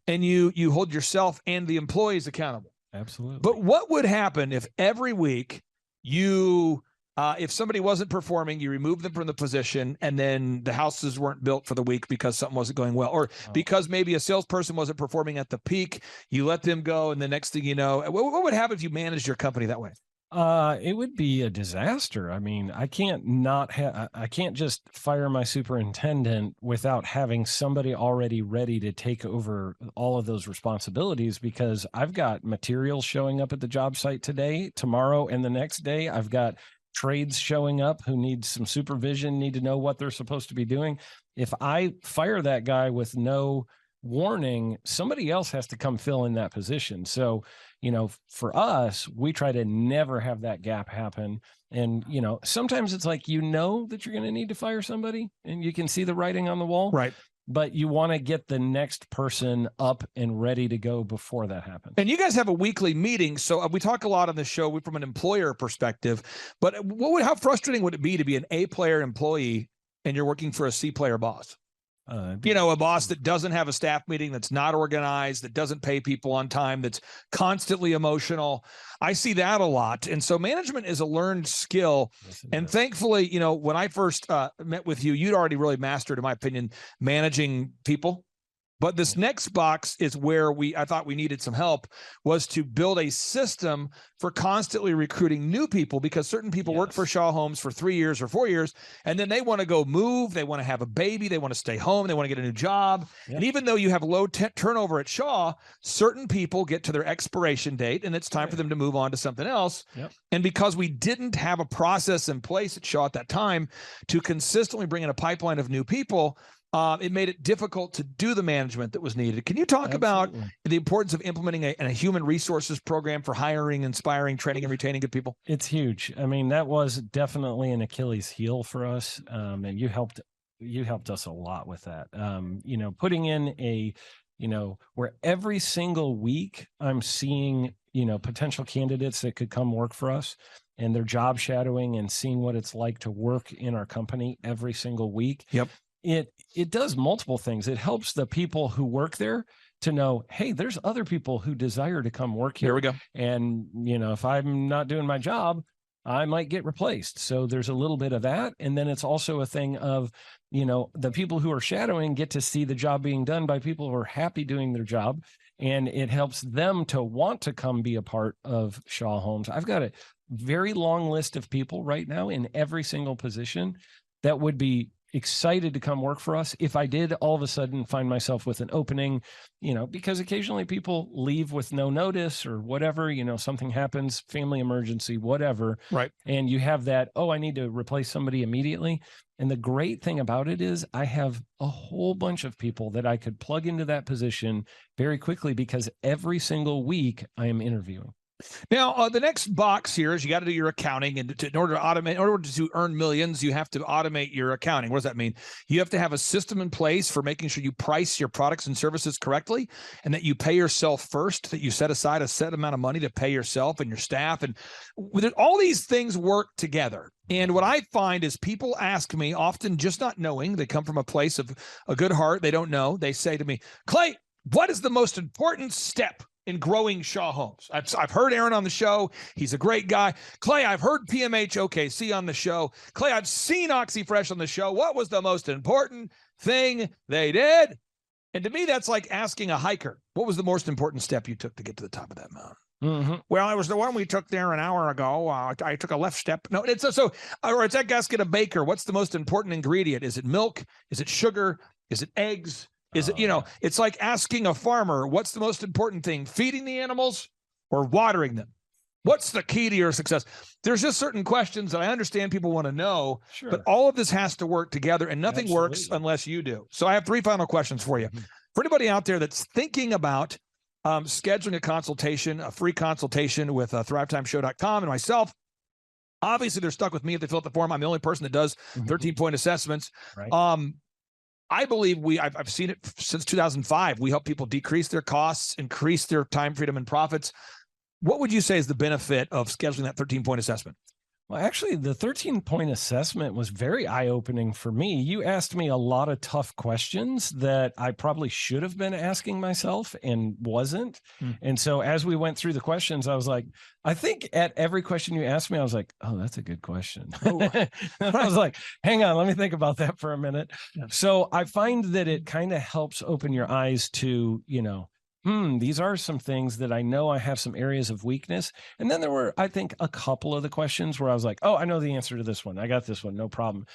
And you hold yourself and the employees accountable. Absolutely. But what would happen if every week if somebody wasn't performing, you removed them from the position, and then the houses weren't built for the week because something wasn't going well, or because maybe a salesperson wasn't performing at the peak, you let them go, and the next thing you know, what would happen if you managed your company that way? It would be a disaster. I mean, I can't just fire my superintendent without having somebody already ready to take over all of those responsibilities, because I've got materials showing up at the job site today, tomorrow, and the next day. I've got trades showing up who need some supervision, need to know what they're supposed to be doing. If I fire that guy with no warning, somebody else has to come fill in that position. So, for us, we try to never have that gap happen. And, sometimes it's like, that you're going to need to fire somebody and you can see the writing on the wall. Right. But you want to get the next person up and ready to go before that happens. And you guys have a weekly meeting. So we talk a lot on the show from an employer perspective, but how frustrating would it be to be an A-player employee and you're working for a C-player boss? A boss that doesn't have a staff meeting, that's not organized, that doesn't pay people on time, that's constantly emotional. I see that a lot. And so management is a learned skill. Yes, and thankfully, when I first met with you, you'd already really mastered, in my opinion, managing people. But this next box is where I thought we needed some help, was to build a system for constantly recruiting new people, because certain people work for Shaw Homes for 3 years or 4 years, and then they want to go move, they want to have a baby, they want to stay home, they want to get a new job. And even though you have low turnover at Shaw, certain people get to their expiration date and it's time for them to move on to something else. And because we didn't have a process in place at Shaw at that time to consistently bring in a pipeline of new people, it made it difficult to do the management that was needed. Can you talk about the importance of implementing a human resources program for hiring, inspiring, training, and retaining good people? It's huge. I mean, that was definitely an Achilles heel for us, and you helped us a lot with that. Putting in where every single week I'm seeing potential candidates that could come work for us, and they're job shadowing and seeing what it's like to work in our company every single week. It does multiple things. It helps the people who work there to know, hey, there's other people who desire to come work here. There we go. And, if I'm not doing my job, I might get replaced. So there's a little bit of that. And then it's also a thing of, the people who are shadowing get to see the job being done by people who are happy doing their job. And it helps them to want to come be a part of Shaw Homes. I've got a very long list of people right now in every single position that would be excited to come work for us if I did all of a sudden find myself with an opening, because occasionally people leave with no notice or whatever, something happens, family emergency, whatever. Right. And you have that, I need to replace somebody immediately. And the great thing about it is I have a whole bunch of people that I could plug into that position very quickly, because every single week I am interviewing. Now, the next box here is you got to do your accounting, and in order to earn millions, you have to automate your accounting. What does that mean? You have to have a system in place for making sure you price your products and services correctly, and that you pay yourself first, that you set aside a set amount of money to pay yourself and your staff. And all these things work together. And what I find is people ask me, often just not knowing, they come from a place of a good heart, they don't know. They say to me, Clay, what is the most important step in growing Shaw Homes? I've heard Aaron on the show. He's a great guy. Clay, I've heard PMH OKC on the show. Clay, I've seen OxyFresh on the show. What was the most important thing they did? And to me, that's like asking a hiker, what was the most important step you took to get to the top of that mountain? Well, it was the one we took there an hour ago. I took a left step. No, it's that gasket of baker. What's the most important ingredient? Is it milk? Is it sugar? Is it eggs? Is it, it's like asking a farmer, what's the most important thing, feeding the animals or watering them? What's the key to your success? There's just certain questions that I understand people want to know, but all of this has to work together, and nothing works unless you do. So I have 3 final questions for you. For anybody out there that's thinking about scheduling a consultation, a free consultation with thrivetimeshow.com and myself, obviously they're stuck with me if they fill out the form. I'm the only person that does 13-point assessments. I believe I've seen it since 2005. We help people decrease their costs, increase their time, freedom, and profits. What would you say is the benefit of scheduling that 13-point assessment? Well, actually, the 13-point assessment was very eye-opening for me. You asked me a lot of tough questions that I probably should have been asking myself and wasn't. And so as we went through the questions, I was like, I think at every question you asked me, I was like, oh, that's a good question. And I was like, hang on, let me think about that for a minute. So I find that it kind of helps open your eyes to, these are some things that I know I have some areas of weakness. And then there were, I think, a couple of the questions where I was like, oh, I know the answer to this one. I got this one, no problem.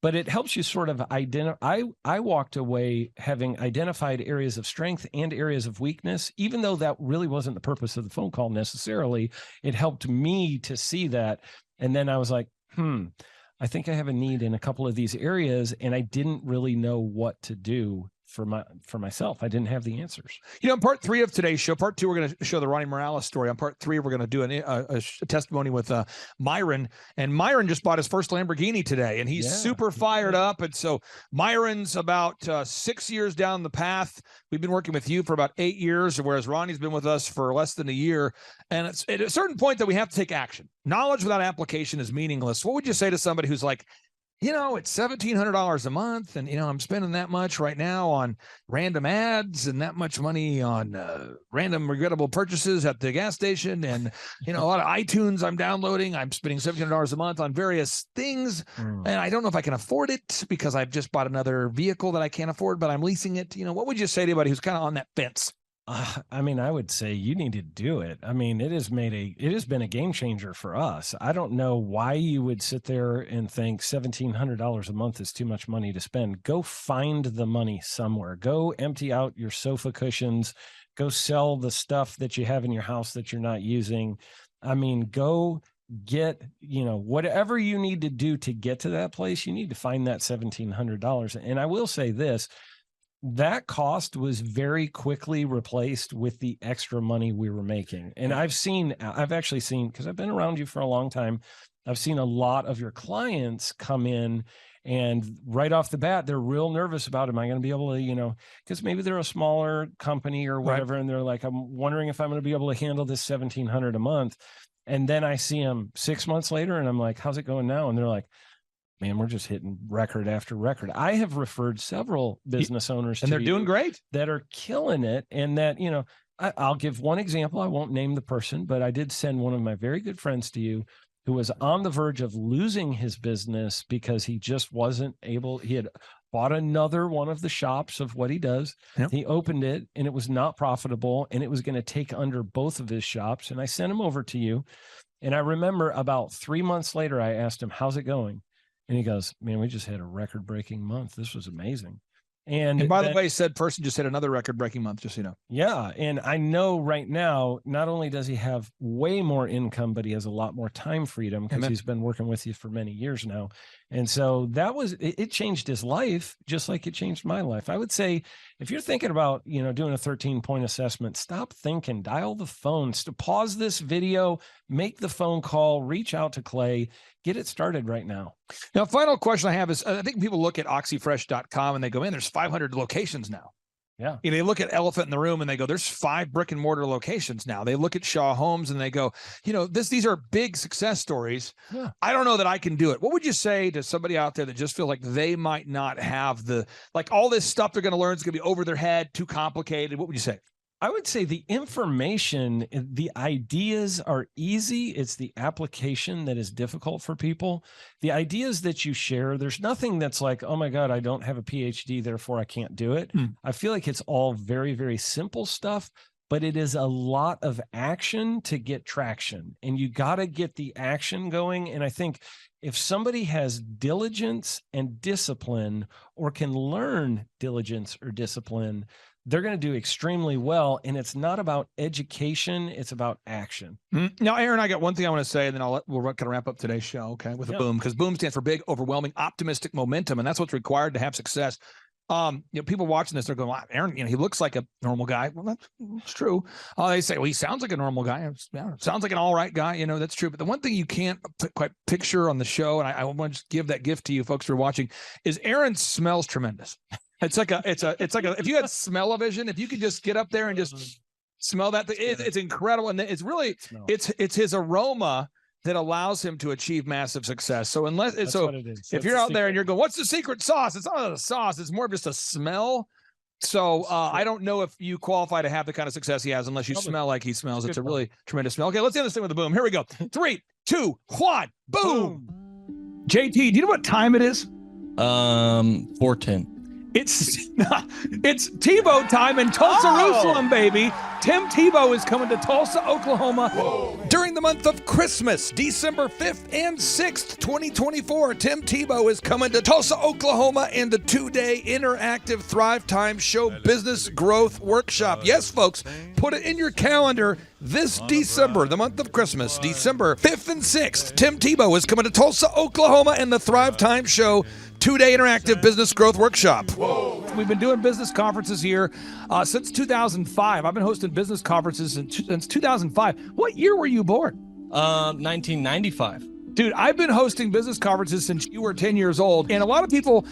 But it helps you sort of identify. I walked away having identified areas of strength and areas of weakness, even though that really wasn't the purpose of the phone call necessarily. It helped me to see that. And then I was like, I think I have a need in a couple of these areas, and I didn't really know what to do for myself. I didn't have the answers. In part 3 of today's show, part 2, we're going to show the Ronnie Morales story. On part 3, we're going to do a testimony with Myron. And Myron just bought his first Lamborghini today, and he's super fired up. And so Myron's about 6 years down the path. We've been working with you for about 8 years, whereas Ronnie's been with us for less than a year. And it's at a certain point that we have to take action. Knowledge without application is meaningless. What would you say to somebody who's like, it's $1,700 a month, and I'm spending that much right now on random ads and that much money on random regrettable purchases at the gas station, and a lot of iTunes I'm downloading. I'm spending $1,700 a month on various things, and I don't know if I can afford it because I've just bought another vehicle that I can't afford, but I'm leasing it. What would you say to anybody who's kind of on that fence? I would say you need to do it. It has been a game changer for us. I don't know why you would sit there and think $1,700 a month is too much money to spend. Go find the money somewhere. Go empty out your sofa cushions. Go sell the stuff that you have in your house that you're not using. Go get, whatever you need to do to get to that place. You need to find that $1,700. And I will say this, that cost was very quickly replaced with the extra money we were making. And I've actually seen, because I've been around you for a long time, I've seen a lot of your clients come in and right off the bat, they're real nervous about, am I going to be able to, because maybe they're a smaller company or whatever. Right. And they're like, I'm wondering if I'm going to be able to handle this $1,700 a month. And then I see them 6 months later and I'm like, how's it going now? And they're like, man, we're just hitting record after record. I have referred several business owners and they're doing great, that are killing it. And that, I'll give one example. I won't name the person, but I did send one of my very good friends to you who was on the verge of losing his business because he just wasn't able. He had bought another one of the shops of what he does. Yep. He opened it and it was not profitable and it was going to take under both of his shops. And I sent him over to you. And I remember about 3 months later, I asked him, how's it going? And he goes, man, we just had a record-breaking month. This was amazing. And by the way, said person just hit another record-breaking month, just so you know. Yeah, and I know right now, not only does he have way more income, but he has a lot more time freedom because he's been working with you for many years now. And so it changed his life just like it changed my life. I would say if you're thinking about, doing a 13-point assessment, stop thinking, dial the phone, pause this video, make the phone call, reach out to Clay, get it started right now. Now, final question I have is, I think people look at oxyfresh.com and they go, man, there's 500 locations now. Yeah. They look at Elephant in the Room and they go, there's 5 brick and mortar locations now. They look at Shaw Homes and they go, these are big success stories. Yeah. I don't know that I can do it. What would you say to somebody out there that just feel like they might not have all this stuff they're going to learn is going to be over their head, too complicated? What would you say? I would say the information, the ideas are easy. It's the application that is difficult for people. The ideas that you share, there's nothing that's like, oh my God, I don't have a PhD, therefore I can't do it. I feel like it's all very, very simple stuff, but it is a lot of action to get traction. And you got to get the action going. And I think if somebody has diligence and discipline or can learn diligence or discipline, they're going to do extremely well. And it's not about education. It's about action. Now, Aaron, I got one thing I want to say, and then we'll kind of wrap up today's show, okay, with a boom, because boom stands for big, overwhelming, optimistic momentum. And that's what's required to have success. People watching this, they're going, wow, Aaron, he looks like a normal guy. Well, that's true. They say, well, he sounds like a normal guy. Sounds like an all right guy. That's true. But the one thing you can't quite picture on the show, and I want to just give that gift to you folks who are watching, is Aaron smells tremendous. It's like if you had smell-o-vision, if you could just get up there and just smell that, it's incredible. And it's really, it's his aroma that allows him to achieve massive success. So if you're out there and you're going, what's the secret sauce? It's not a sauce. It's more of just a smell. So I don't know if you qualify to have the kind of success he has unless you smell like he smells. It's a really tremendous smell. Okay, let's end this thing with a boom. Here we go. 3, 2, 1, boom. JT, do you know what time it is? 4:10. It's Tebow time in Tulsa, Jerusalem, baby. Tim Tebow is coming to Tulsa, Oklahoma during the month of Christmas, December 5th and 6th, 2024. Tim Tebow is coming to Tulsa, Oklahoma in the 2-day interactive Thrivetime Show Business Growth Workshop. Yes, folks, put it in your calendar. This December, the month of Christmas, December 5th and 6th, Tim Tebow is coming to Tulsa, Oklahoma in the Thrivetime Show 2-day interactive business growth workshop. Whoa. We've been doing business conferences here since 2005. I've been hosting business conferences since 2005. What year were you born? 1995. Dude, I've been hosting business conferences since you were 10 years old. And a lot of people,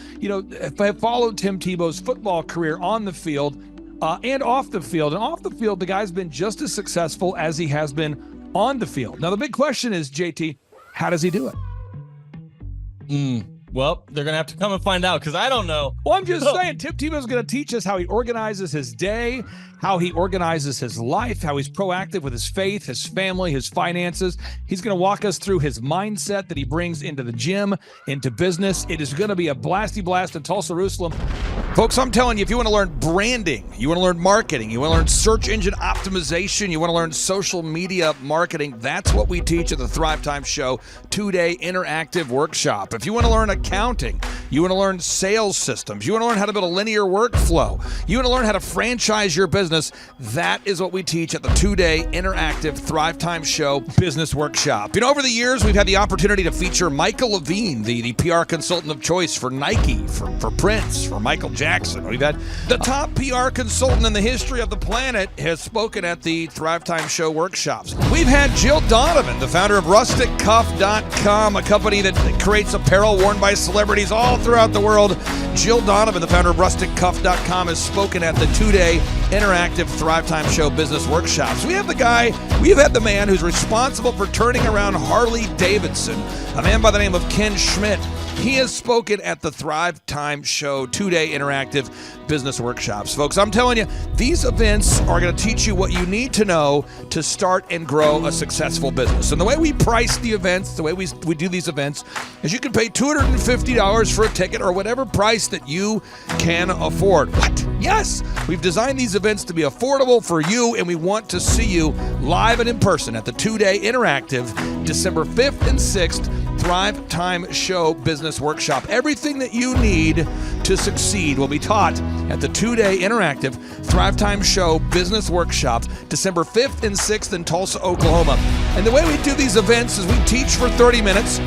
have followed Tim Tebow's football career on the field and off the field. And off the field, the guy's been just as successful as he has been on the field. Now, the big question is, JT, how does he do it? Well, they're going to have to come and find out because I don't know. Well, I'm just saying, Tim Tebow's going to teach us how he organizes his day, how he organizes his life, how he's proactive with his faith, his family, his finances. He's going to walk us through his mindset that he brings into the gym, into business. It is going to be a blasty blast in Tulsa, Jerusalem. Folks, I'm telling you, if you want to learn branding, you want to learn marketing, you want to learn search engine optimization, you want to learn social media marketing, that's what we teach at the Thrivetime Show 2-day interactive workshop. If you want to learn accounting, you want to learn sales systems, you want to learn how to build a linear workflow, you want to learn how to franchise your business, that is what we teach at the 2-day interactive Thrivetime Show business workshop. You know, over the years, we've had the opportunity to feature Michael Levine, the PR consultant of choice for Nike, for Prince, for Michael Jackson. We've had the top PR consultant in the history of the planet has spoken at the Thrivetime Show workshops. We've had Jill Donovan, the founder of RusticCuff.com, a company that creates apparel worn by celebrities all throughout the world. Jill Donovan, the founder of RusticCuff.com, has spoken at the 2-day interactive Thrivetime Show business workshops. We've had the man who's responsible for turning around Harley Davidson, a man by the name of Ken Schmidt. He has spoken at the Thrivetime Show 2-day interactive business workshops. Folks, I'm telling you, these events are going to teach you what you need to know to start and grow a successful business. And the way we price the events, the way we do these events, is you can pay $250 for a ticket or whatever price that you can afford. What? Yes! We've designed these events to be affordable for you, and we want to see you live and in person at the 2-day interactive December 5th and 6th Thrivetime Show Business Workshop. Everything that you need to succeed will be taught at the 2-day interactive Thrivetime Show Business Workshop, December 5th and 6th in Tulsa, Oklahoma. And the way we do these events is we teach for 30 minutes,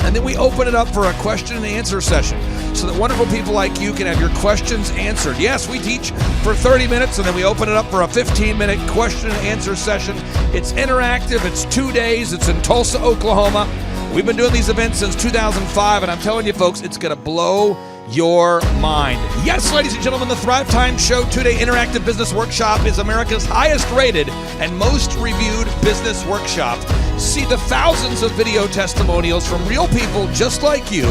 and then we open it up for a question and answer session so that wonderful people like you can have your questions answered. Yes, we teach for 30 minutes, and then we open it up for a 15-minute question and answer session. It's interactive. It's 2 days. It's in Tulsa, Oklahoma. We've been doing these events since 2005, and I'm telling you, folks, it's going to blow your mind. Yes, ladies and gentlemen, the Thrivetime Show 2-day interactive business workshop is America's highest rated and most reviewed business workshop. See the thousands of video testimonials from real people just like you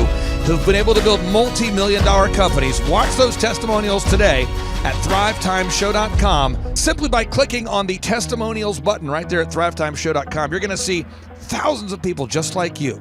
who've been able to build multi-million-dollar companies. Watch those testimonials today at thrivetimeshow.com. Simply by clicking on the testimonials button right there at thrivetimeshow.com, you're going to see thousands of people just like you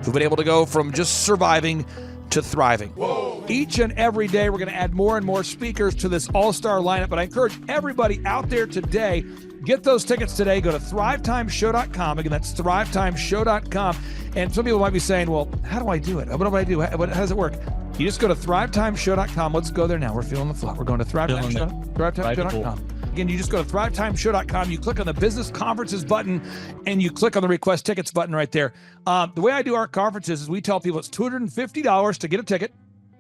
who've been able to go from just surviving to thriving. Whoa. Each and every day, we're going to add more and more speakers to this all-star lineup, but I encourage everybody out there today, get those tickets today. Go to thrivetimeshow.com. Again, that's thrivetimeshow.com. And some people might be saying, well, how do I do it? What do I do? How does it work? You just go to thrivetimeshow.com. Let's go there now. We're feeling the flow. We're going to thrivetimeshow.com. Again, you just go to thrivetimeshow.com. You click on the business conferences button, and you click on the request tickets button right there. The way I do our conferences is we tell people it's $250 to get a ticket.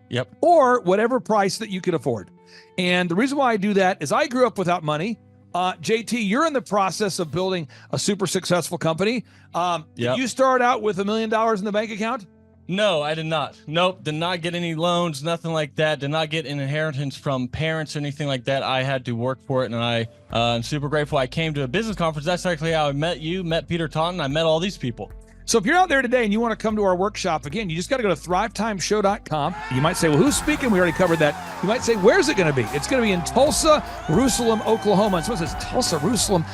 Yep. Or whatever price that you can afford. And the reason why I do that is I grew up without money. JT, you're in the process of building a super successful company. Did you start out with $1 million in the bank account? No, I did not. Nope, did not get any loans, nothing like that. Did not get an inheritance from parents or anything like that. I had to work for it, and I'm super grateful. I came to a business conference. That's actually how I met you, met Peter Taunton. I met all these people. So if you're out there today and you want to come to our workshop, again, you just got to go to thrivetimeshow.com. You might say, well, who's speaking? We already covered that. You might say, where's it going to be? It's going to be in Tulsa, Jerusalem, Oklahoma. And someone says, Tulsa, Jerusalem.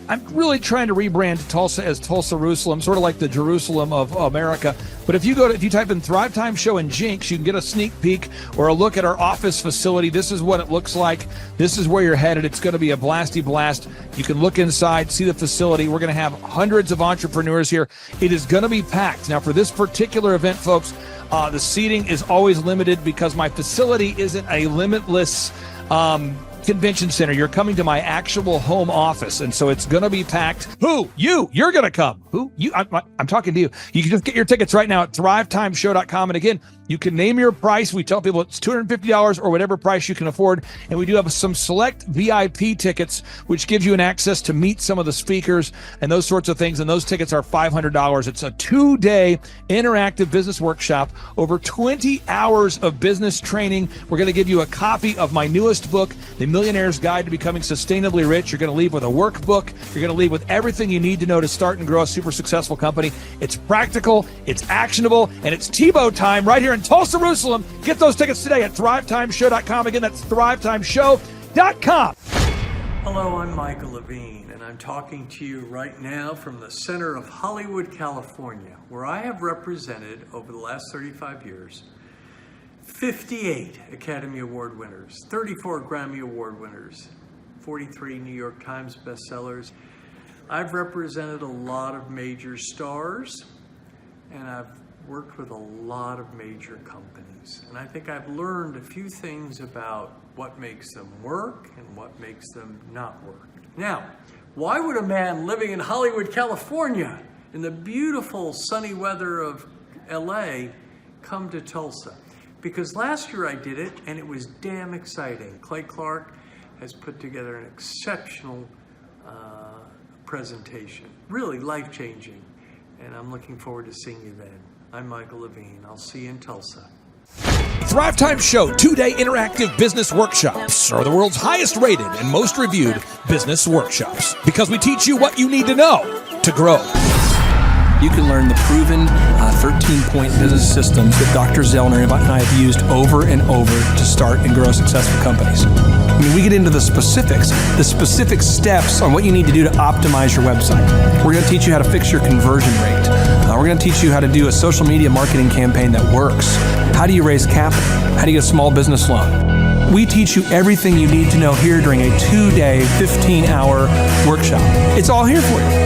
I'm really trying to rebrand Tulsa as Tulsa, Jerusalem, sort of like the Jerusalem of America. But if you type in Thrivetime Show and Jinx, you can get a sneak peek or a look at our office facility. This is what it looks like. This is where you're headed. It's going to be a blasty blast. You can look inside, see the facility. We're going to have hundreds of entrepreneurs here. It is going to be packed. Now, for this particular event, folks, the seating is always limited because my facility isn't a limitless convention center. You're coming to my actual home office, and so it's going to be packed. Who? You're going to come. Who? You? I'm talking to you. You can just get your tickets right now at thrivetimeshow.com. And again, You can name your price. We tell people it's $250 or whatever price you can afford. And we do have some select VIP tickets, which gives you an access to meet some of the speakers and those sorts of things. And those tickets are $500. It's a 2-day interactive business workshop, over 20 hours of business training. We're going to give you a copy of my newest book, The Millionaire's Guide to Becoming Sustainably Rich. You're going to leave with a workbook. You're going to leave with everything you need to know to start and grow a super successful company. It's practical, it's actionable, and it's Tebow time right here in Tulsa, Jerusalem. Get those tickets today at thrivetimeshow.com. Again, that's thrivetimeshow.com. Hello, I'm Michael Levine, and I'm talking to you right now from the center of Hollywood, California, where I have represented over the last 35 years 58 Academy Award winners, 34 Grammy Award winners, 43 New York Times bestsellers. I've represented a lot of major stars, and I've worked with a lot of major companies. And I think I've learned a few things about what makes them work and what makes them not work. Now, why would a man living in Hollywood, California, in the beautiful sunny weather of LA, come to Tulsa? Because last year I did it, and it was damn exciting. Clay Clark has put together an exceptional presentation, really life-changing, and I'm looking forward to seeing you then. I'm Michael Levine. I'll see you in Tulsa. Thrivetime Show 2-day interactive business workshops are the world's highest rated and most reviewed business workshops because we teach you what you need to know to grow. You can learn the proven 13-point business systems that Dr. Zellner and I have used over and over to start and grow successful companies. I mean, we get into the specific steps on what you need to do to optimize your website. We're going to teach you how to fix your conversion rate. We're going to teach you how to do a social media marketing campaign that works. How do you raise capital? How do you get a small business loan? We teach you everything you need to know here during a 2-day, 15-hour workshop. It's all here for you.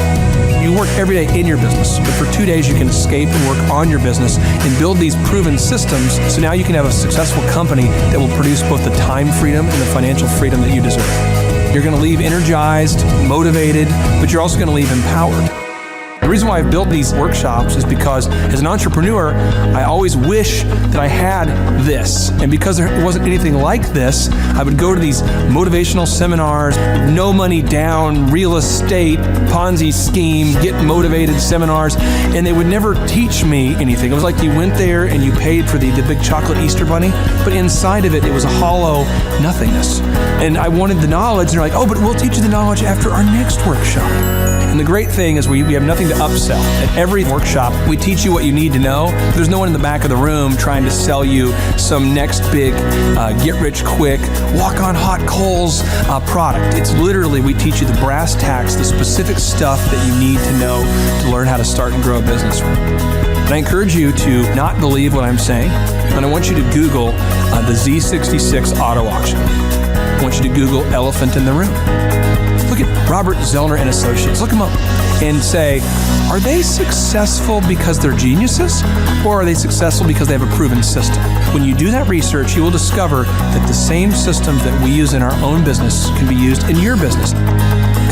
You work every day in your business, but for 2 days you can escape and work on your business and build these proven systems so now you can have a successful company that will produce both the time freedom and the financial freedom that you deserve. You're going to leave energized, motivated, but you're also going to leave empowered. The reason why I've built these workshops is because as an entrepreneur, I always wish that I had this. And because there wasn't anything like this, I would go to these motivational seminars, no money down, real estate, Ponzi scheme, get motivated seminars, and they would never teach me anything. It was like you went there and you paid for the big chocolate Easter bunny, but inside of it, it was a hollow nothingness. And I wanted the knowledge, and they're like, oh, but we'll teach you the knowledge after our next workshop. And the great thing is we have nothing to upsell. At every workshop, we teach you what you need to know. There's no one in the back of the room trying to sell you some next big get-rich-quick, walk-on-hot coals product. It's literally, we teach you the brass tacks, the specific stuff that you need to know to learn how to start and grow a business. And I encourage you to not believe what I'm saying, and I want you to Google the Z66 auto auction. I want you to Google elephant in the room. Look at Robert Zellner and Associates. Look them up and say, are they successful because they're geniuses, or are they successful because they have a proven system? When you do that research, you will discover that the same systems that we use in our own business can be used in your business.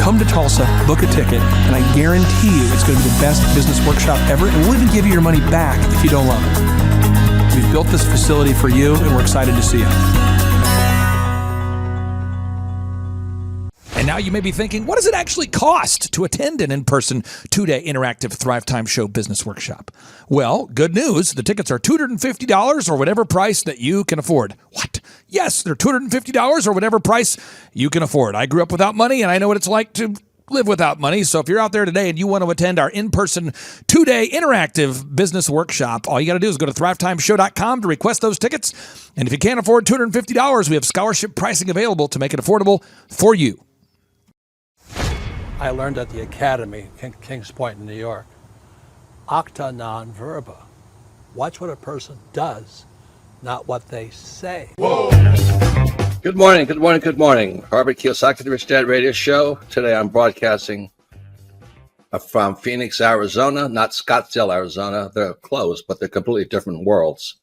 Come to Tulsa, book a ticket, and I guarantee you it's going to be the best business workshop ever, and we'll even give you your money back if you don't love it. We've built this facility for you, and we're excited to see you. And now you may be thinking, what does it actually cost to attend an in-person 2-day interactive Thrivetime Show business workshop? Well, good news. The tickets are $250 or whatever price that you can afford. What? Yes, they're $250 or whatever price you can afford. I grew up without money, and I know what it's like to live without money. So if you're out there today and you want to attend our in-person 2-day interactive business workshop, all you got to do is go to thrivetimeshow.com to request those tickets. And if you can't afford $250, we have scholarship pricing available to make it affordable for you. I learned at the Academy in Kings Point in New York. Acta non verba. Watch what a person does, not what they say. Whoa. Good morning, good morning, good morning. Robert Kiyosaki, the Rich Dad Radio Show. Today I'm broadcasting from Phoenix, Arizona, not Scottsdale, Arizona. They're close, but they're completely different worlds.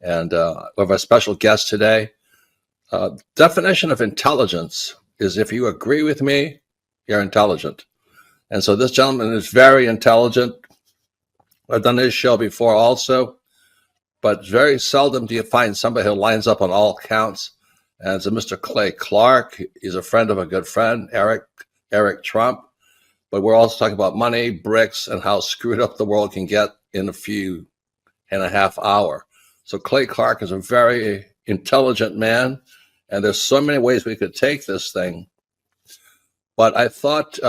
And we have a special guest today. Definition of intelligence is if you agree with me, you're intelligent. And so this gentleman is very intelligent. I've done his show before also. but very seldom do you find somebody who lines up on all counts. And it's a Mr. Clay Clark. He's a friend of a good friend, Eric Trump. But we're also talking about money, bricks, and how screwed up the world can get in a few and a half hour. So Clay Clark is a very intelligent man, and there's so many ways we could take this thing. But I thought,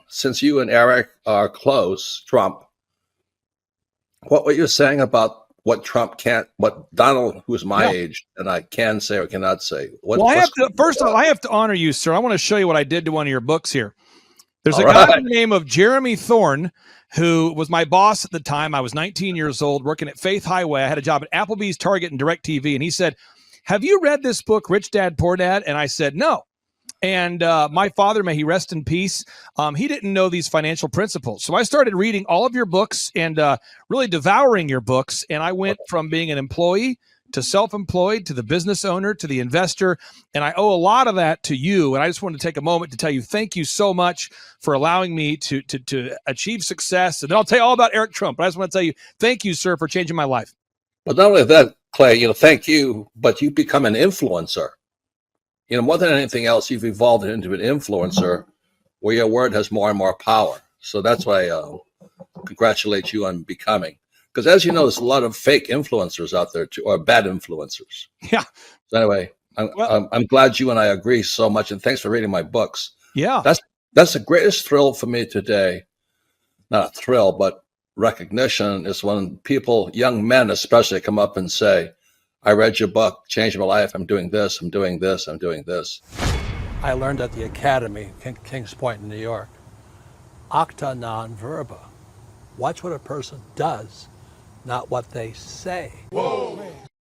since you and Eric are close, Trump, what were you saying about what Trump can't, what Donald, who's my age, and I can say or cannot say? Well, first of all, I have to honor you, sir. I want to show you what I did to one of your books here. There's a guy by the name of Jeremy Thorne, who was my boss at the time. I was 19 years old, working at Faith Highway. I had a job at Applebee's, Target, and DirecTV. And he said, "Have you read this book, Rich Dad, Poor Dad?" And I said, "No." And my father, may he rest in peace, he didn't know these financial principles. So I started reading all of your books and really devouring your books. And I went from being an employee to self-employed, to the business owner, to the investor. And I owe a lot of that to you. And I just wanted to take a moment to tell you, thank you so much for allowing me to achieve success. And then I'll tell you all about Eric Trump. But I just want to tell you, thank you, sir, for changing my life. But not only that, Clay, thank you, but you become an influencer. More than anything else, you've evolved into an influencer where your word has more and more power. So that's why I congratulate you on becoming. Because as you know, there's a lot of fake influencers out there too, or bad influencers. Yeah. So anyway, I'm glad you and I agree so much, and thanks for reading my books. Yeah. That's the greatest thrill for me today. Not a thrill, but recognition is when people, young men especially, come up and say, "I read your book, changed my life. I'm doing this, I'm doing this, I'm doing this." I learned at the Academy, Kings Point in New York, acta non verba. Watch what a person does, not what they say. Whoa.